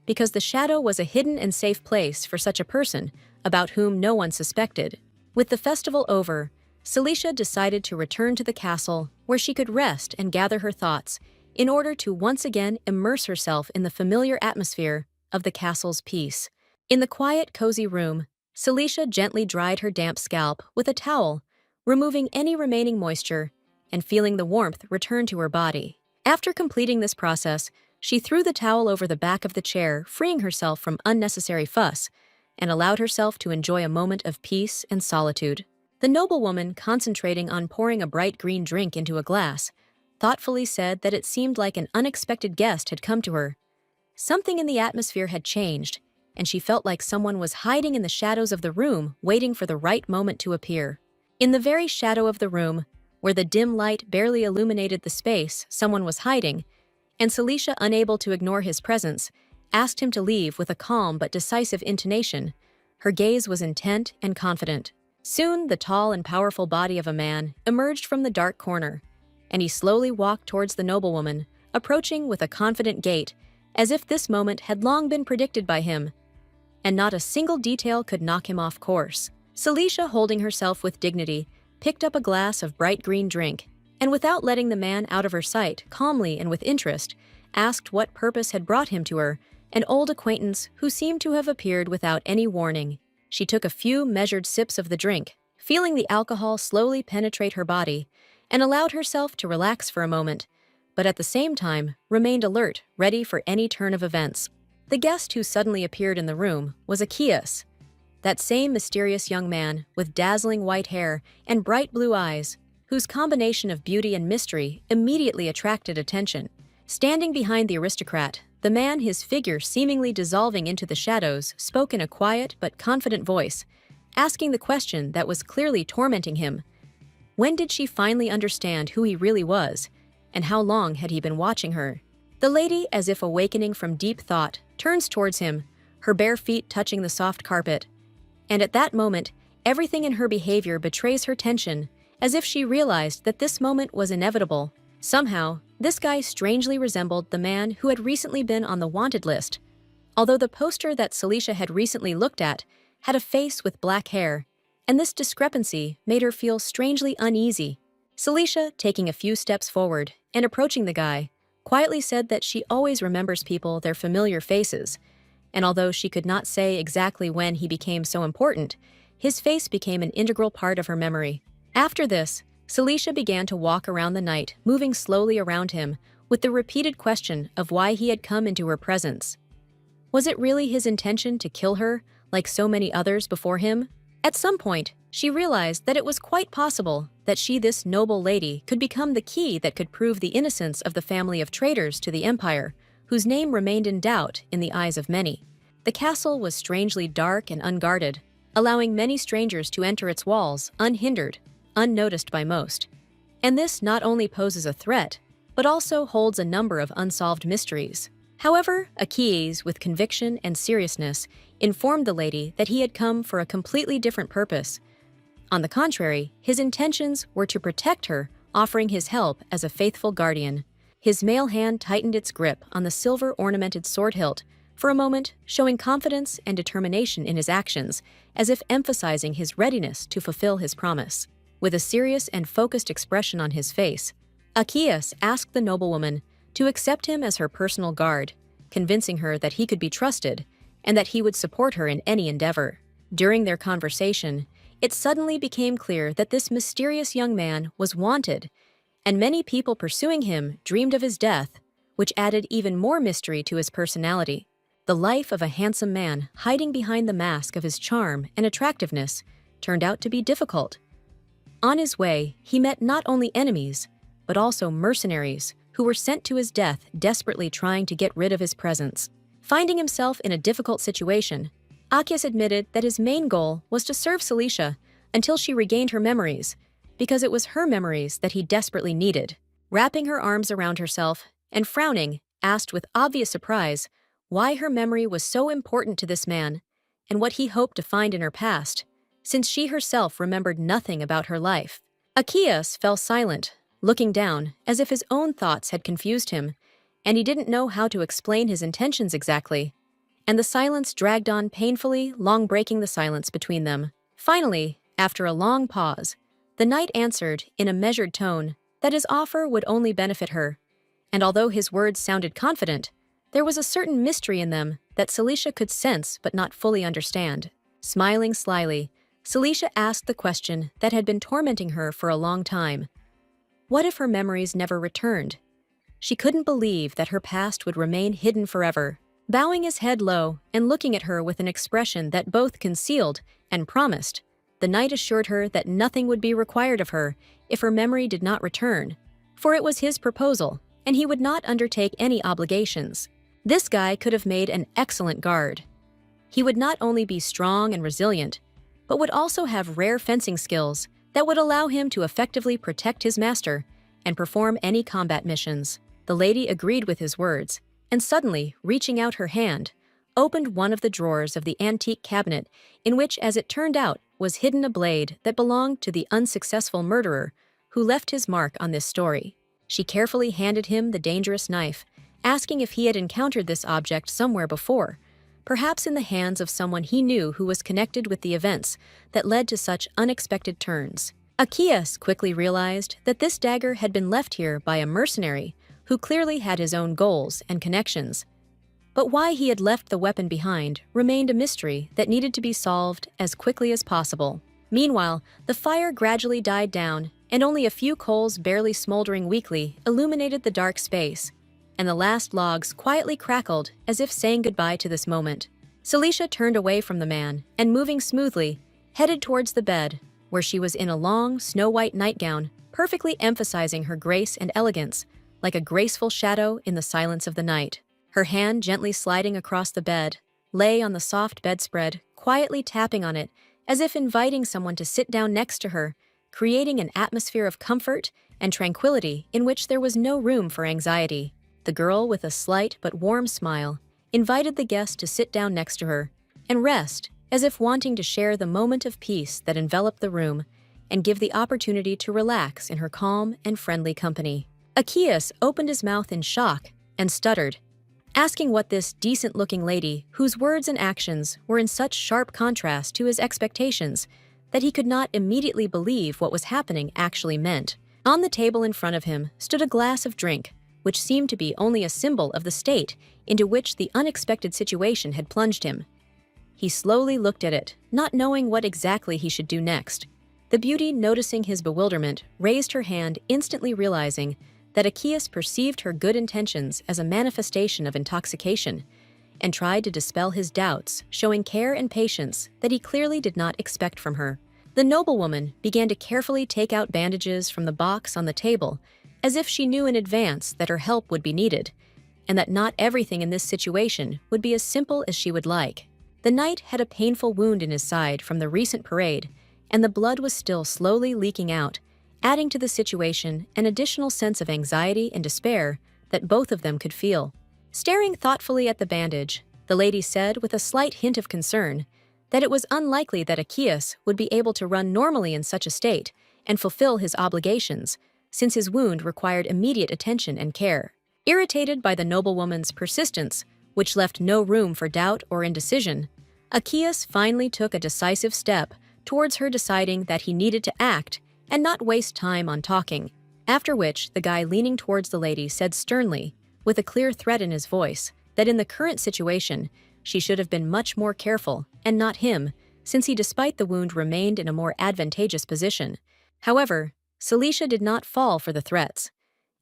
because the shadow was a hidden and safe place for such a person about whom no one suspected. With the festival over, Celicia decided to return to the castle where she could rest and gather her thoughts in order to once again immerse herself in the familiar atmosphere of the castle's peace. In the quiet, cozy room, Celicia gently dried her damp scalp with a towel, removing any remaining moisture and feeling the warmth return to her body. After completing this process, she threw the towel over the back of the chair, freeing herself from unnecessary fuss, and allowed herself to enjoy a moment of peace and solitude. The noblewoman, concentrating on pouring a bright green drink into a glass, thoughtfully said that it seemed like an unexpected guest had come to her. Something in the atmosphere had changed, and she felt like someone was hiding in the shadows of the room, waiting for the right moment to appear. In the very shadow of the room, where the dim light barely illuminated the space, someone was hiding, and Celicia, unable to ignore his presence, asked him to leave with a calm but decisive intonation. Her gaze was intent and confident. Soon, the tall and powerful body of a man emerged from the dark corner, and he slowly walked towards the noblewoman, approaching with a confident gait, as if this moment had long been predicted by him, and not a single detail could knock him off course. Celicia, holding herself with dignity, picked up a glass of bright green drink, and without letting the man out of her sight, calmly and with interest, asked what purpose had brought him to her, an old acquaintance who seemed to have appeared without any warning. She took a few measured sips of the drink, feeling the alcohol slowly penetrate her body, and allowed herself to relax for a moment, but at the same time remained alert, ready for any turn of events. The guest who suddenly appeared in the room was Achaeus, that same mysterious young man with dazzling white hair and bright blue eyes, whose combination of beauty and mystery immediately attracted attention. Standing behind the aristocrat, the man, his figure seemingly dissolving into the shadows, spoke in a quiet but confident voice, asking the question that was clearly tormenting him. When did she finally understand who he really was, and how long had he been watching her? The lady, as if awakening from deep thought, turns towards him, her bare feet touching the soft carpet. And at that moment, everything in her behavior betrays her tension, as if she realized that this moment was inevitable. Somehow, this guy strangely resembled the man who had recently been on the wanted list, although the poster that Celicia had recently looked at had a face with black hair, and this discrepancy made her feel strangely uneasy. Celicia, taking a few steps forward and approaching the guy, quietly said that she always remembers people their familiar faces, and although she could not say exactly when he became so important, his face became an integral part of her memory. After this, Celicia began to walk around the night, moving slowly around him, with the repeated question of why he had come into her presence. Was it really his intention to kill her, like so many others before him? At some point, she realized that it was quite possible that she, this noble lady, could become the key that could prove the innocence of the family of traitors to the empire, whose name remained in doubt in the eyes of many. The castle was strangely dark and unguarded, allowing many strangers to enter its walls unhindered, unnoticed by most. And this not only poses a threat, but also holds a number of unsolved mysteries. However, Achaeus, with conviction and seriousness, informed the lady that he had come for a completely different purpose. On the contrary, his intentions were to protect her, offering his help as a faithful guardian. His male hand tightened its grip on the silver-ornamented sword hilt, for a moment showing confidence and determination in his actions, as if emphasizing his readiness to fulfill his promise. With a serious and focused expression on his face, Achaeus asked the noblewoman to accept him as her personal guard, convincing her that he could be trusted and that he would support her in any endeavor. During their conversation, it suddenly became clear that this mysterious young man was wanted, and many people pursuing him dreamed of his death, which added even more mystery to his personality. The life of a handsome man hiding behind the mask of his charm and attractiveness turned out to be difficult. On his way, he met not only enemies, but also mercenaries who were sent to his death, desperately trying to get rid of his presence. Finding himself in a difficult situation, Achaeus admitted that his main goal was to serve Celicia until she regained her memories, because it was her memories that he desperately needed. Wrapping her arms around herself and frowning, asked with obvious surprise why her memory was so important to this man and what he hoped to find in her past. since she herself remembered nothing about her life. Achaeus fell silent, looking down, as if his own thoughts had confused him, and he didn't know how to explain his intentions exactly. And the silence dragged on painfully, long breaking the silence between them. Finally, after a long pause, the knight answered in a measured tone that his offer would only benefit her, and although his words sounded confident, there was a certain mystery in them that Celicia could sense but not fully understand. Smiling slyly, Celicia asked the question that had been tormenting her for a long time. What if her memories never returned? She couldn't believe that her past would remain hidden forever. Bowing his head low and looking at her with an expression that both concealed and promised, the knight assured her that nothing would be required of her if her memory did not return, for it was his proposal, and he would not undertake any obligations. This guy could have made an excellent guard. He would not only be strong and resilient, but would also have rare fencing skills that would allow him to effectively protect his master and perform any combat missions. The lady agreed with his words, and suddenly, reaching out her hand, opened one of the drawers of the antique cabinet in which, as it turned out, was hidden a blade that belonged to the unsuccessful murderer who left his mark on this story. She carefully handed him the dangerous knife, asking if he had encountered this object somewhere before, perhaps in the hands of someone he knew who was connected with the events that led to such unexpected turns. Achaeus quickly realized that this dagger had been left here by a mercenary who clearly had his own goals and connections. But why he had left the weapon behind remained a mystery that needed to be solved as quickly as possible. Meanwhile, the fire gradually died down, and only a few coals barely smoldering weakly illuminated the dark space, and the last logs quietly crackled as if saying goodbye to this moment. Celicia turned away from the man and, moving smoothly, headed towards the bed, where she was in a long, snow-white nightgown, perfectly emphasizing her grace and elegance, like a graceful shadow in the silence of the night. Her hand, gently sliding across the bed, lay on the soft bedspread, quietly tapping on it as if inviting someone to sit down next to her, creating an atmosphere of comfort and tranquility in which there was no room for anxiety. The girl, with a slight but warm smile, invited the guest to sit down next to her and rest, as if wanting to share the moment of peace that enveloped the room and give the opportunity to relax in her calm and friendly company. Achaeus opened his mouth in shock and stuttered, asking what this decent-looking lady, whose words and actions were in such sharp contrast to his expectations that he could not immediately believe what was happening, actually meant. On the table in front of him stood a glass of drink, which seemed to be only a symbol of the state into which the unexpected situation had plunged him. He slowly looked at it, not knowing what exactly he should do next. The beauty, noticing his bewilderment, raised her hand, instantly realizing that Achaeus perceived her good intentions as a manifestation of intoxication, and tried to dispel his doubts, showing care and patience that he clearly did not expect from her. The noblewoman began to carefully take out bandages from the box on the table, as if she knew in advance that her help would be needed, and that not everything in this situation would be as simple as she would like. The knight had a painful wound in his side from the recent parade, and the blood was still slowly leaking out, adding to the situation an additional sense of anxiety and despair that both of them could feel. Staring thoughtfully at the bandage, the lady said with a slight hint of concern that it was unlikely that Achaeus would be able to run normally in such a state and fulfill his obligations, since his wound required immediate attention and care. Irritated by the noblewoman's persistence, which left no room for doubt or indecision, Achaeus finally took a decisive step towards her, deciding that he needed to act and not waste time on talking, after which the guy leaning towards the lady said sternly, with a clear threat in his voice, that in the current situation, she should have been much more careful, and not him, since he, despite the wound, remained in a more advantageous position. However, Celicia did not fall for the threats,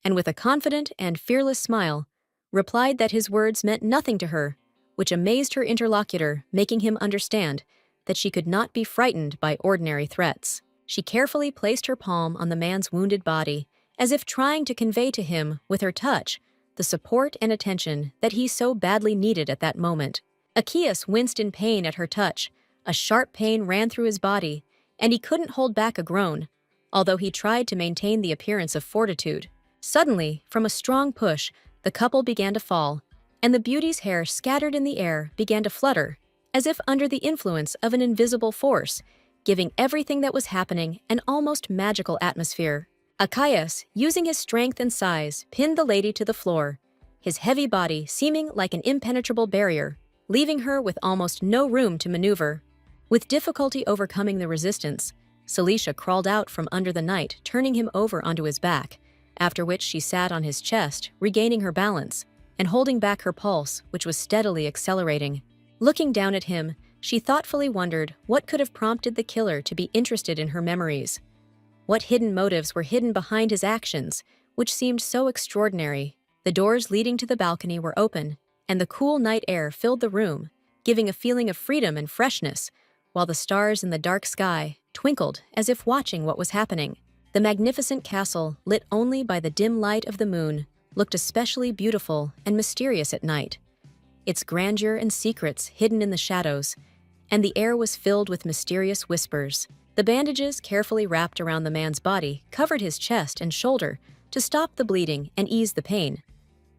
and with a confident and fearless smile, replied that his words meant nothing to her, which amazed her interlocutor, making him understand that she could not be frightened by ordinary threats. She carefully placed her palm on the man's wounded body, as if trying to convey to him, with her touch, the support and attention that he so badly needed at that moment. Achaeus winced in pain at her touch. A sharp pain ran through his body, and he couldn't hold back a groan, although he tried to maintain the appearance of fortitude. Suddenly, from a strong push, the couple began to fall, and the beauty's hair scattered in the air began to flutter, as if under the influence of an invisible force, giving everything that was happening an almost magical atmosphere. Achaeus, using his strength and size, pinned the lady to the floor, his heavy body seeming like an impenetrable barrier, leaving her with almost no room to maneuver. With difficulty overcoming the resistance, Celicia crawled out from under the knight, turning him over onto his back, after which she sat on his chest, regaining her balance, and holding back her pulse, which was steadily accelerating. Looking down at him, she thoughtfully wondered what could have prompted the killer to be interested in her memories. What hidden motives were hidden behind his actions, which seemed so extraordinary? The doors leading to the balcony were open, and the cool night air filled the room, giving a feeling of freedom and freshness, while the stars in the dark sky twinkled as if watching what was happening. The magnificent castle, lit only by the dim light of the moon, looked especially beautiful and mysterious at night, its grandeur and secrets hidden in the shadows, and the air was filled with mysterious whispers. The bandages carefully wrapped around the man's body covered his chest and shoulder to stop the bleeding and ease the pain.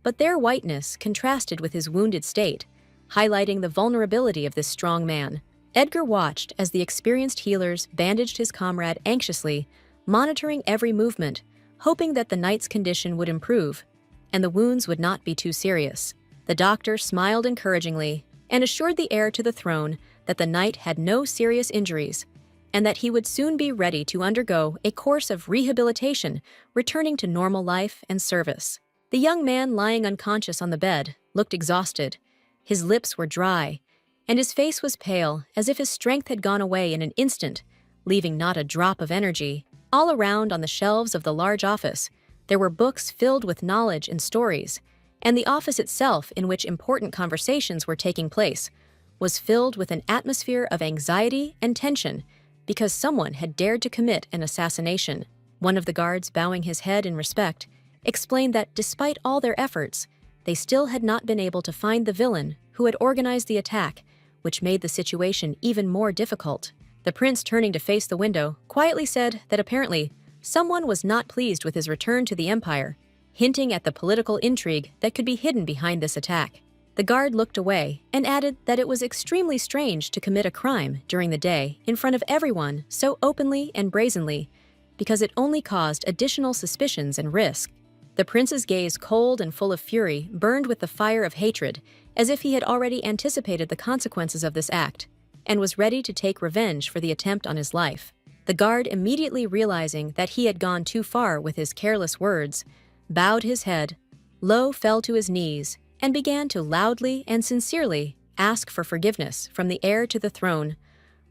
But their whiteness contrasted with his wounded state, highlighting the vulnerability of this strong man. Edgar watched as the experienced healers bandaged his comrade anxiously, monitoring every movement, hoping that the knight's condition would improve, and the wounds would not be too serious. The doctor smiled encouragingly and assured the heir to the throne that the knight had no serious injuries, and that he would soon be ready to undergo a course of rehabilitation, returning to normal life and service. The young man lying unconscious on the bed looked exhausted. His lips were dry, and his face was pale, as if his strength had gone away in an instant, leaving not a drop of energy. All around on the shelves of the large office, there were books filled with knowledge and stories, and the office itself, in which important conversations were taking place, was filled with an atmosphere of anxiety and tension because someone had dared to commit an assassination. One of the guards, bowing his head in respect, explained that despite all their efforts, they still had not been able to find the villain who had organized the attack, which made the situation even more difficult. The prince, turning to face the window, quietly said that apparently someone was not pleased with his return to the empire, hinting at the political intrigue that could be hidden behind this attack. The guard looked away and added that it was extremely strange to commit a crime during the day in front of everyone so openly and brazenly, because it only caused additional suspicions and risk. The prince's gaze, cold and full of fury, burned with the fire of hatred, as if he had already anticipated the consequences of this act, and was ready to take revenge for the attempt on his life. The guard, immediately realizing that he had gone too far with his careless words, bowed his head, low fell to his knees, and began to loudly and sincerely ask for forgiveness from the heir to the throne.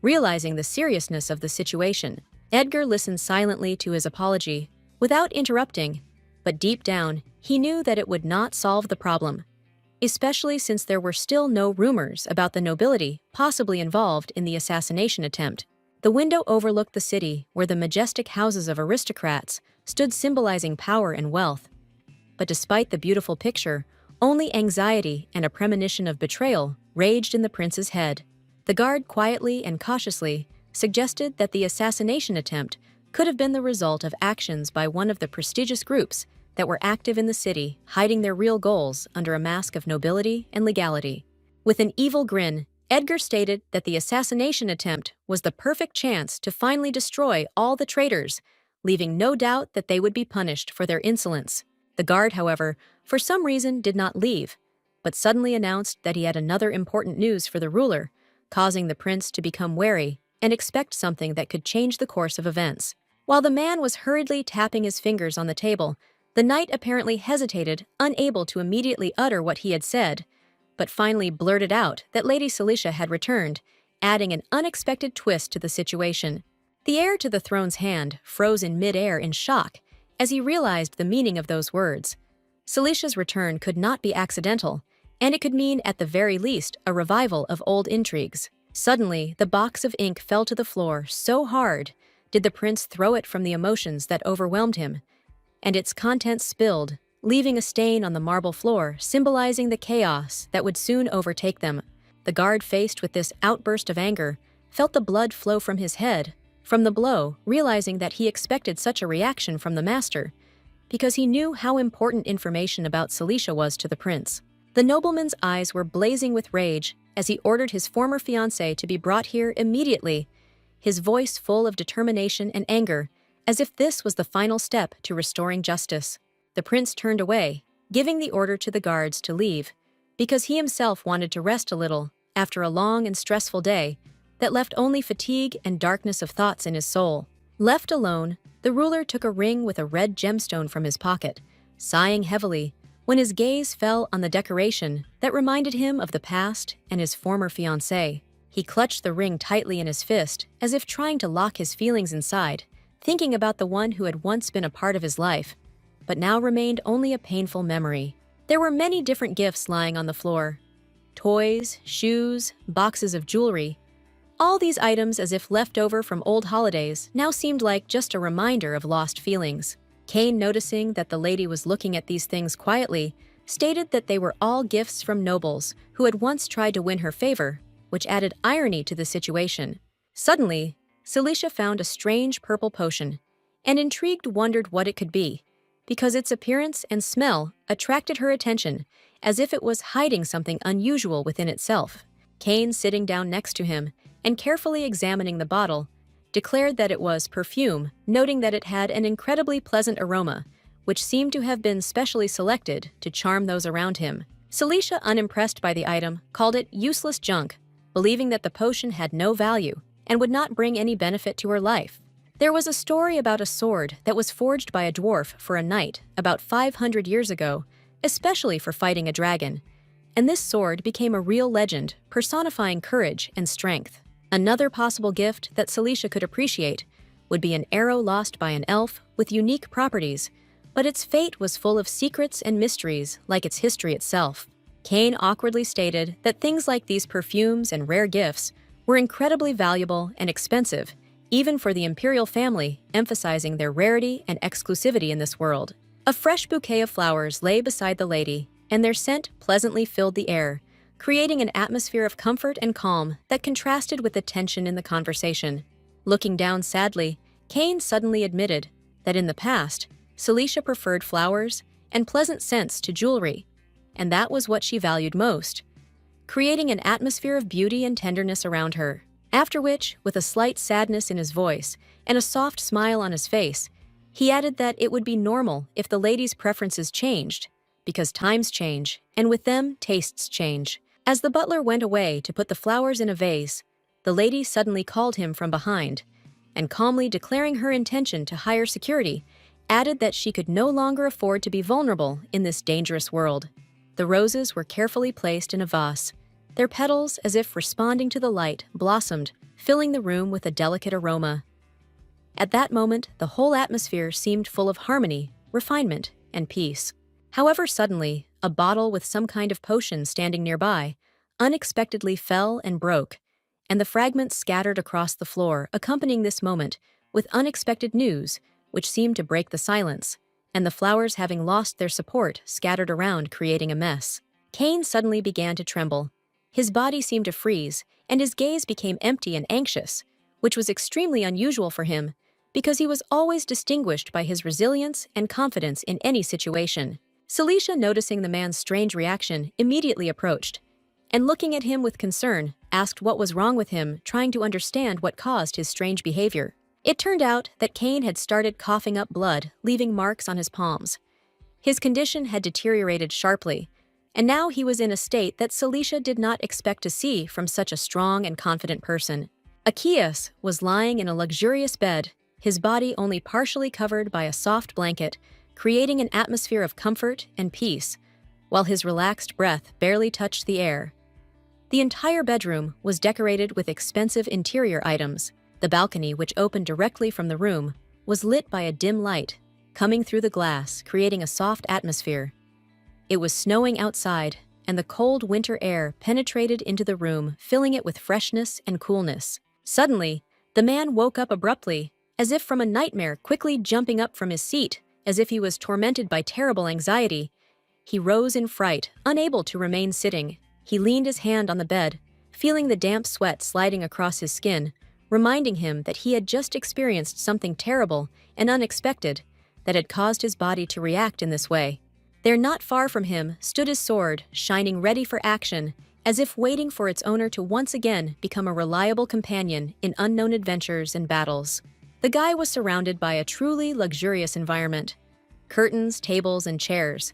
Realizing the seriousness of the situation, Edgar listened silently to his apology, without interrupting, but deep down, he knew that it would not solve the problem, especially since there were still no rumors about the nobility possibly involved in the assassination attempt. The window overlooked the city, where the majestic houses of aristocrats stood symbolizing power and wealth. But despite the beautiful picture, only anxiety and a premonition of betrayal raged in the prince's head. The guard quietly and cautiously suggested that the assassination attempt could have been the result of actions by one of the prestigious groups that were active in the city, hiding their real goals under a mask of nobility and legality. With an evil grin, Edgar stated that the assassination attempt was the perfect chance to finally destroy all the traitors, leaving no doubt that they would be punished for their insolence. The guard, however, for some reason did not leave, but suddenly announced that he had another important news for the ruler, causing the prince to become wary and expect something that could change the course of events. While the man was hurriedly tapping his fingers on the table, the knight apparently hesitated, unable to immediately utter what he had said, but finally blurted out that Lady Celicia had returned, adding an unexpected twist to the situation. The heir to the throne's hand froze in mid-air in shock as he realized the meaning of those words. Celicia's return could not be accidental, and it could mean, at the very least, a revival of old intrigues. Suddenly, the box of ink fell to the floor so hard did the prince throw it from the emotions that overwhelmed him, and its contents spilled, leaving a stain on the marble floor, symbolizing the chaos that would soon overtake them. The guard, faced with this outburst of anger, felt the blood flow from his head, from the blow, realizing that he expected such a reaction from the master, because he knew how important information about Celicia was to the prince. The nobleman's eyes were blazing with rage as he ordered his former fiancée to be brought here immediately. his voice full of determination and anger, as if this was the final step to restoring justice. The prince turned away, giving the order to the guards to leave, because he himself wanted to rest a little after a long and stressful day that left only fatigue and darkness of thoughts in his soul. Left alone, the ruler took a ring with a red gemstone from his pocket, sighing heavily when his gaze fell on the decoration that reminded him of the past and his former fiancée. He clutched the ring tightly in his fist, as if trying to lock his feelings inside, thinking about the one who had once been a part of his life, but now remained only a painful memory. There were many different gifts lying on the floor. Toys, shoes, boxes of jewelry. All these items, as if left over from old holidays, now seemed like just a reminder of lost feelings. Cain, noticing that the lady was looking at these things quietly, stated that they were all gifts from nobles who had once tried to win her favor, which added irony to the situation. Suddenly, Celicia found a strange purple potion, and intrigued wondered what it could be, because its appearance and smell attracted her attention, as if it was hiding something unusual within itself. Cain, sitting down next to him and carefully examining the bottle, declared that it was perfume, noting that it had an incredibly pleasant aroma, which seemed to have been specially selected to charm those around him. Celicia, unimpressed by the item, called it useless junk, believing that the potion had no value and would not bring any benefit to her life. There was a story about a sword that was forged by a dwarf for a knight about 500 years ago, especially for fighting a dragon, and this sword became a real legend, personifying courage and strength. Another possible gift that Celicia could appreciate would be an arrow lost by an elf with unique properties, but its fate was full of secrets and mysteries like its history itself. Cain awkwardly stated that things like these perfumes and rare gifts were incredibly valuable and expensive, even for the imperial family, emphasizing their rarity and exclusivity in this world. A fresh bouquet of flowers lay beside the lady, and their scent pleasantly filled the air, creating an atmosphere of comfort and calm that contrasted with the tension in the conversation. Looking down sadly, Cain suddenly admitted that in the past, Celicia preferred flowers and pleasant scents to jewelry, and that was what she valued most, creating an atmosphere of beauty and tenderness around her. After which, with a slight sadness in his voice and a soft smile on his face, he added that it would be normal if the lady's preferences changed, because times change, and with them, tastes change. As the butler went away to put the flowers in a vase, the lady suddenly called him from behind, and calmly declaring her intention to hire security, added that she could no longer afford to be vulnerable in this dangerous world. The roses were carefully placed in a vase. Their petals, as if responding to the light, blossomed, filling the room with a delicate aroma. At that moment, the whole atmosphere seemed full of harmony, refinement, and peace. However, suddenly, a bottle with some kind of potion standing nearby unexpectedly fell and broke, and the fragments scattered across the floor, accompanying this moment with unexpected news, which seemed to break the silence, and the flowers, having lost their support, scattered around, creating a mess. Cain suddenly began to tremble. His body seemed to freeze, and his gaze became empty and anxious, which was extremely unusual for him, because he was always distinguished by his resilience and confidence in any situation. Celicia, noticing the man's strange reaction, immediately approached, and looking at him with concern, asked what was wrong with him, trying to understand what caused his strange behavior. It turned out that Cain had started coughing up blood, leaving marks on his palms. His condition had deteriorated sharply, and now he was in a state that Celicia did not expect to see from such a strong and confident person. Achaeus was lying in a luxurious bed, his body only partially covered by a soft blanket, creating an atmosphere of comfort and peace, while his relaxed breath barely touched the air. The entire bedroom was decorated with expensive interior items. The balcony, which opened directly from the room, was lit by a dim light, coming through the glass, creating a soft atmosphere. It was snowing outside, and the cold winter air penetrated into the room, filling it with freshness and coolness. Suddenly, the man woke up abruptly, as if from a nightmare, quickly jumping up from his seat, as if he was tormented by terrible anxiety. He rose in fright, unable to remain sitting. He leaned his hand on the bed, feeling the damp sweat sliding across his skin, reminding him that he had just experienced something terrible and unexpected that had caused his body to react in this way. There, not far from him, stood his sword, shining ready for action, as if waiting for its owner to once again become a reliable companion in unknown adventures and battles. The guy was surrounded by a truly luxurious environment. Curtains, tables, and chairs.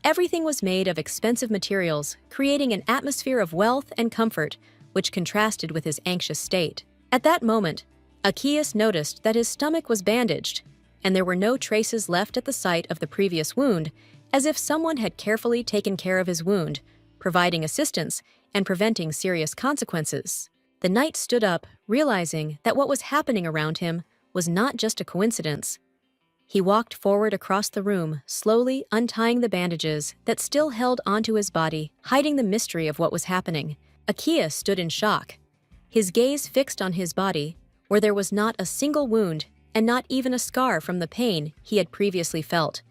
Everything was made of expensive materials, creating an atmosphere of wealth and comfort, which contrasted with his anxious state. At that moment, Akias noticed that his stomach was bandaged, and there were no traces left at the site of the previous wound, as if someone had carefully taken care of his wound, providing assistance and preventing serious consequences. The knight stood up, realizing that what was happening around him was not just a coincidence. He walked forward across the room, slowly untying the bandages that still held onto his body, hiding the mystery of what was happening. Akias stood in shock, his gaze fixed on his body, where there was not a single wound and not even a scar from the pain he had previously felt.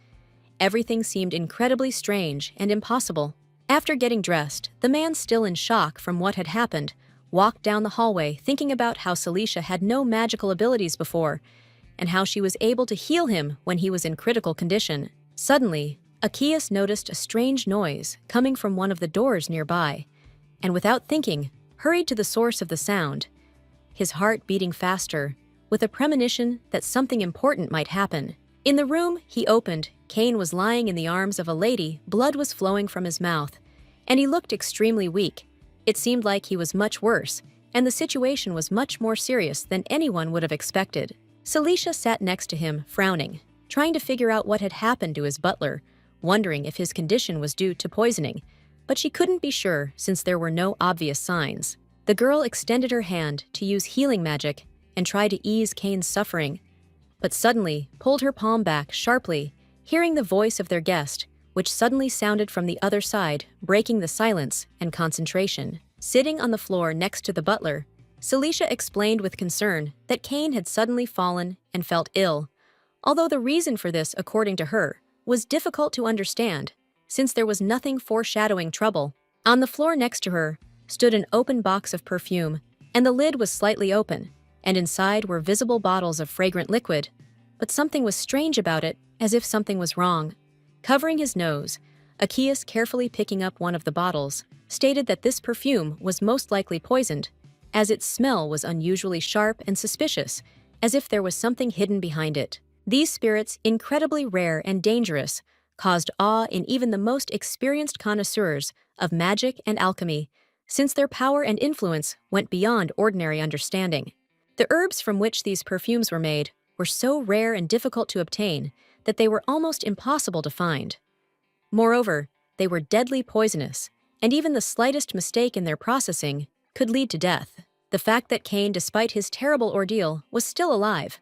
Everything seemed incredibly strange and impossible. After getting dressed, the man, still in shock from what had happened, walked down the hallway thinking about how Celicia had no magical abilities before, and how she was able to heal him when he was in critical condition. Suddenly, Akias noticed a strange noise coming from one of the doors nearby, and without thinking, hurried to the source of the sound, his heart beating faster, with a premonition that something important might happen. In the room he opened, Cain was lying in the arms of a lady, blood was flowing from his mouth, and he looked extremely weak. It seemed like he was much worse, and the situation was much more serious than anyone would have expected. Celicia sat next to him, frowning, trying to figure out what had happened to his butler, wondering if his condition was due to poisoning, but she couldn't be sure since there were no obvious signs. The girl extended her hand to use healing magic and try to ease Cain's suffering, but suddenly pulled her palm back sharply, hearing the voice of their guest, which suddenly sounded from the other side, breaking the silence and concentration. Sitting on the floor next to the butler, Celicia explained with concern that Cain had suddenly fallen and felt ill, although the reason for this, according to her, was difficult to understand, since there was nothing foreshadowing trouble. On the floor next to her stood an open box of perfume, and the lid was slightly open, and inside were visible bottles of fragrant liquid, but something was strange about it, as if something was wrong. Covering his nose, Akias, carefully picking up one of the bottles, stated that this perfume was most likely poisoned, as its smell was unusually sharp and suspicious, as if there was something hidden behind it. These spirits, incredibly rare and dangerous, caused awe in even the most experienced connoisseurs of magic and alchemy, since their power and influence went beyond ordinary understanding. The herbs from which these perfumes were made were so rare and difficult to obtain that they were almost impossible to find. Moreover, they were deadly poisonous, and even the slightest mistake in their processing could lead to death. The fact that Cain, despite his terrible ordeal, was still alive,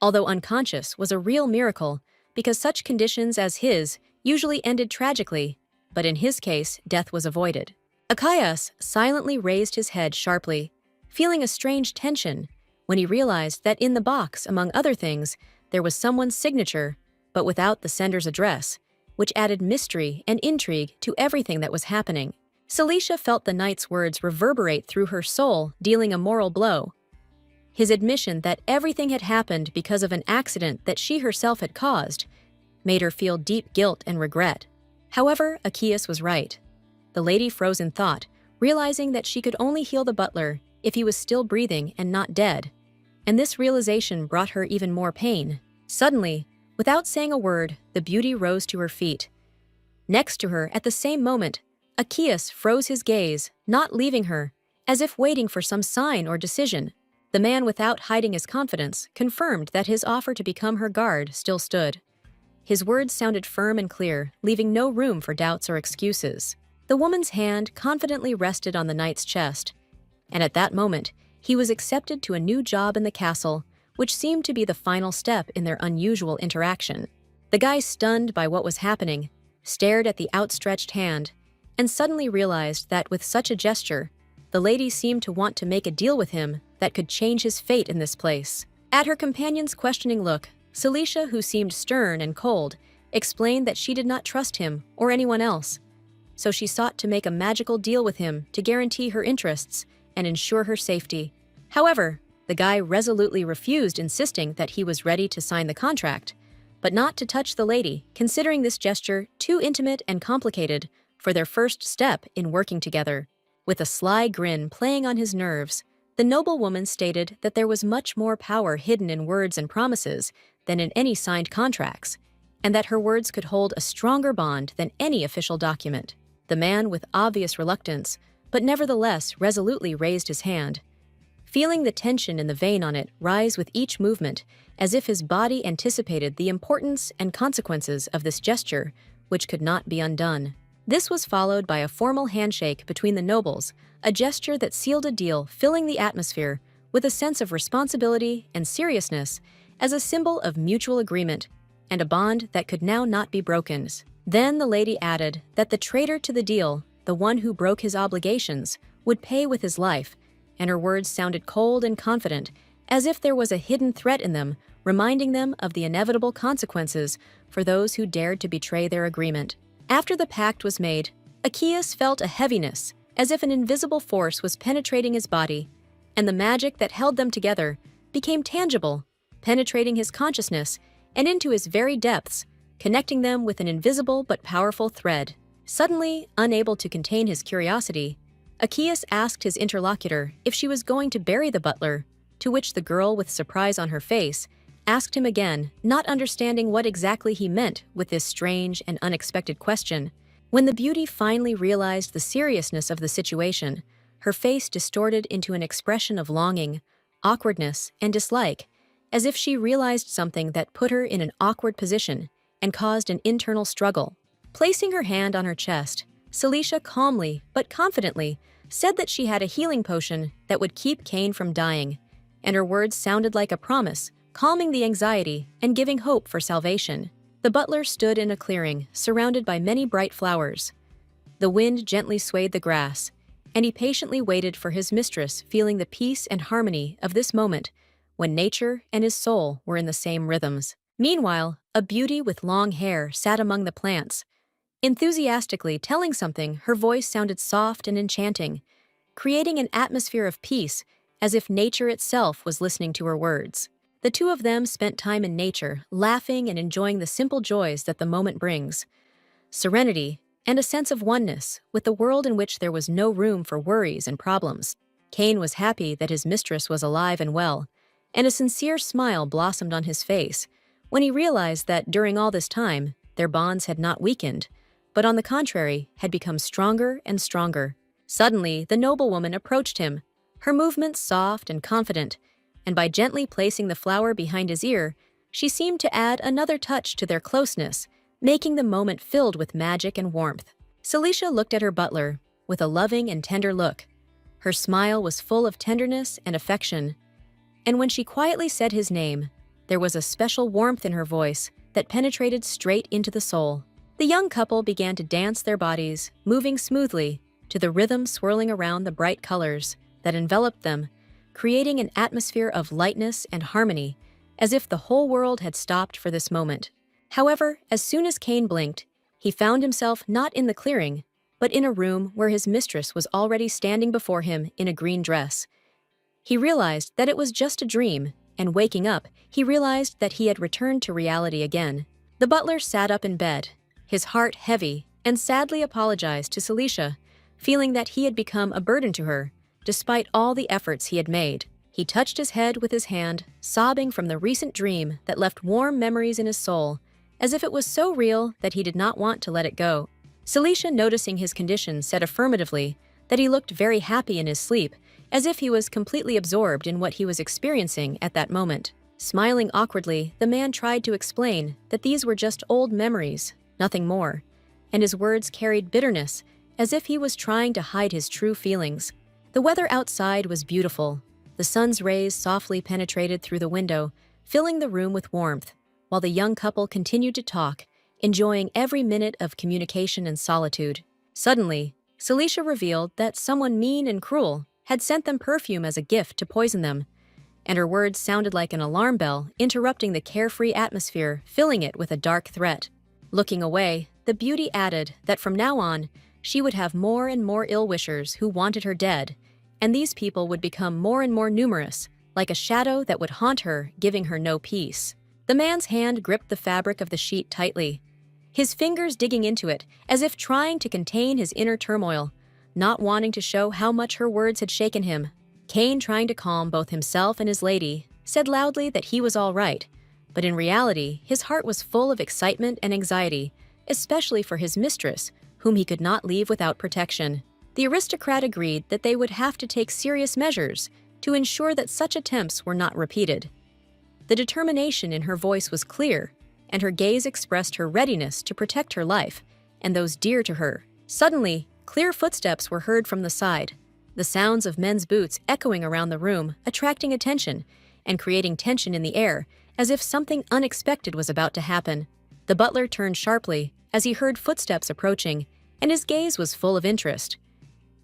although unconscious, was a real miracle, because such conditions as his usually ended tragically, but in his case, death was avoided. Akias silently raised his head sharply, feeling a strange tension when he realized that in the box, among other things, there was someone's signature, but without the sender's address, which added mystery and intrigue to everything that was happening. Celicia felt the knight's words reverberate through her soul, dealing a moral blow. His admission that everything had happened because of an accident that she herself had caused made her feel deep guilt and regret. However, Akias was right. The lady froze in thought, realizing that she could only heal the butler if he was still breathing and not dead, and this realization brought her even more pain. Suddenly, without saying a word, the beauty rose to her feet. Next to her, at the same moment, Akias froze his gaze, not leaving her, as if waiting for some sign or decision. The man, without hiding his confidence, confirmed that his offer to become her guard still stood. His words sounded firm and clear, leaving no room for doubts or excuses. The woman's hand confidently rested on the knight's chest, and at that moment, he was accepted to a new job in the castle, which seemed to be the final step in their unusual interaction. The guy, stunned by what was happening, stared at the outstretched hand, and suddenly realized that with such a gesture, the lady seemed to want to make a deal with him that could change his fate in this place. At her companion's questioning look, Celicia, who seemed stern and cold, explained that she did not trust him or anyone else, so she sought to make a magical deal with him to guarantee her interests and ensure her safety. However, the guy resolutely refused, insisting that he was ready to sign the contract, but not to touch the lady, considering this gesture too intimate and complicated for their first step in working together. With a sly grin playing on his nerves, the noblewoman stated that there was much more power hidden in words and promises than in any signed contracts, and that her words could hold a stronger bond than any official document. The man, with obvious reluctance, but nevertheless resolutely raised his hand, feeling the tension in the vein on it rise with each movement, as if his body anticipated the importance and consequences of this gesture, which could not be undone. This was followed by a formal handshake between the nobles, a gesture that sealed a deal, filling the atmosphere with a sense of responsibility and seriousness as a symbol of mutual agreement and a bond that could now not be broken. Then the lady added that the traitor to the deal, the one who broke his obligations, would pay with his life, and her words sounded cold and confident, as if there was a hidden threat in them, reminding them of the inevitable consequences for those who dared to betray their agreement. After the pact was made, Achaeus felt a heaviness, as if an invisible force was penetrating his body, and the magic that held them together became tangible, penetrating his consciousness and into his very depths, connecting them with an invisible but powerful thread. Suddenly, unable to contain his curiosity, Achaeus asked his interlocutor if she was going to bury the butler, to which the girl, with surprise on her face, asked him again, not understanding what exactly he meant with this strange and unexpected question. When the beauty finally realized the seriousness of the situation, her face distorted into an expression of longing, awkwardness, and dislike, as if she realized something that put her in an awkward position and caused an internal struggle. Placing her hand on her chest, Celicia calmly but confidently said that she had a healing potion that would keep Cain from dying, and her words sounded like a promise, calming the anxiety and giving hope for salvation. The butler stood in a clearing, surrounded by many bright flowers. The wind gently swayed the grass, and he patiently waited for his mistress, feeling the peace and harmony of this moment when nature and his soul were in the same rhythms. Meanwhile, a beauty with long hair sat among the plants, enthusiastically telling something. Her voice sounded soft and enchanting, creating an atmosphere of peace as if nature itself was listening to her words. The two of them spent time in nature, laughing and enjoying the simple joys that the moment brings. Serenity and a sense of oneness with the world in which there was no room for worries and problems. Cain was happy that his mistress was alive and well, and a sincere smile blossomed on his face when he realized that during all this time, their bonds had not weakened, but on the contrary, had become stronger and stronger. Suddenly, the noblewoman approached him, her movements soft and confident, and by gently placing the flower behind his ear, she seemed to add another touch to their closeness, making the moment filled with magic and warmth. Celicia looked at her butler with a loving and tender look. Her smile was full of tenderness and affection, and when she quietly said his name, there was a special warmth in her voice that penetrated straight into the soul. The young couple began to dance their bodies, moving smoothly to the rhythm swirling around the bright colors that enveloped them, creating an atmosphere of lightness and harmony, as if the whole world had stopped for this moment. However, as soon as Cain blinked, he found himself not in the clearing, but in a room where his mistress was already standing before him in a green dress. He realized that it was just a dream, and waking up, he realized that he had returned to reality again. The butler sat up in bed, his heart heavy, and sadly apologized to Celicia, feeling that he had become a burden to her, despite all the efforts he had made. He touched his head with his hand, sobbing from the recent dream that left warm memories in his soul, as if it was so real that he did not want to let it go. Celicia, noticing his condition, said affirmatively that he looked very happy in his sleep, as if he was completely absorbed in what he was experiencing at that moment. Smiling awkwardly, the man tried to explain that these were just old memories, nothing more, and his words carried bitterness, as if he was trying to hide his true feelings. The weather outside was beautiful. The sun's rays softly penetrated through the window, filling the room with warmth, while the young couple continued to talk, enjoying every minute of communication and solitude. Suddenly, Celicia revealed that someone mean and cruel had sent them perfume as a gift to poison them, and her words sounded like an alarm bell, interrupting the carefree atmosphere, filling it with a dark threat. Looking away, the beauty added that from now on, she would have more and more ill-wishers who wanted her dead, and these people would become more and more numerous, like a shadow that would haunt her, giving her no peace. The man's hand gripped the fabric of the sheet tightly, his fingers digging into it as if trying to contain his inner turmoil. not wanting to show how much her words had shaken him. Cain, trying to calm both himself and his lady, said loudly that he was all right, but in reality, his heart was full of excitement and anxiety, especially for his mistress, whom he could not leave without protection. The aristocrat agreed that they would have to take serious measures to ensure that such attempts were not repeated. The determination in her voice was clear, and her gaze expressed her readiness to protect her life and those dear to her. Suddenly, clear footsteps were heard from the side, the sounds of men's boots echoing around the room, attracting attention and creating tension in the air, as if something unexpected was about to happen. The butler turned sharply as he heard footsteps approaching, and his gaze was full of interest.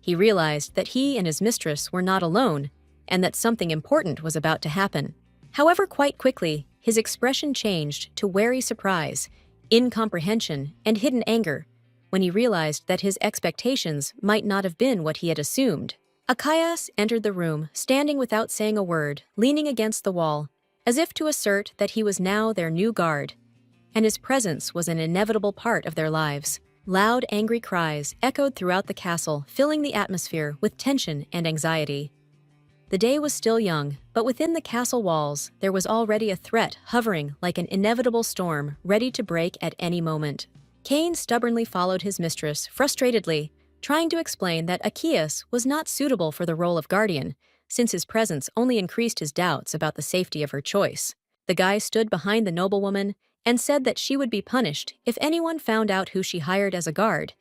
He realized that he and his mistress were not alone, and that something important was about to happen. However, quite quickly, his expression changed to wary surprise, incomprehension, and hidden anger when he realized that his expectations might not have been what he had assumed. Achaeus entered the room, standing without saying a word, leaning against the wall, as if to assert that he was now their new guard, and his presence was an inevitable part of their lives. Loud, angry cries echoed throughout the castle, filling the atmosphere with tension and anxiety. The day was still young, but within the castle walls, there was already a threat hovering like an inevitable storm, ready to break at any moment. Cain stubbornly followed his mistress, frustratedly, trying to explain that Achaeus was not suitable for the role of guardian, since his presence only increased his doubts about the safety of her choice. The guy stood behind the noblewoman and said that she would be punished if anyone found out who she hired as a guard,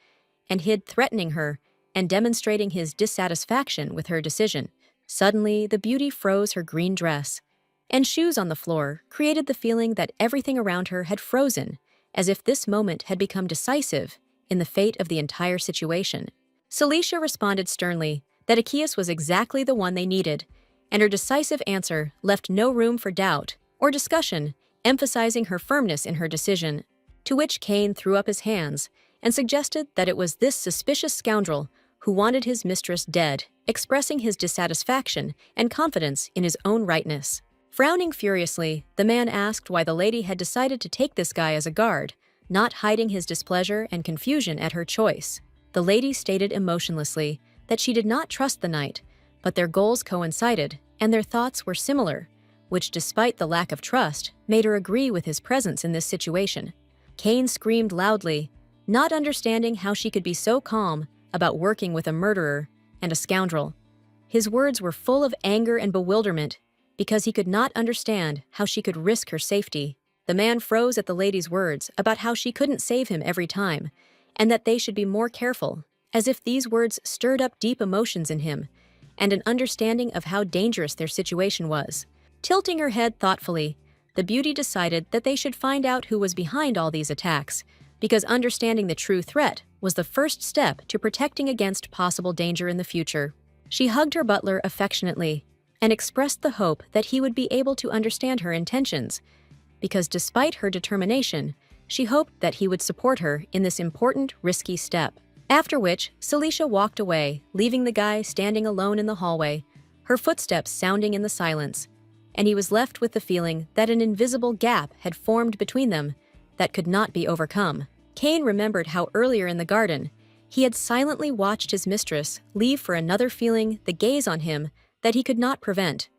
and hid, threatening her and demonstrating his dissatisfaction with her decision. Suddenly, the beauty froze her green dress, and shoes on the floor created the feeling that everything around her had frozen, as if this moment had become decisive in the fate of the entire situation. Cilicia responded sternly that Achaeus was exactly the one they needed, and her decisive answer left no room for doubt or discussion, emphasizing her firmness in her decision. To which Cain threw up his hands and suggested that it was this suspicious scoundrel who wanted his mistress dead, expressing his dissatisfaction and confidence in his own rightness. Frowning furiously, the man asked why the lady had decided to take this guy as a guard, not hiding his displeasure and confusion at her choice. The lady stated emotionlessly that she did not trust the knight, but their goals coincided and their thoughts were similar, which, despite the lack of trust, made her agree with his presence in this situation. Cain screamed loudly, not understanding how she could be so calm about working with a murderer and a scoundrel. His words were full of anger and bewilderment because he could not understand how she could risk her safety. The man froze at the lady's words about how she couldn't save him every time, and that they should be more careful, as if these words stirred up deep emotions in him and an understanding of how dangerous their situation was. Tilting her head thoughtfully, the beauty decided that they should find out who was behind all these attacks, because understanding the true threat was the first step to protecting against possible danger in the future. She hugged her butler affectionately and expressed the hope that he would be able to understand her intentions, because despite her determination, she hoped that he would support her in this important, risky step. After which, Cilicia walked away, leaving the guy standing alone in the hallway, her footsteps sounding in the silence, and he was left with the feeling that an invisible gap had formed between them that could not be overcome. Cain remembered how earlier in the garden, he had silently watched his mistress leave for another, feeling the gaze on him that he could not prevent,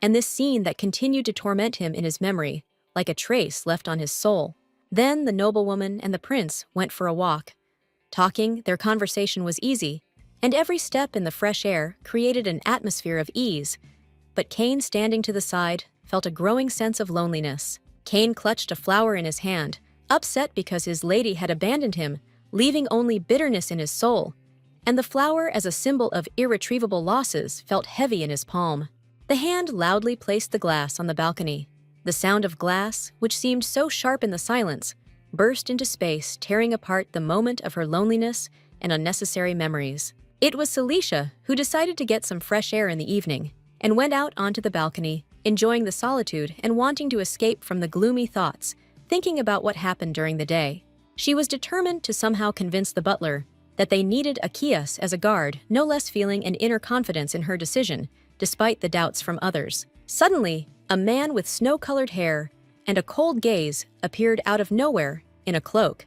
and this scene that continued to torment him in his memory, like a trace left on his soul. Then the noblewoman and the prince went for a walk. Talking, their conversation was easy, and every step in the fresh air created an atmosphere of ease. But Cain, standing to the side, felt a growing sense of loneliness. Cain clutched a flower in his hand, upset because his lady had abandoned him, leaving only bitterness in his soul, and the flower, as a symbol of irretrievable losses, felt heavy in his palm. The hand loudly placed the glass on the balcony. The sound of glass, which seemed so sharp in the silence, burst into space, tearing apart the moment of her loneliness and unnecessary memories. It was Cilicia who decided to get some fresh air in the evening, and went out onto the balcony, enjoying the solitude and wanting to escape from the gloomy thoughts, thinking about what happened during the day. She was determined to somehow convince the butler that they needed Achaeus as a guard, no less, feeling an inner confidence in her decision, despite the doubts from others. Suddenly, a man with snow-colored hair and a cold gaze appeared out of nowhere in a cloak.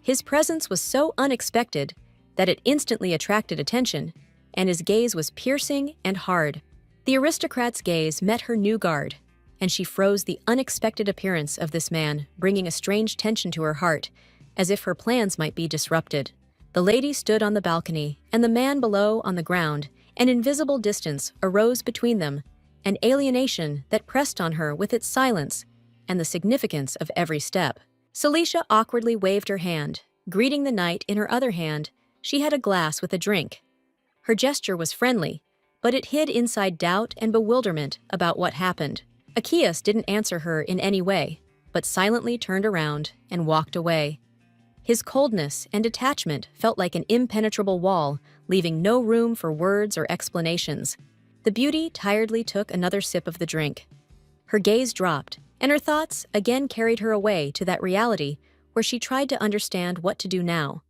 His presence was so unexpected that it instantly attracted attention, and his gaze was piercing and hard. The aristocrat's gaze met her new guard, and she froze the unexpected appearance of this man, bringing a strange tension to her heart, as if her plans might be disrupted. The lady stood on the balcony, and the man below on the ground. An invisible distance arose between them, an alienation that pressed on her with its silence and the significance of every step. Celicia awkwardly waved her hand, greeting the knight. In her other hand, she had a glass with a drink. Her gesture was friendly, but it hid inside doubt and bewilderment about what happened. Achaeus didn't answer her in any way, but silently turned around and walked away. His coldness and detachment felt like an impenetrable wall, leaving no room for words or explanations. The beauty tiredly took another sip of the drink. Her gaze dropped, and her thoughts again carried her away to that reality where she tried to understand what to do now,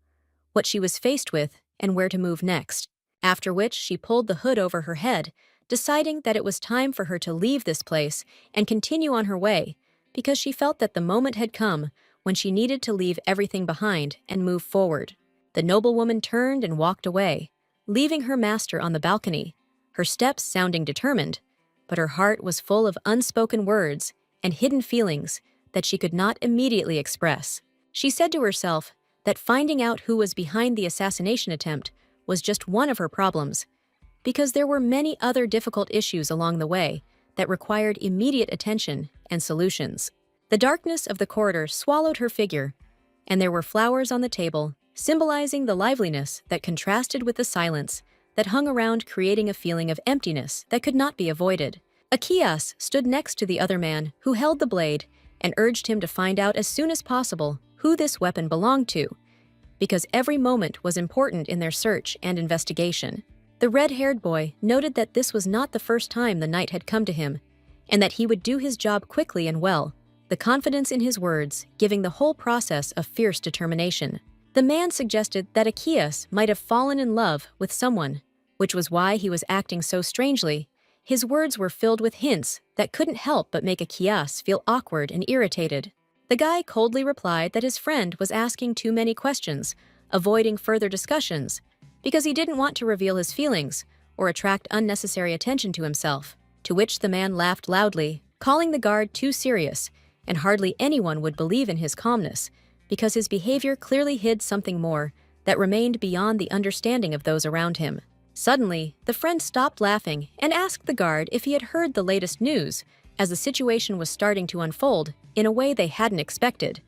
what she was faced with, and where to move next. After which she pulled the hood over her head, deciding that it was time for her to leave this place and continue on her way, because she felt that the moment had come when she needed to leave everything behind and move forward. The noblewoman turned and walked away, leaving her master on the balcony, her steps sounding determined, but her heart was full of unspoken words and hidden feelings that she could not immediately express. She said to herself that finding out who was behind the assassination attempt was just one of her problems, because there were many other difficult issues along the way that required immediate attention and solutions. The darkness of the corridor swallowed her figure, and there were flowers on the table, symbolizing the liveliness that contrasted with the silence that hung around, creating a feeling of emptiness that could not be avoided. Achaeus stood next to the other man who held the blade and urged him to find out as soon as possible who this weapon belonged to, because every moment was important in their search and investigation. The red-haired boy noted that this was not the first time the knight had come to him, and that he would do his job quickly and well, the confidence in his words giving the whole process a fierce determination. The man suggested that Achaeus might have fallen in love with someone, which was why he was acting so strangely. His words were filled with hints that couldn't help but make Achaeus feel awkward and irritated. The guy coldly replied that his friend was asking too many questions, avoiding further discussions, because he didn't want to reveal his feelings or attract unnecessary attention to himself, to which the man laughed loudly, calling the guard too serious, and hardly anyone would believe in his calmness, because his behavior clearly hid something more that remained beyond the understanding of those around him. Suddenly, the friend stopped laughing and asked the guard if he had heard the latest news, as the situation was starting to unfold in a way they hadn't expected,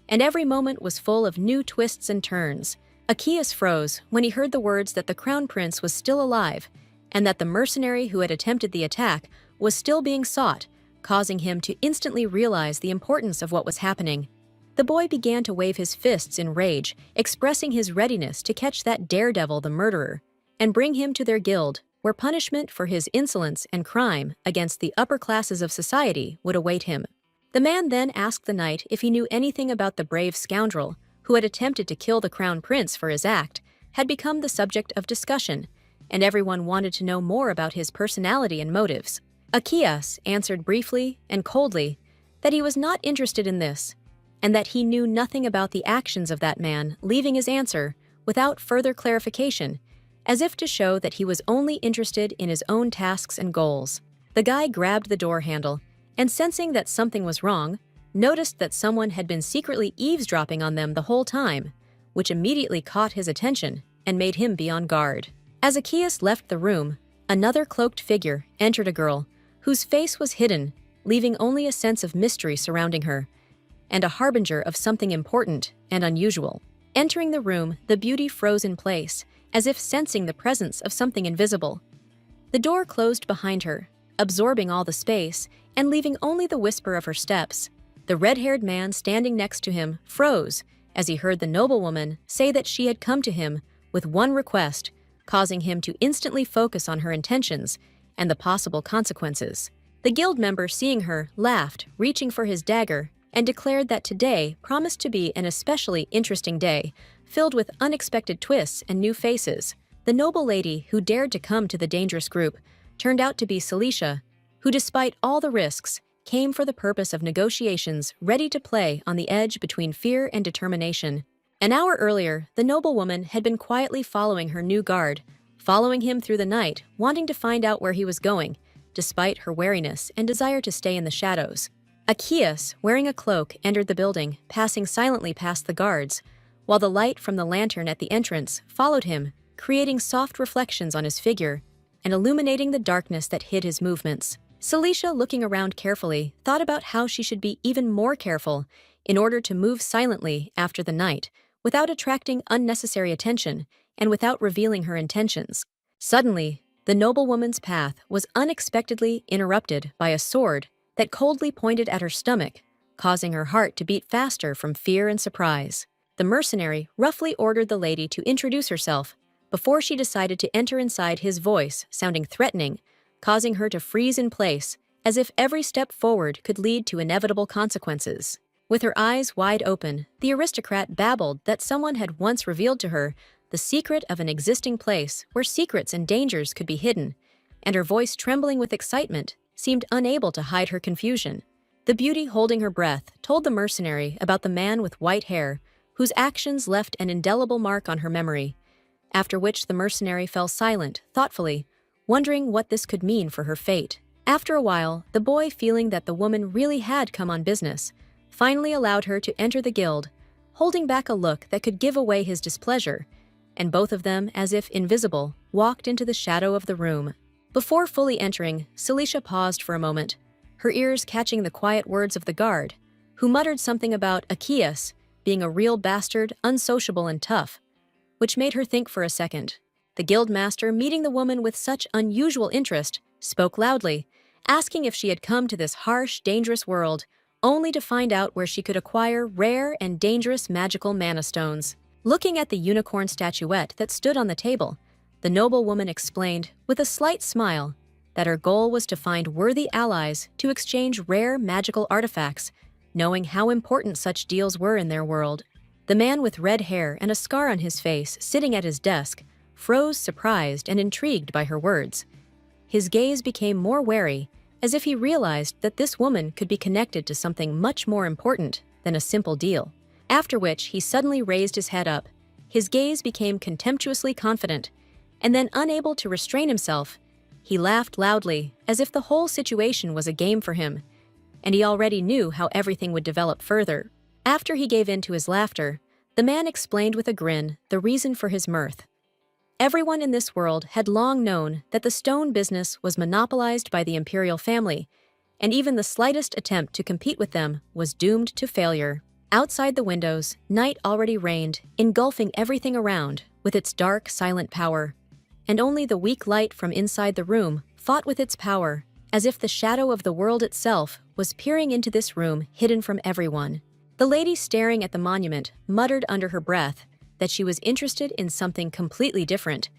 and every moment was full of new twists and turns. Achaeus froze when he heard the words that the crown prince was still alive, and that the mercenary who had attempted the attack was still being sought, causing him to instantly realize the importance of what was happening. The boy began to wave his fists in rage, expressing his readiness to catch that daredevil, the murderer, and bring him to their guild, where punishment for his insolence and crime against the upper classes of society would await him. The man then asked the knight if he knew anything about the brave scoundrel who had attempted to kill the crown prince for his act, had become the subject of discussion, and everyone wanted to know more about his personality and motives. Achaeus answered briefly and coldly that he was not interested in this, and that he knew nothing about the actions of that man, leaving his answer without further clarification, as if to show that he was only interested in his own tasks and goals. The guy grabbed the door handle, and sensing that something was wrong, noticed that someone had been secretly eavesdropping on them the whole time, which immediately caught his attention and made him be on guard. As Achaeus left the room, another cloaked figure entered, a girl whose face was hidden, leaving only a sense of mystery surrounding her, and a harbinger of something important and unusual. Entering the room, the beauty froze in place, as if sensing the presence of something invisible. The door closed behind her, absorbing all the space and leaving only the whisper of her steps. The red-haired man standing next to him froze as he heard the noblewoman say that she had come to him with one request, causing him to instantly focus on her intentions and the possible consequences. The guild member, seeing her, laughed, reaching for his dagger, and declared that today promised to be an especially interesting day, filled with unexpected twists and new faces. The noble lady who dared to come to the dangerous group turned out to be Celicia, who, despite all the risks, came for the purpose of negotiations, ready to play on the edge between fear and determination. An hour earlier, the noblewoman had been quietly following her new guard, following him through the night, wanting to find out where he was going, despite her wariness and desire to stay in the shadows. Achaeus, wearing a cloak, entered the building, passing silently past the guards, while the light from the lantern at the entrance followed him, creating soft reflections on his figure and illuminating the darkness that hid his movements. Celicia, looking around carefully, thought about how she should be even more careful in order to move silently after the night, without attracting unnecessary attention and without revealing her intentions. Suddenly, the noblewoman's path was unexpectedly interrupted by a sword that coldly pointed at her stomach, causing her heart to beat faster from fear and surprise. The mercenary roughly ordered the lady to introduce herself before she decided to enter inside, his voice sounding threatening, causing her to freeze in place as if every step forward could lead to inevitable consequences. With her eyes wide open, the aristocrat babbled that someone had once revealed to her the secret of an existing place where secrets and dangers could be hidden, and her voice, trembling with excitement, seemed unable to hide her confusion. The beauty, holding her breath, told the mercenary about the man with white hair, whose actions left an indelible mark on her memory, after which the mercenary fell silent, thoughtfully, wondering what this could mean for her fate. After a while, the boy, feeling that the woman really had come on business, finally allowed her to enter the guild, holding back a look that could give away his displeasure, and both of them, as if invisible, walked into the shadow of the room. Before fully entering, Celicia paused for a moment, her ears catching the quiet words of the guard, who muttered something about Achaeus being a real bastard, unsociable and tough, which made her think for a second. The guildmaster, meeting the woman with such unusual interest, spoke loudly, asking if she had come to this harsh, dangerous world only to find out where she could acquire rare and dangerous magical mana stones. Looking at the unicorn statuette that stood on the table, the noblewoman explained, with a slight smile, that her goal was to find worthy allies to exchange rare magical artifacts, knowing how important such deals were in their world. The man with red hair and a scar on his face, sitting at his desk, froze, surprised and intrigued by her words. His gaze became more wary, as if he realized that this woman could be connected to something much more important than a simple deal. After which, he suddenly raised his head up. His gaze became contemptuously confident, and then, unable to restrain himself, he laughed loudly, as if the whole situation was a game for him, and he already knew how everything would develop further. After he gave in to his laughter, the man explained with a grin the reason for his mirth. Everyone in this world had long known that the stone business was monopolized by the imperial family, and even the slightest attempt to compete with them was doomed to failure. Outside the windows, night already reigned, engulfing everything around with its dark, silent power, and only the weak light from inside the room fought with its power, as if the shadow of the world itself was peering into this room, hidden from everyone. The lady, staring at the monument, muttered under her breath that she was interested in something completely different,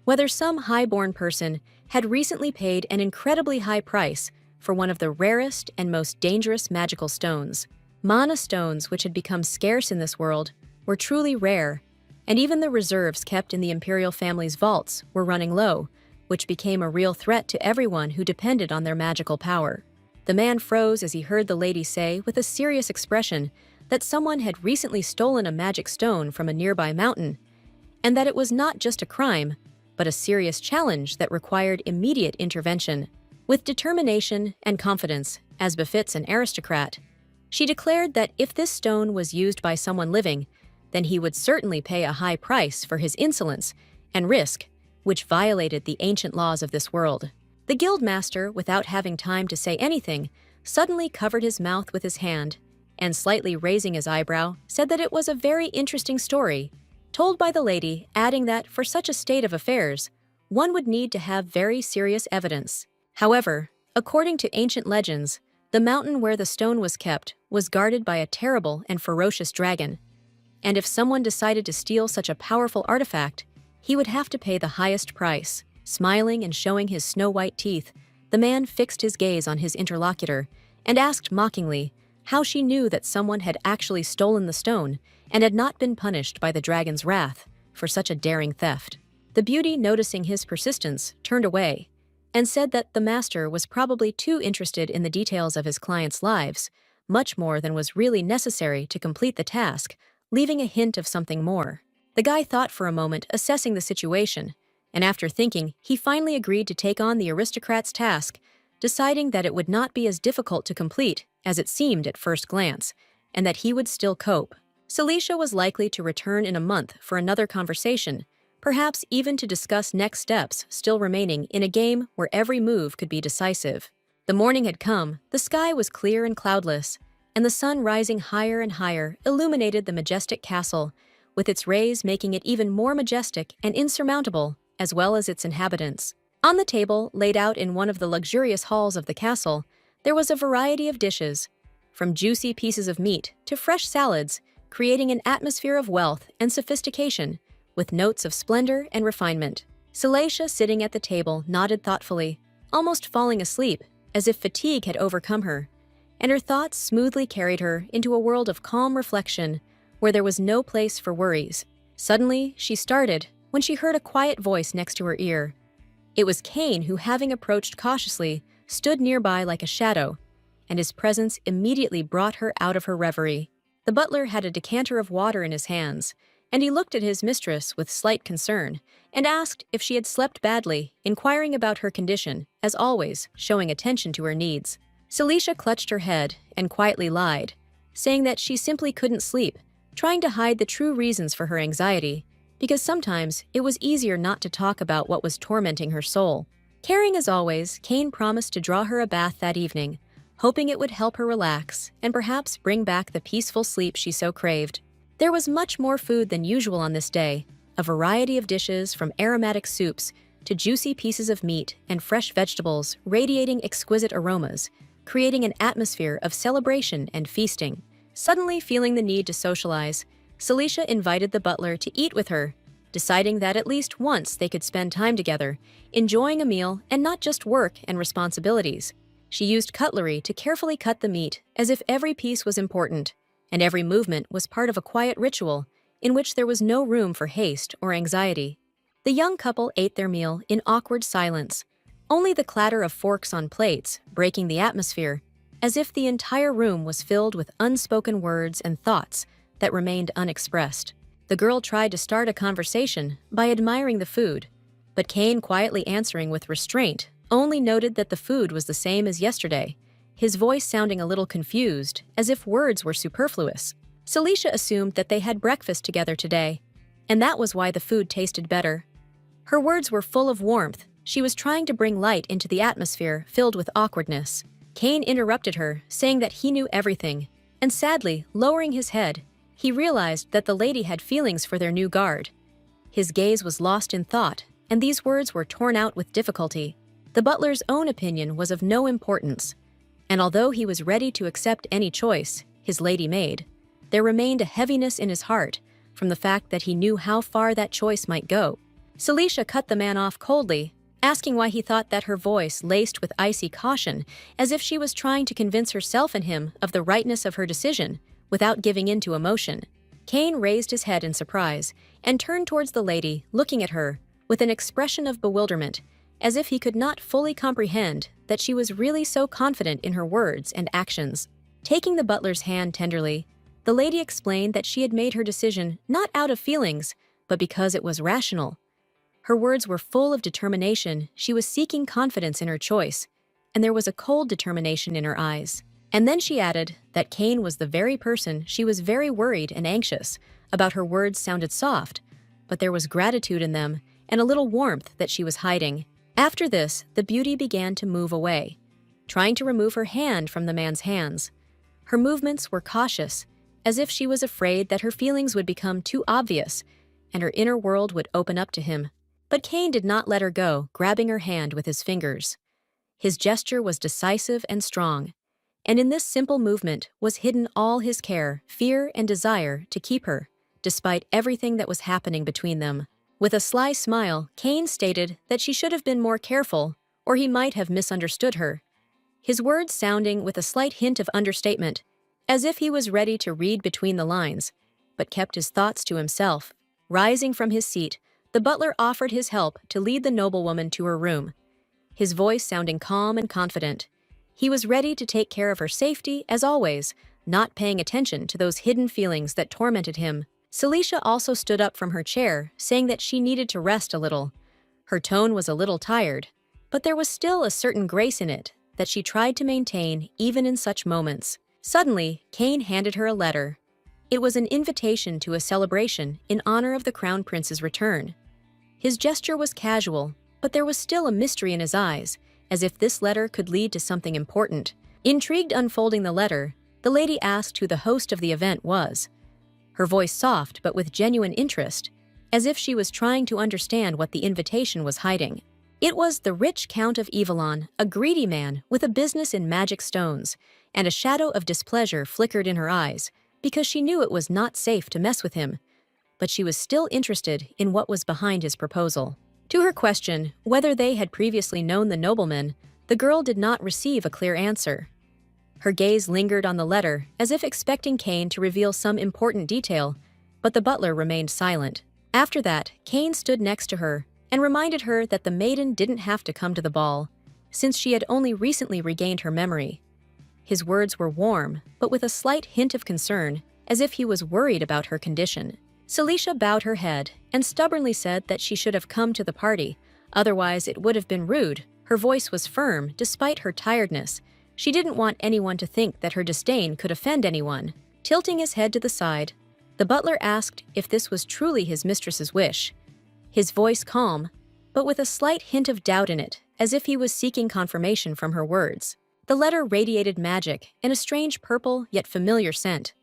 whether some high-born person had recently paid an incredibly high price for one of the rarest and most dangerous magical stones. Mana stones, which had become scarce in this world, were truly rare, and even the reserves kept in the imperial family's vaults were running low, which became a real threat to everyone who depended on their magical power. The man froze as he heard the lady say with a serious expression that someone had recently stolen a magic stone from a nearby mountain, and that it was not just a crime, but a serious challenge that required immediate intervention. With determination and confidence, as befits an aristocrat, she declared that if this stone was used by someone living, then he would certainly pay a high price for his insolence and risk, which violated the ancient laws of this world. The guildmaster, without having time to say anything, suddenly covered his mouth with his hand, and slightly raising his eyebrow, said that it was a very interesting story, told by the lady, adding that for such a state of affairs, one would need to have very serious evidence. However, according to ancient legends, the mountain where the stone was kept was guarded by a terrible and ferocious dragon, and if someone decided to steal such a powerful artifact, he would have to pay the highest price. Smiling and showing his snow-white teeth, the man fixed his gaze on his interlocutor and asked mockingly how she knew that someone had actually stolen the stone and had not been punished by the dragon's wrath for such a daring theft. The beauty, noticing his persistence, turned away and said that the master was probably too interested in the details of his clients' lives, much more than was really necessary to complete the task, leaving a hint of something more. The guy thought for a moment, assessing the situation, and after thinking, he finally agreed to take on the aristocrat's task, deciding that it would not be as difficult to complete as it seemed at first glance, and that he would still cope. Celicia was likely to return in a month for another conversation, perhaps even to discuss next steps still remaining in a game where every move could be decisive. The morning had come, the sky was clear and cloudless, and the sun rising higher and higher illuminated the majestic castle, with its rays making it even more majestic and insurmountable, as well as its inhabitants. On the table, laid out in one of the luxurious halls of the castle, there was a variety of dishes, from juicy pieces of meat to fresh salads, creating an atmosphere of wealth and sophistication, with notes of splendor and refinement. Celicia, sitting at the table, nodded thoughtfully, almost falling asleep, as if fatigue had overcome her, and her thoughts smoothly carried her into a world of calm reflection, where there was no place for worries. Suddenly, she started when she heard a quiet voice next to her ear. It was Cain who, having approached cautiously, stood nearby like a shadow, and his presence immediately brought her out of her reverie. The butler had a decanter of water in his hands, and he looked at his mistress with slight concern and asked if she had slept badly, inquiring about her condition, as always, showing attention to her needs. Celicia clutched her head and quietly lied, saying that she simply couldn't sleep, trying to hide the true reasons for her anxiety, because sometimes it was easier not to talk about what was tormenting her soul. Caring as always, Cain promised to draw her a bath that evening, hoping it would help her relax and perhaps bring back the peaceful sleep she so craved. There was much more food than usual on this day, a variety of dishes from aromatic soups to juicy pieces of meat and fresh vegetables radiating exquisite aromas, creating an atmosphere of celebration and feasting. Suddenly feeling the need to socialize, Celicia invited the butler to eat with her, deciding that at least once they could spend time together, enjoying a meal and not just work and responsibilities. She used cutlery to carefully cut the meat as if every piece was important, and every movement was part of a quiet ritual in which there was no room for haste or anxiety. The young couple ate their meal in awkward silence, only the clatter of forks on plates breaking the atmosphere, as if the entire room was filled with unspoken words and thoughts that remained unexpressed. The girl tried to start a conversation by admiring the food, but Cain, quietly answering with restraint, only noted that the food was the same as yesterday, his voice sounding a little confused, as if words were superfluous. Celicia assumed that they had breakfast together today, and that was why the food tasted better. Her words were full of warmth. She was trying to bring light into the atmosphere filled with awkwardness. Cain interrupted her, saying that he knew everything, and sadly, lowering his head, he realized that the lady had feelings for their new guard. His gaze was lost in thought, and these words were torn out with difficulty. The butler's own opinion was of no importance, and although he was ready to accept any choice his lady made, there remained a heaviness in his heart from the fact that he knew how far that choice might go. Celicia cut the man off coldly, asking why he thought that, her voice laced with icy caution, as if she was trying to convince herself and him of the rightness of her decision without giving in to emotion. Cain raised his head in surprise and turned towards the lady, looking at her with an expression of bewilderment, as if he could not fully comprehend that she was really so confident in her words and actions. Taking the butler's hand tenderly, the lady explained that she had made her decision not out of feelings, but because it was rational. Her words were full of determination. She was seeking confidence in her choice, and there was a cold determination in her eyes. And then she added that Cain was the very person she was very worried and anxious about. Her words sounded soft, but there was gratitude in them and a little warmth that she was hiding. After this, the beauty began to move away, trying to remove her hand from the man's hands. Her movements were cautious, as if she was afraid that her feelings would become too obvious and her inner world would open up to him. But Cain did not let her go, grabbing her hand with his fingers. His gesture was decisive and strong, and in this simple movement was hidden all his care, fear, and desire to keep her, despite everything that was happening between them. With a sly smile, Cain stated that she should have been more careful, or he might have misunderstood her, his words sounding with a slight hint of understatement, as if he was ready to read between the lines, but kept his thoughts to himself. Rising from his seat, the butler offered his help to lead the noblewoman to her room, his voice sounding calm and confident. He was ready to take care of her safety, as always, not paying attention to those hidden feelings that tormented him. Celicia also stood up from her chair, saying that she needed to rest a little. Her tone was a little tired, but there was still a certain grace in it that she tried to maintain even in such moments. Suddenly, Kane handed her a letter. It was an invitation to a celebration in honor of the Crown Prince's return. His gesture was casual, but there was still a mystery in his eyes, as if this letter could lead to something important. Intrigued unfolding the letter, the lady asked who the host of the event was. Her voice soft but with genuine interest, as if she was trying to understand what the invitation was hiding. It was the rich Count of Evelon, a greedy man with a business in magic stones, and a shadow of displeasure flickered in her eyes, because she knew it was not safe to mess with him, but she was still interested in what was behind his proposal. To her question whether they had previously known the nobleman, the girl did not receive a clear answer. Her gaze lingered on the letter, as if expecting Kane to reveal some important detail, but the butler remained silent. After that, Kane stood next to her and reminded her that the maiden didn't have to come to the ball, since she had only recently regained her memory. His words were warm, but with a slight hint of concern, as if he was worried about her condition. Celicia bowed her head and stubbornly said that she should have come to the party, otherwise it would have been rude. Her voice was firm, despite her tiredness. She didn't want anyone to think that her disdain could offend anyone. Tilting his head to the side, the butler asked if this was truly his mistress's wish. His voice calm, but with a slight hint of doubt in it, as if he was seeking confirmation from her words. The letter radiated magic and a strange purple yet familiar scent.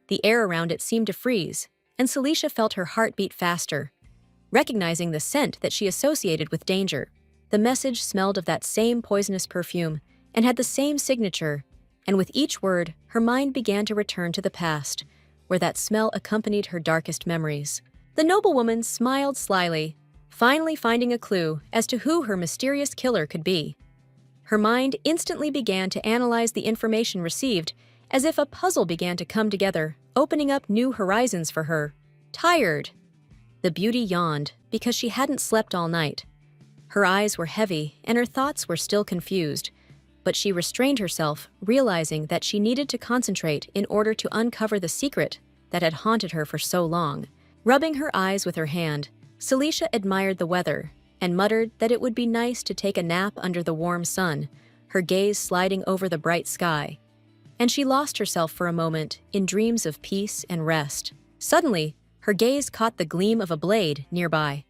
The air around it seemed to freeze, and Celicia felt her heart beat faster, recognizing the scent that she associated with danger. The message smelled of that same poisonous perfume and had the same signature, and with each word, her mind began to return to the past, where that smell accompanied her darkest memories. The noblewoman smiled slyly, finally finding a clue as to who her mysterious killer could be. Her mind instantly began to analyze the information received, as if a puzzle began to come together, opening up new horizons for her. Tired. The beauty yawned because she hadn't slept all night. Her eyes were heavy and her thoughts were still confused, but she restrained herself, realizing that she needed to concentrate in order to uncover the secret that had haunted her for so long. Rubbing her eyes with her hand, Celicia admired the weather and muttered that it would be nice to take a nap under the warm sun, her gaze sliding over the bright sky. And she lost herself for a moment in dreams of peace and rest. Suddenly, her gaze caught the gleam of a blade nearby.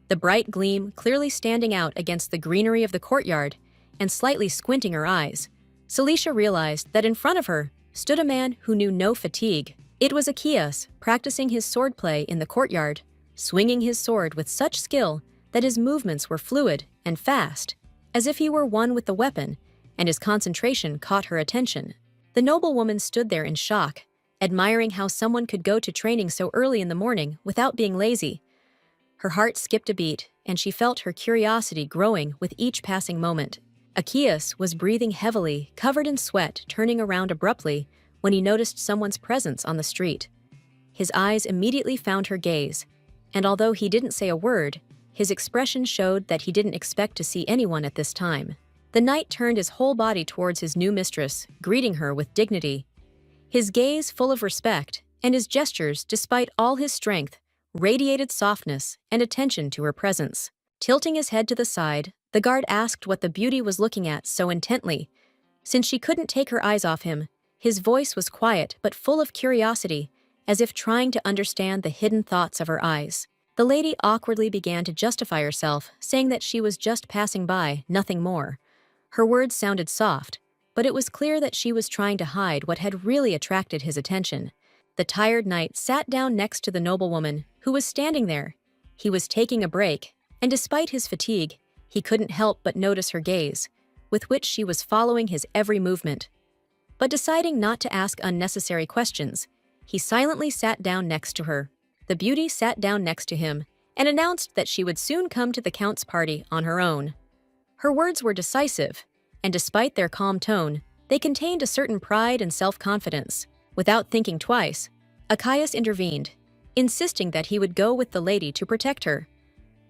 The bright gleam clearly standing out against the greenery of the courtyard and slightly squinting her eyes. Celicia realized that in front of her stood a man who knew no fatigue. It was Achaeus, practicing his swordplay in the courtyard, swinging his sword with such skill that his movements were fluid and fast, as if he were one with the weapon, and his concentration caught her attention. The noblewoman stood there in shock, admiring how someone could go to training so early in the morning without being lazy. Her heart skipped a beat, and she felt her curiosity growing with each passing moment. Achaeus was breathing heavily, covered in sweat, turning around abruptly when he noticed someone's presence on the street. His eyes immediately found her gaze, and although he didn't say a word, his expression showed that he didn't expect to see anyone at this time. The knight turned his whole body towards his new mistress, greeting her with dignity. His gaze full of respect, and his gestures, despite all his strength, radiated softness and attention to her presence. Tilting his head to the side, the guard asked what the beauty was looking at so intently. Since she couldn't take her eyes off him, his voice was quiet but full of curiosity, as if trying to understand the hidden thoughts of her eyes. The lady awkwardly began to justify herself, saying that she was just passing by, nothing more. Her words sounded soft, but it was clear that she was trying to hide what had really attracted his attention. The tired knight sat down next to the noblewoman, who was standing there. He was taking a break, and despite his fatigue, he couldn't help but notice her gaze, with which she was following his every movement. But deciding not to ask unnecessary questions, he silently sat down next to her. The beauty sat down next to him and announced that she would soon come to the Count's party on her own. Her words were decisive, and despite their calm tone, they contained a certain pride and self-confidence. Without thinking twice, Achaeus intervened, insisting that he would go with the lady to protect her.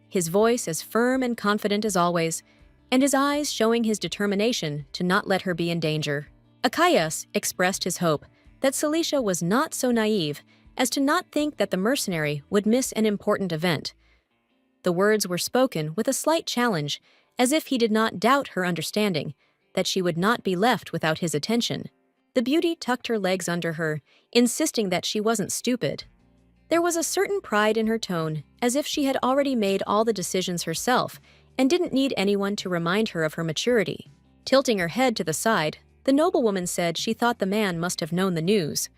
His voice as firm and confident as always, and his eyes showing his determination to not let her be in danger. Achaeus expressed his hope that Celicia was not so naive as to not think that the mercenary would miss an important event. The words were spoken with a slight challenge, as if he did not doubt her understanding, that she would not be left without his attention. The beauty tucked her legs under her, insisting that she wasn't stupid. There was a certain pride in her tone, as if she had already made all the decisions herself and didn't need anyone to remind her of her maturity. Tilting her head to the side, the noblewoman said she thought the man must have known the news.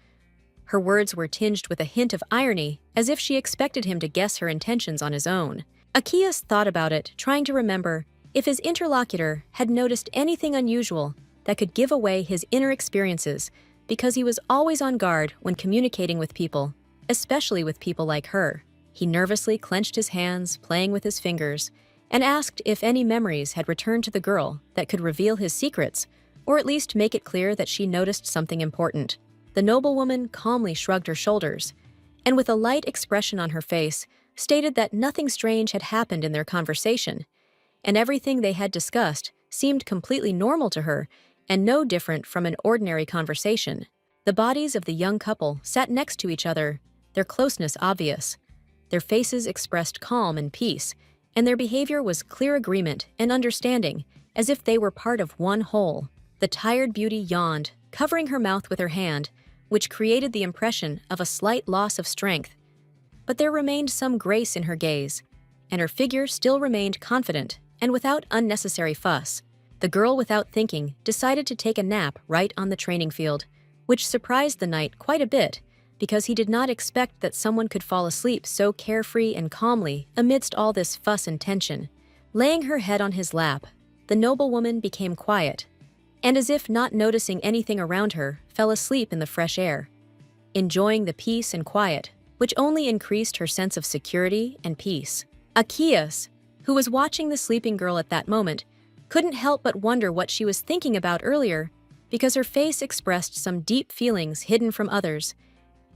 Her words were tinged with a hint of irony, as if she expected him to guess her intentions on his own. Achaeus thought about it, trying to remember if his interlocutor had noticed anything unusual that could give away his inner experiences, because he was always on guard when communicating with people, especially with people like her. He nervously clenched his hands, playing with his fingers, and asked if any memories had returned to the girl that could reveal his secrets, or at least make it clear that she noticed something important. The noblewoman calmly shrugged her shoulders, and with a light expression on her face, stated that nothing strange had happened in their conversation, and everything they had discussed seemed completely normal to her and no different from an ordinary conversation. The bodies of the young couple sat next to each other, their closeness obvious. Their faces expressed calm and peace, and their behavior was clear agreement and understanding, as if they were part of one whole. The tired beauty yawned, covering her mouth with her hand, which created the impression of a slight loss of strength. But there remained some grace in her gaze, and her figure still remained confident and without unnecessary fuss. The girl, without thinking, decided to take a nap right on the training field, which surprised the knight quite a bit, because he did not expect that someone could fall asleep so carefree and calmly amidst all this fuss and tension. Laying her head on his lap, the noblewoman became quiet, and as if not noticing anything around her, fell asleep in the fresh air, enjoying the peace and quiet, which only increased her sense of security and peace. Achaeus, who was watching the sleeping girl at that moment, couldn't help but wonder what she was thinking about earlier, because her face expressed some deep feelings hidden from others,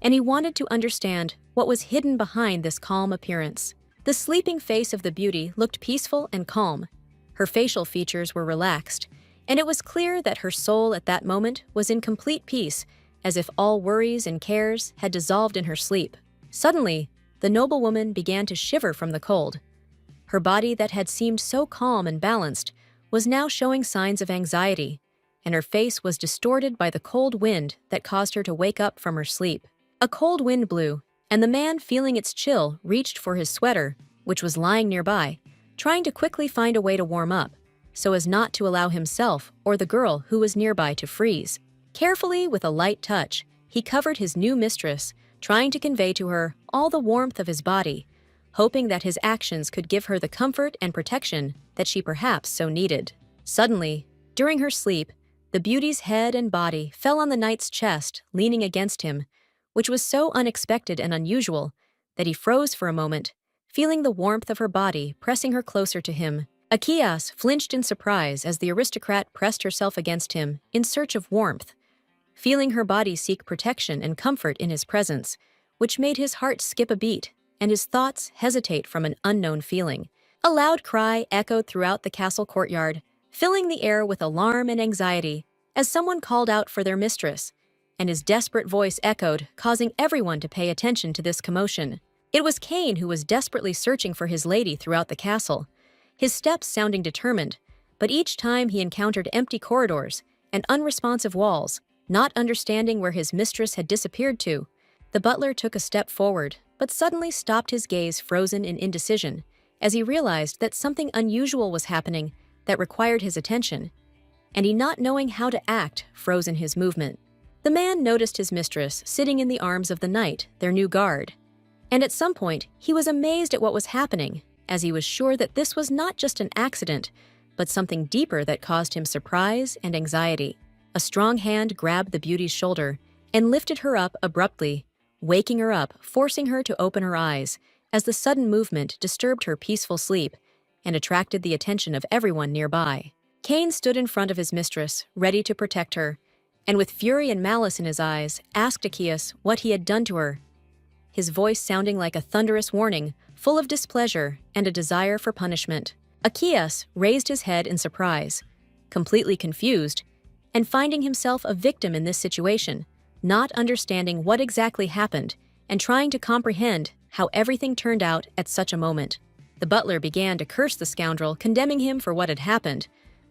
and he wanted to understand what was hidden behind this calm appearance. The sleeping face of the beauty looked peaceful and calm. Her facial features were relaxed, and it was clear that her soul at that moment was in complete peace, as if all worries and cares had dissolved in her sleep. Suddenly, the noblewoman began to shiver from the cold. Her body that had seemed so calm and balanced was now showing signs of anxiety, and her face was distorted by the cold wind that caused her to wake up from her sleep. A cold wind blew, and the man, feeling its chill, reached for his sweater, which was lying nearby, trying to quickly find a way to warm up, so as not to allow himself or the girl who was nearby to freeze. Carefully, with a light touch, he covered his new mistress, trying to convey to her all the warmth of his body, hoping that his actions could give her the comfort and protection that she perhaps so needed. Suddenly, during her sleep, the beauty's head and body fell on the knight's chest, leaning against him, which was so unexpected and unusual that he froze for a moment, feeling the warmth of her body pressing her closer to him. Achaeus flinched in surprise as the aristocrat pressed herself against him in search of warmth, feeling her body seek protection and comfort in his presence, which made his heart skip a beat and his thoughts hesitate from an unknown feeling. A loud cry echoed throughout the castle courtyard, filling the air with alarm and anxiety as someone called out for their mistress, and his desperate voice echoed, causing everyone to pay attention to this commotion. It was Cain, who was desperately searching for his lady throughout the castle, his steps sounding determined, but each time he encountered empty corridors and unresponsive walls, not understanding where his mistress had disappeared to. The butler took a step forward, but suddenly stopped, his gaze frozen in indecision, as he realized that something unusual was happening that required his attention, and he, not knowing how to act, froze in his movement. The man noticed his mistress sitting in the arms of the knight, their new guard, and at some point he was amazed at what was happening, as he was sure that this was not just an accident, but something deeper that caused him surprise and anxiety. A strong hand grabbed the beauty's shoulder and lifted her up abruptly, waking her up, forcing her to open her eyes, as the sudden movement disturbed her peaceful sleep and attracted the attention of everyone nearby. Cain stood in front of his mistress, ready to protect her, and with fury and malice in his eyes, asked Achaeus what he had done to her, his voice sounding like a thunderous warning, full of displeasure and a desire for punishment. Achaeus raised his head in surprise, completely confused, and finding himself a victim in this situation, not understanding what exactly happened and trying to comprehend how everything turned out at such a moment. The butler began to curse the scoundrel, condemning him for what had happened.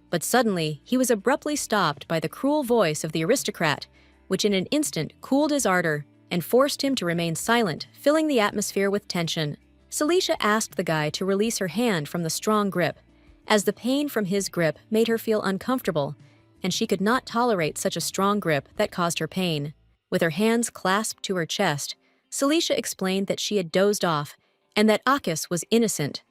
But suddenly, he was abruptly stopped by the cruel voice of the aristocrat, which in an instant cooled his ardor and forced him to remain silent, filling the atmosphere with tension. Celicia asked the guy to release her hand from the strong grip, as the pain from his grip made her feel uncomfortable, and she could not tolerate such a strong grip that caused her pain. With her hands clasped to her chest, Celicia explained that she had dozed off and that Akis was innocent.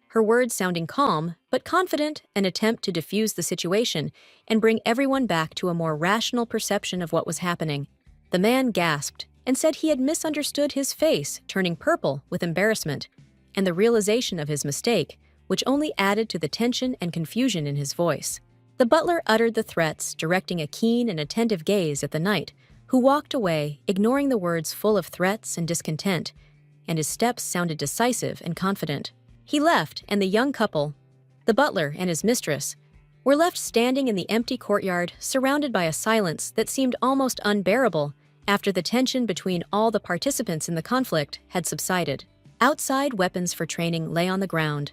Her words sounding calm, but confident, an attempt to diffuse the situation and bring everyone back to a more rational perception of what was happening. The man gasped and said he had misunderstood, his face turning purple with embarrassment and the realization of his mistake, which only added to the tension and confusion in his voice. The butler uttered the threats, directing a keen and attentive gaze at the knight, who walked away, ignoring the words full of threats and discontent, and his steps sounded decisive and confident. He left, and the young couple, the butler and his mistress, were left standing in the empty courtyard, surrounded by a silence that seemed almost unbearable after the tension between all the participants in the conflict had subsided. Outside, weapons for training lay on the ground.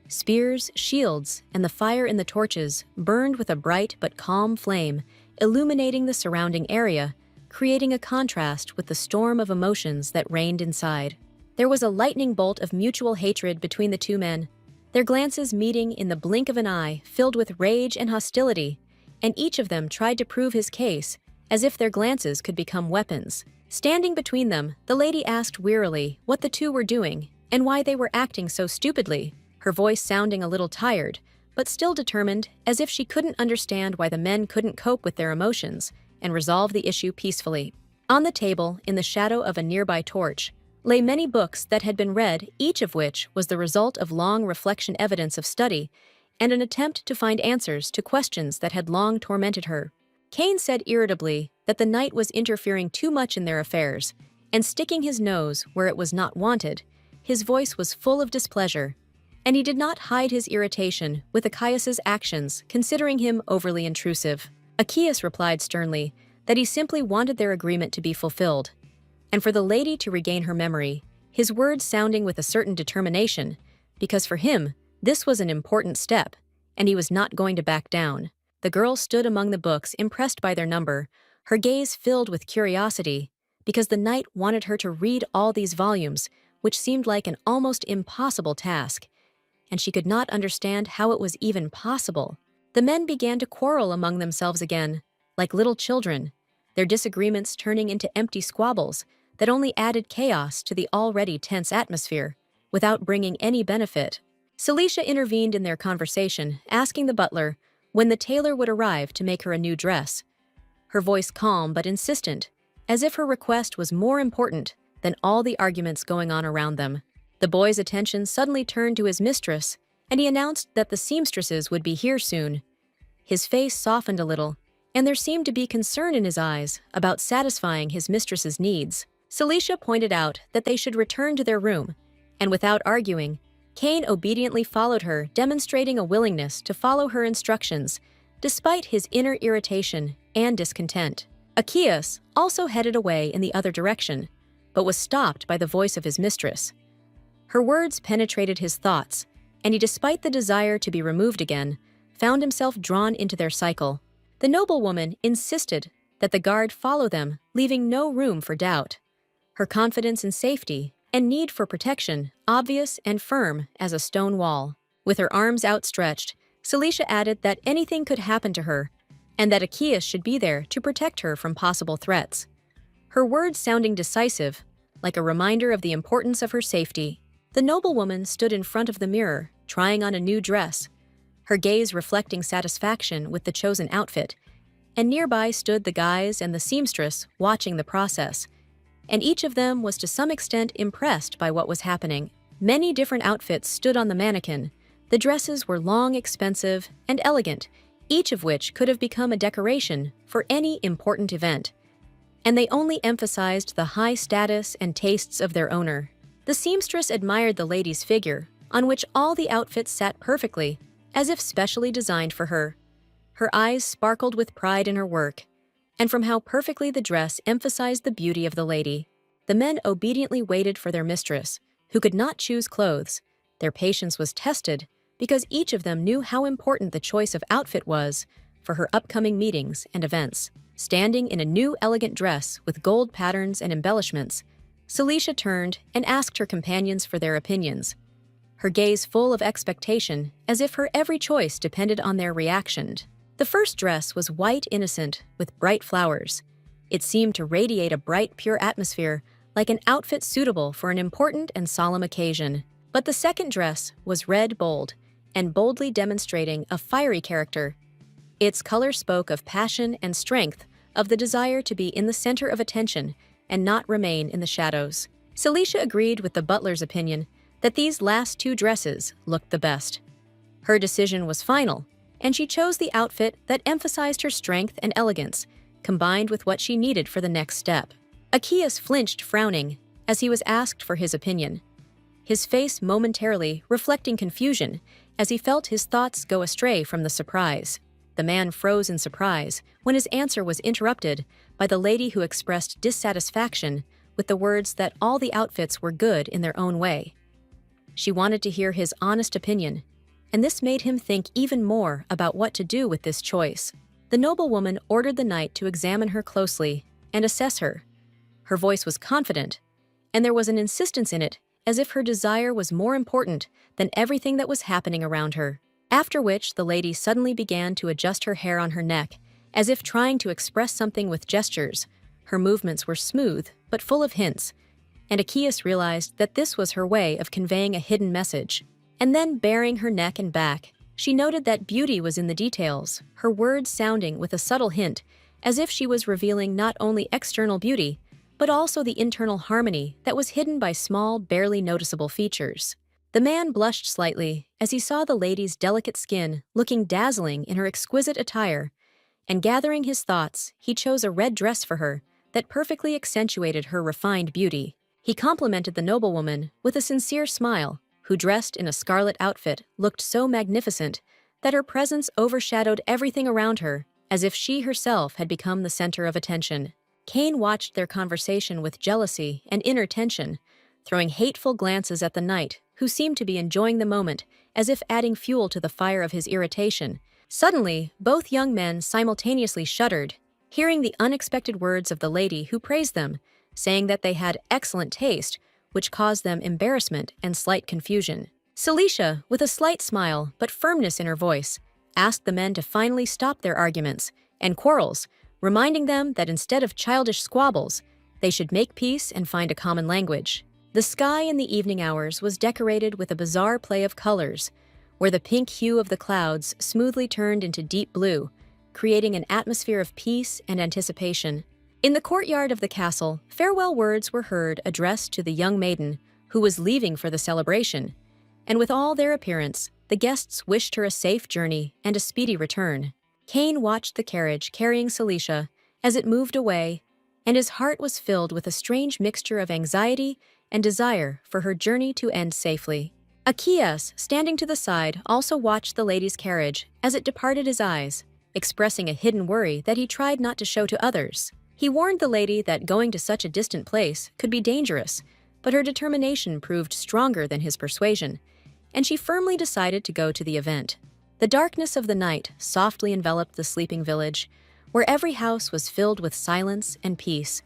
Spears, shields, and the fire in the torches burned with a bright but calm flame, illuminating the surrounding area, creating a contrast with the storm of emotions that reigned inside. There was a lightning bolt of mutual hatred between the two men, their glances meeting in the blink of an eye, filled with rage and hostility, and each of them tried to prove his case, as if their glances could become weapons. Standing between them, the lady asked wearily what the two were doing and why they were acting so stupidly, her voice sounding a little tired, but still determined, as if she couldn't understand why the men couldn't cope with their emotions and resolve the issue peacefully. On the table, in the shadow of a nearby torch, lay many books that had been read, each of which was the result of long reflection, evidence of study, and an attempt to find answers to questions that had long tormented her. Cain said irritably that the knight was interfering too much in their affairs, and sticking his nose where it was not wanted. His voice was full of displeasure, and he did not hide his irritation with Achaeus's actions, considering him overly intrusive. Achaeus replied sternly that he simply wanted their agreement to be fulfilled, and for the lady to regain her memory, his words sounding with a certain determination, because for him, this was an important step, and he was not going to back down. The girl stood among the books, impressed by their number, her gaze filled with curiosity, because the knight wanted her to read all these volumes, which seemed like an almost impossible task, and she could not understand how it was even possible. The men began to quarrel among themselves again, like little children, their disagreements turning into empty squabbles that only added chaos to the already tense atmosphere, without bringing any benefit. Celicia intervened in their conversation, asking the butler when the tailor would arrive to make her a new dress, her voice calm but insistent, as if her request was more important than all the arguments going on around them. The boy's attention suddenly turned to his mistress, and he announced that the seamstresses would be here soon. His face softened a little, and there seemed to be concern in his eyes about satisfying his mistress's needs. Celicia pointed out that they should return to their room, and without arguing, Cain obediently followed her, demonstrating a willingness to follow her instructions, despite his inner irritation and discontent. Achaeus also headed away in the other direction, but was stopped by the voice of his mistress. Her words penetrated his thoughts, and he, despite the desire to be removed again, found himself drawn into their cycle. The noblewoman insisted that the guard follow them, leaving no room for doubt. Her confidence in safety and need for protection, obvious and firm as a stone wall. With her arms outstretched, Celicia added that anything could happen to her, and that Achaeus should be there to protect her from possible threats. Her words sounding decisive, like a reminder of the importance of her safety. The noblewoman stood in front of the mirror, trying on a new dress, her gaze reflecting satisfaction with the chosen outfit, and nearby stood the guys and the seamstress watching the process, and each of them was to some extent impressed by what was happening. Many different outfits stood on the mannequin. The dresses were long, expensive, and elegant, each of which could have become a decoration for any important event, and they only emphasized the high status and tastes of their owner. The seamstress admired the lady's figure, on which all the outfits sat perfectly, as if specially designed for her. Her eyes sparkled with pride in her work, and from how perfectly the dress emphasized the beauty of the lady. The men obediently waited for their mistress, who could not choose clothes. Their patience was tested because each of them knew how important the choice of outfit was for her upcoming meetings and events. Standing in a new elegant dress with gold patterns and embellishments, Celicia turned and asked her companions for their opinions, her gaze full of expectation, as if her every choice depended on their reaction. The first dress was white innocent with bright flowers. It seemed to radiate a bright, pure atmosphere, like an outfit suitable for an important and solemn occasion. But the second dress was red bold, and boldly demonstrating a fiery character. Its color spoke of passion and strength, of the desire to be in the center of attention and not remain in the shadows. Celicia agreed with the butler's opinion that these last two dresses looked the best. Her decision was final, and she chose the outfit that emphasized her strength and elegance, combined with what she needed for the next step. Achaeus flinched, frowning, as he was asked for his opinion, his face momentarily reflecting confusion as he felt his thoughts go astray from the surprise. The man froze in surprise when his answer was interrupted by the lady who expressed dissatisfaction with the words that all the outfits were good in their own way. She wanted to hear his honest opinion, and this made him think even more about what to do with this choice. The noblewoman ordered the knight to examine her closely and assess her. Her voice was confident, and there was an insistence in it, as if her desire was more important than everything that was happening around her. After which, the lady suddenly began to adjust her hair on her neck, as if trying to express something with gestures. Her movements were smooth, but full of hints, and Achaeus realized that this was her way of conveying a hidden message. And then, baring her neck and back, she noted that beauty was in the details, her words sounding with a subtle hint, as if she was revealing not only external beauty, but also the internal harmony that was hidden by small, barely noticeable features. The man blushed slightly as he saw the lady's delicate skin looking dazzling in her exquisite attire, and gathering his thoughts, he chose a red dress for her that perfectly accentuated her refined beauty. He complimented the noblewoman with a sincere smile, who, dressed in a scarlet outfit, looked so magnificent that her presence overshadowed everything around her, as if she herself had become the center of attention. Cain watched their conversation with jealousy and inner tension, throwing hateful glances at the knight, who seemed to be enjoying the moment, as if adding fuel to the fire of his irritation. Suddenly, both young men simultaneously shuddered, hearing the unexpected words of the lady who praised them, saying that they had excellent taste, which caused them embarrassment and slight confusion. Celicia, with a slight smile but firmness in her voice, asked the men to finally stop their arguments and quarrels, reminding them that instead of childish squabbles, they should make peace and find a common language. The sky in the evening hours was decorated with a bizarre play of colors, where the pink hue of the clouds smoothly turned into deep blue, creating an atmosphere of peace and anticipation. In the courtyard of the castle, farewell words were heard addressed to the young maiden who was leaving for the celebration, and with all their appearance, the guests wished her a safe journey and a speedy return. Cain watched the carriage carrying Celicia as it moved away, and his heart was filled with a strange mixture of anxiety and desire for her journey to end safely. Achaeus, standing to the side, also watched the lady's carriage as it departed his eyes, expressing a hidden worry that he tried not to show to others. He warned the lady that going to such a distant place could be dangerous, but her determination proved stronger than his persuasion, and she firmly decided to go to the event. The darkness of the night softly enveloped the sleeping village, where every house was filled with silence and peace,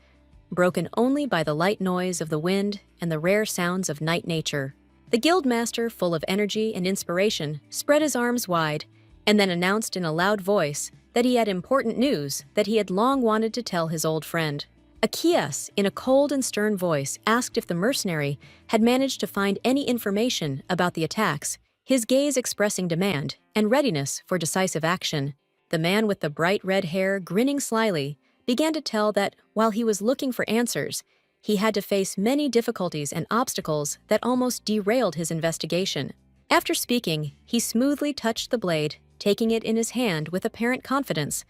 broken only by the light noise of the wind and the rare sounds of night nature. The guildmaster, full of energy and inspiration, spread his arms wide and then announced in a loud voice that he had important news that he had long wanted to tell his old friend. Achaeus, in a cold and stern voice, asked if the mercenary had managed to find any information about the attacks, his gaze expressing demand and readiness for decisive action. The man with the bright red hair, grinning slyly, began to tell that, while he was looking for answers, he had to face many difficulties and obstacles that almost derailed his investigation. After speaking, he smoothly touched the blade, taking it in his hand with apparent confidence,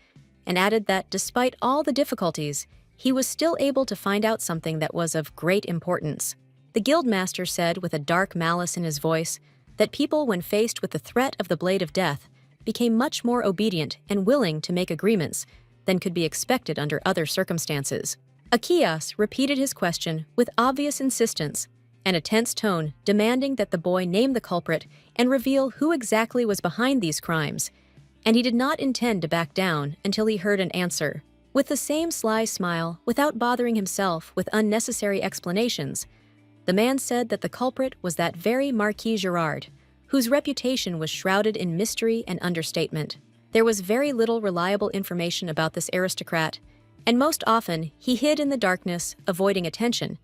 and added that despite all the difficulties, he was still able to find out something that was of great importance. The guildmaster said with a dark malice in his voice that people, when faced with the threat of the blade of death, became much more obedient and willing to make agreements, than could be expected under other circumstances. Akias repeated his question with obvious insistence and a tense tone, demanding that the boy name the culprit and reveal who exactly was behind these crimes, and he did not intend to back down until he heard an answer. With the same sly smile, without bothering himself with unnecessary explanations, the man said that the culprit was that very Marquis Gerard, whose reputation was shrouded in mystery and understatement. There was very little reliable information about this aristocrat, and most often he hid in the darkness, avoiding attention,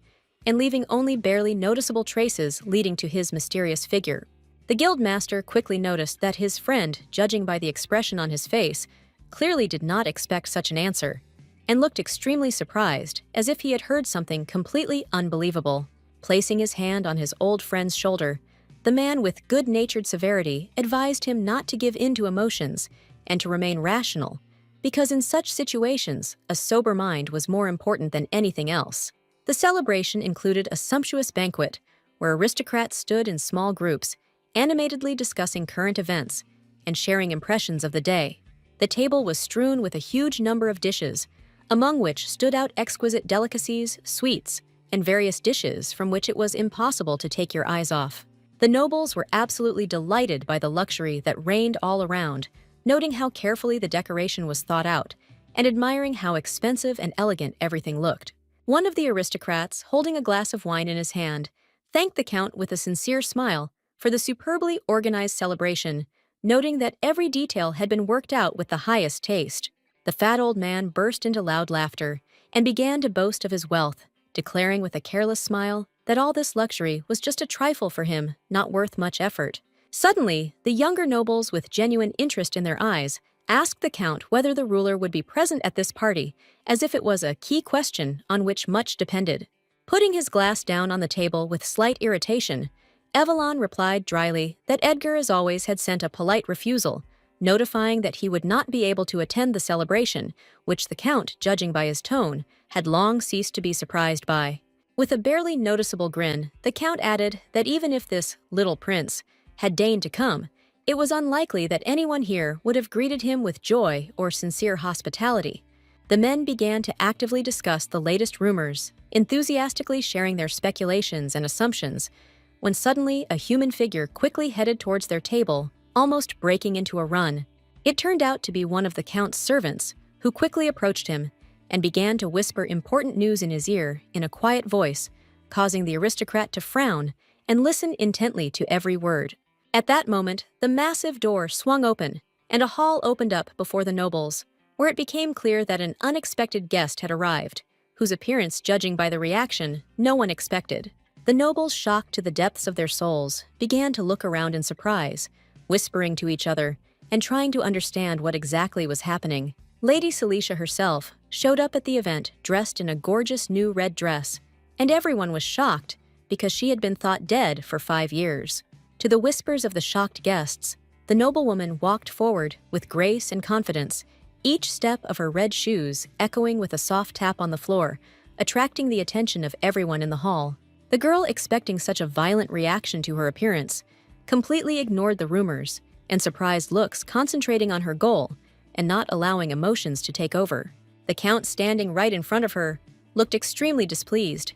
and leaving only barely noticeable traces leading to his mysterious figure. The guildmaster quickly noticed that his friend, judging by the expression on his face, clearly did not expect such an answer, and looked extremely surprised, as if he had heard something completely unbelievable. Placing his hand on his old friend's shoulder, the man with good-natured severity advised him not to give in to emotions and to remain rational, because in such situations, a sober mind was more important than anything else. The celebration included a sumptuous banquet where aristocrats stood in small groups, animatedly discussing current events and sharing impressions of the day. The table was strewn with a huge number of dishes, among which stood out exquisite delicacies, sweets, and various dishes from which it was impossible to take your eyes off. The nobles were absolutely delighted by the luxury that reigned all around, noting how carefully the decoration was thought out, and admiring how expensive and elegant everything looked. One of the aristocrats, holding a glass of wine in his hand, thanked the count with a sincere smile for the superbly organized celebration, noting that every detail had been worked out with the highest taste. The fat old man burst into loud laughter and began to boast of his wealth, declaring with a careless smile that all this luxury was just a trifle for him, not worth much effort. Suddenly, the younger nobles, with genuine interest in their eyes, asked the count whether the ruler would be present at this party, as if it was a key question on which much depended. Putting his glass down on the table with slight irritation, Evelyn replied dryly that Edgar, as always, had sent a polite refusal, notifying that he would not be able to attend the celebration, which the count, judging by his tone, had long ceased to be surprised by. With a barely noticeable grin, the count added that even if this little prince had deigned to come, it was unlikely that anyone here would have greeted him with joy or sincere hospitality. The men began to actively discuss the latest rumors, enthusiastically sharing their speculations and assumptions, when suddenly a human figure quickly headed towards their table, almost breaking into a run. It turned out to be one of the count's servants, who quickly approached him and began to whisper important news in his ear in a quiet voice, causing the aristocrat to frown and listen intently to every word. At that moment, the massive door swung open, and a hall opened up before the nobles, where it became clear that an unexpected guest had arrived, whose appearance, judging by the reaction, no one expected. The nobles, shocked to the depths of their souls, began to look around in surprise, whispering to each other and trying to understand what exactly was happening. Lady Celicia herself showed up at the event dressed in a gorgeous new red dress, and everyone was shocked because she had been thought dead for 5 years. To the whispers of the shocked guests, the noblewoman walked forward with grace and confidence, each step of her red shoes echoing with a soft tap on the floor, attracting the attention of everyone in the hall. The girl, expecting such a violent reaction to her appearance, completely ignored the rumors and surprised looks, concentrating on her goal and not allowing emotions to take over. The count, standing right in front of her, looked extremely displeased.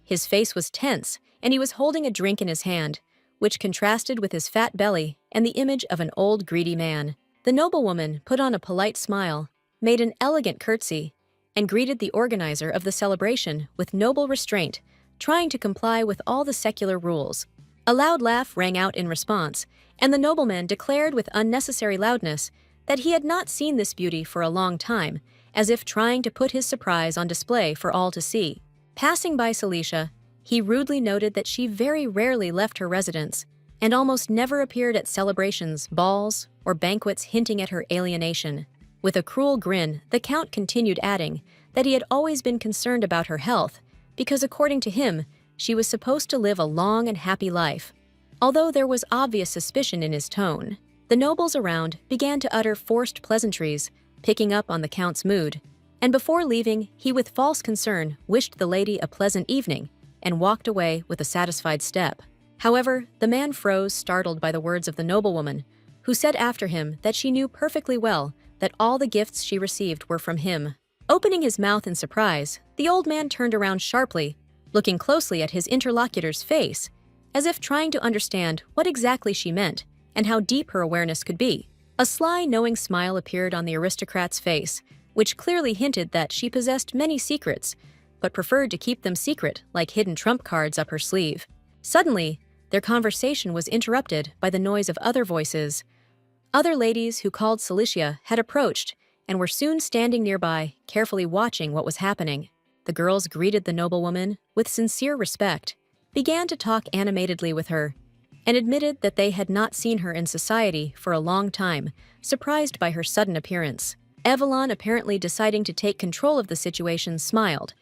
His face was tense, and he was holding a drink in his hand, which contrasted with his fat belly and the image of an old greedy man. The noblewoman put on a polite smile, made an elegant curtsy, and greeted the organizer of the celebration with noble restraint, trying to comply with all the secular rules. A loud laugh rang out in response, and the nobleman declared with unnecessary loudness that he had not seen this beauty for a long time, as if trying to put his surprise on display for all to see. Passing by Celicia, he rudely noted that she very rarely left her residence and almost never appeared at celebrations, balls, or banquets, hinting at her alienation. With a cruel grin, the count continued, adding that he had always been concerned about her health because, according to him, she was supposed to live a long and happy life. Although there was obvious suspicion in his tone, the nobles around began to utter forced pleasantries, picking up on the count's mood, and before leaving, he with false concern wished the lady a pleasant evening and walked away with a satisfied step. However, the man froze, startled by the words of the noblewoman, who said after him that she knew perfectly well that all the gifts she received were from him. Opening his mouth in surprise, the old man turned around sharply, looking closely at his interlocutor's face, as if trying to understand what exactly she meant and how deep her awareness could be. A sly, knowing smile appeared on the aristocrat's face, which clearly hinted that she possessed many secrets, but preferred to keep them secret like hidden trump cards up her sleeve. Suddenly, their conversation was interrupted by the noise of other voices. Other ladies who called Cilicia had approached and were soon standing nearby, carefully watching what was happening. The girls greeted the noblewoman with sincere respect, began to talk animatedly with her, and admitted that they had not seen her in society for a long time, surprised by her sudden appearance. Evelyn, apparently deciding to take control of the situation, smiled,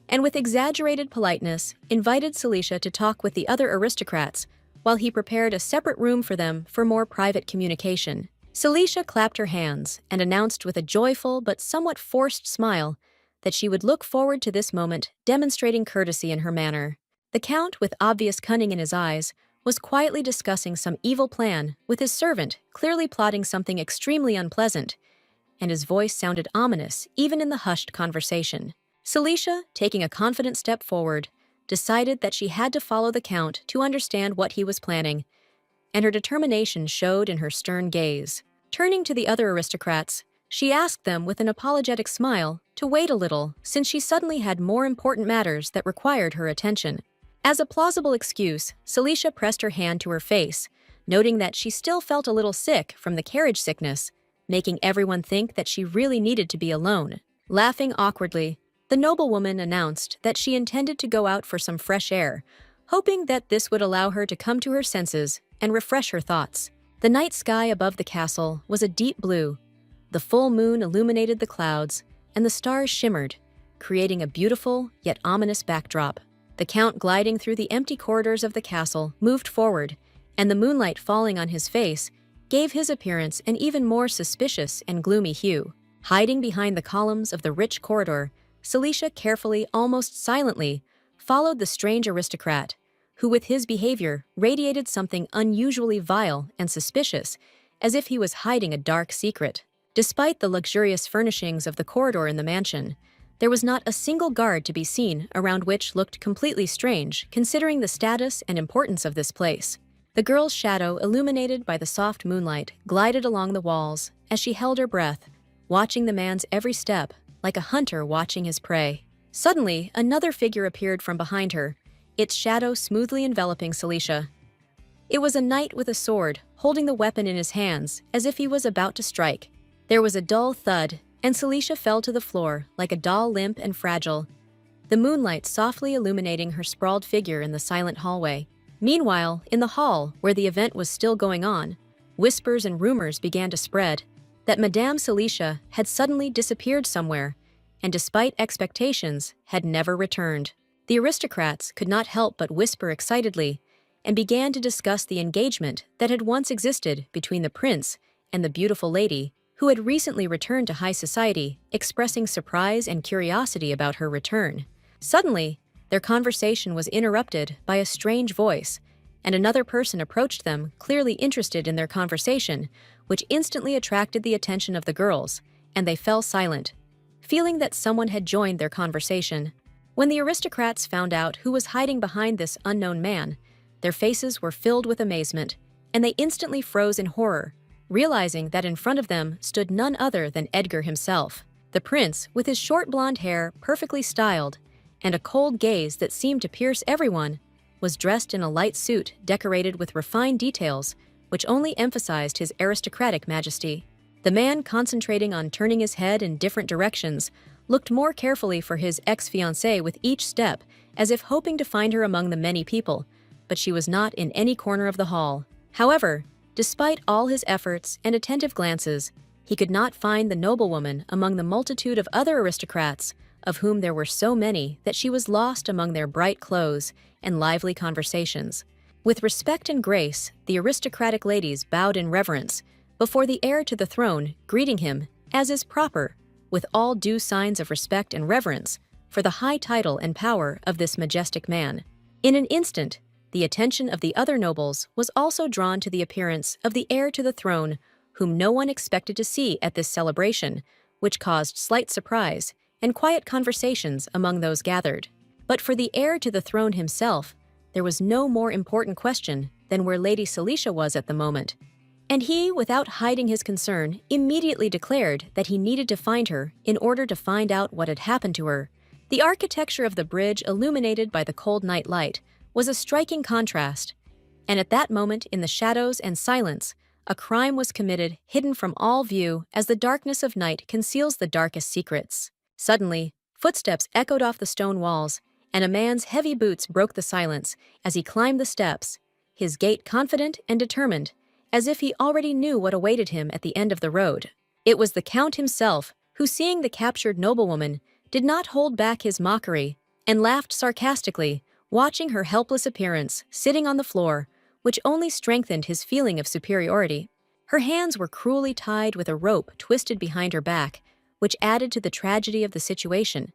and with exaggerated politeness, invited Cilicia to talk with the other aristocrats while he prepared a separate room for them for more private communication. Cilicia clapped her hands and announced with a joyful but somewhat forced smile that she would look forward to this moment, demonstrating courtesy in her manner. The Count, with obvious cunning in his eyes, was quietly discussing some evil plan with his servant, clearly plotting something extremely unpleasant, and his voice sounded ominous even in the hushed conversation. Cilicia, taking a confident step forward, decided that she had to follow the Count to understand what he was planning, and her determination showed in her stern gaze. Turning to the other aristocrats, she asked them with an apologetic smile to wait a little, since she suddenly had more important matters that required her attention. As a plausible excuse, Cilicia pressed her hand to her face, noting that she still felt a little sick from the carriage sickness, making everyone think that she really needed to be alone. Laughing awkwardly, the noblewoman announced that she intended to go out for some fresh air, hoping that this would allow her to come to her senses and refresh her thoughts. The night sky above the castle was a deep blue. The full moon illuminated the clouds, and the stars shimmered, creating a beautiful yet ominous backdrop. The Count, gliding through the empty corridors of the castle, moved forward, and the moonlight falling on his face gave his appearance an even more suspicious and gloomy hue. Hiding behind the columns of the rich corridor, Cilicia carefully, almost silently, followed the strange aristocrat, who with his behavior radiated something unusually vile and suspicious, as if he was hiding a dark secret. Despite the luxurious furnishings of the corridor in the mansion, there was not a single guard to be seen around, which looked completely strange considering the status and importance of this place. The girl's shadow, illuminated by the soft moonlight, glided along the walls as she held her breath, watching the man's every step like a hunter watching his prey. Suddenly, another figure appeared from behind her, its shadow smoothly enveloping Cilicia. It was a knight with a sword, holding the weapon in his hands as if he was about to strike. There was a dull thud, and Cilicia fell to the floor like a doll, limp and fragile, the moonlight softly illuminating her sprawled figure in the silent hallway. Meanwhile, in the hall, where the event was still going on, whispers and rumors began to spread that Madame Cilicia had suddenly disappeared somewhere, and despite expectations, had never returned. The aristocrats could not help but whisper excitedly, and began to discuss the engagement that had once existed between the prince and the beautiful lady, who had recently returned to high society, expressing surprise and curiosity about her return. Suddenly, their conversation was interrupted by a strange voice, and another person approached them, clearly interested in their conversation, which instantly attracted the attention of the girls, and they fell silent, feeling that someone had joined their conversation. When the aristocrats found out who was hiding behind this unknown man, their faces were filled with amazement, and they instantly froze in horror, realizing that in front of them stood none other than Edgar himself. The prince, with his short blonde hair perfectly styled, and a cold gaze that seemed to pierce everyone, was dressed in a light suit decorated with refined details, which only emphasized his aristocratic majesty. The man, concentrating on turning his head in different directions, looked more carefully for his ex-fiancée with each step, as if hoping to find her among the many people, but she was not in any corner of the hall. However, despite all his efforts and attentive glances, he could not find the noblewoman among the multitude of other aristocrats, of whom there were so many that she was lost among their bright clothes and lively conversations. With respect and grace, the aristocratic ladies bowed in reverence before the heir to the throne, greeting him, as is proper, with all due signs of respect and reverence for the high title and power of this majestic man. In an instant, the attention of the other nobles was also drawn to the appearance of the heir to the throne, whom no one expected to see at this celebration, which caused slight surprise and quiet conversations among those gathered. But for the heir to the throne himself, there was no more important question than where Lady Celicia was at the moment. And he, without hiding his concern, immediately declared that he needed to find her in order to find out what had happened to her. The architecture of the bridge, illuminated by the cold night light, was a striking contrast, and at that moment, in the shadows and silence, a crime was committed hidden from all view as the darkness of night conceals the darkest secrets. Suddenly, footsteps echoed off the stone walls, and a man's heavy boots broke the silence as he climbed the steps, his gait confident and determined, as if he already knew what awaited him at the end of the road. It was the Count himself, who, seeing the captured noblewoman, did not hold back his mockery and laughed sarcastically, watching her helpless appearance sitting on the floor, which only strengthened his feeling of superiority. Her hands were cruelly tied with a rope twisted behind her back, which added to the tragedy of the situation.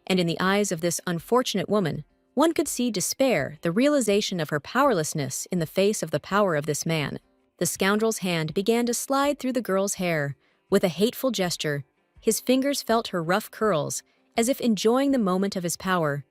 And in the eyes of this unfortunate woman, one could see despair, the realization of her powerlessness in the face of the power of this man. The scoundrel's hand began to slide through the girl's hair. With a hateful gesture, his fingers felt her rough curls, as if enjoying the moment of his power,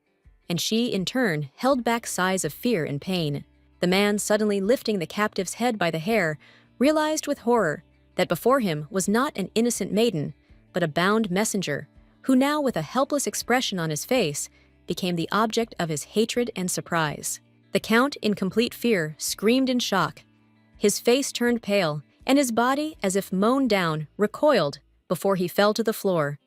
and she, in turn, held back sighs of fear and pain. The man, suddenly lifting the captive's head by the hair, realized with horror that before him was not an innocent maiden, but a bound messenger, who now, with a helpless expression on his face, became the object of his hatred and surprise. The Count, in complete fear, screamed in shock. His face turned pale, and his body, as if mown down, recoiled before he fell to the floor,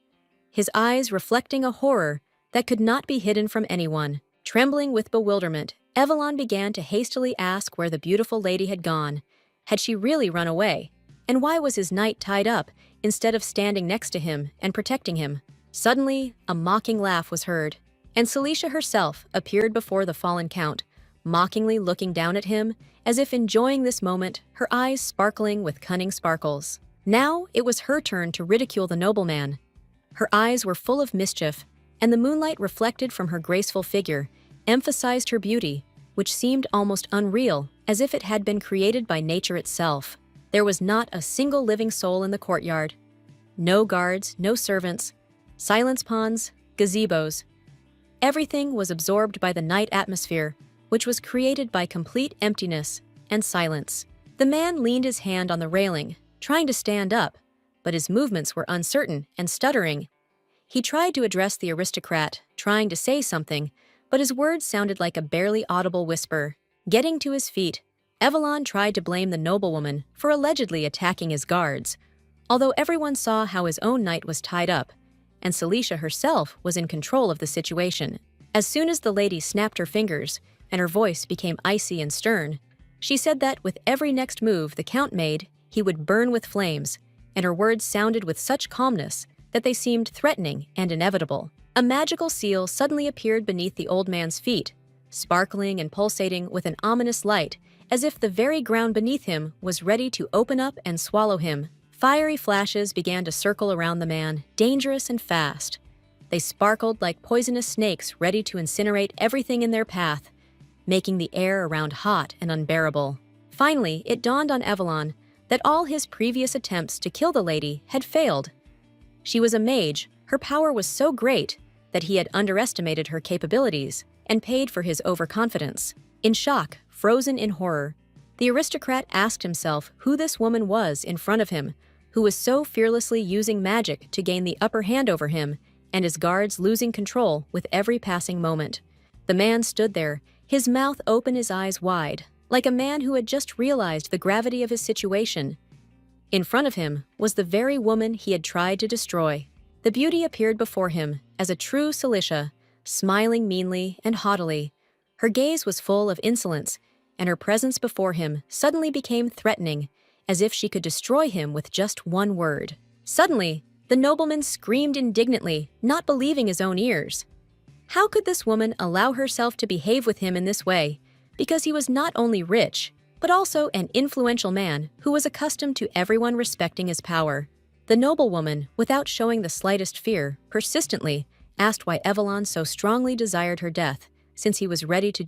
his eyes reflecting a horror that could not be hidden from anyone. Trembling with bewilderment, Evelyn began to hastily ask where the beautiful lady had gone. Had she really run away? And why was his knight tied up instead of standing next to him and protecting him? Suddenly, a mocking laugh was heard, and Celicia herself appeared before the fallen Count, mockingly looking down at him, as if enjoying this moment, her eyes sparkling with cunning sparkles. Now it was her turn to ridicule the nobleman. Her eyes were full of mischief, and the moonlight reflected from her graceful figure emphasized her beauty, which seemed almost unreal, as if it had been created by nature itself. There was not a single living soul in the courtyard. No guards, no servants, silence ponds, gazebos. Everything was absorbed by the night atmosphere, which was created by complete emptiness and silence. The man leaned his hand on the railing, trying to stand up, but his movements were uncertain and stuttering. He tried to address the aristocrat, trying to say something, but his words sounded like a barely audible whisper. Getting to his feet, Evelyn tried to blame the noblewoman for allegedly attacking his guards, although everyone saw how his own knight was tied up, and Celicia herself was in control of the situation. As soon as the lady snapped her fingers, and her voice became icy and stern, she said that with every next move the Count made, he would burn with flames, and her words sounded with such calmness that they seemed threatening and inevitable. A magical seal suddenly appeared beneath the old man's feet, sparkling and pulsating with an ominous light, as if the very ground beneath him was ready to open up and swallow him. Fiery flashes began to circle around the man, dangerous and fast. They sparkled like poisonous snakes ready to incinerate everything in their path, making the air around hot and unbearable. Finally, it dawned on Evelyn that all his previous attempts to kill the lady had failed. She was a mage. Her power was so great that he had underestimated her capabilities and paid for his overconfidence. In shock, frozen in horror, the aristocrat asked himself who this woman was in front of him, who was so fearlessly using magic to gain the upper hand over him, and his guards losing control with every passing moment. The man stood there, his mouth open, his eyes wide, like a man who had just realized the gravity of his situation. In front of him was the very woman he had tried to destroy. The beauty appeared before him as a true Celicia, smiling meanly and haughtily. Her gaze was full of insolence, and her presence before him suddenly became threatening, as if she could destroy him with just one word. Suddenly, the nobleman screamed indignantly, not believing his own ears. How could this woman allow herself to behave with him in this way, because he was not only rich, but also an influential man who was accustomed to everyone respecting his power? The noblewoman, without showing the slightest fear, persistently asked why Evelyn so strongly desired her death, since he was ready to do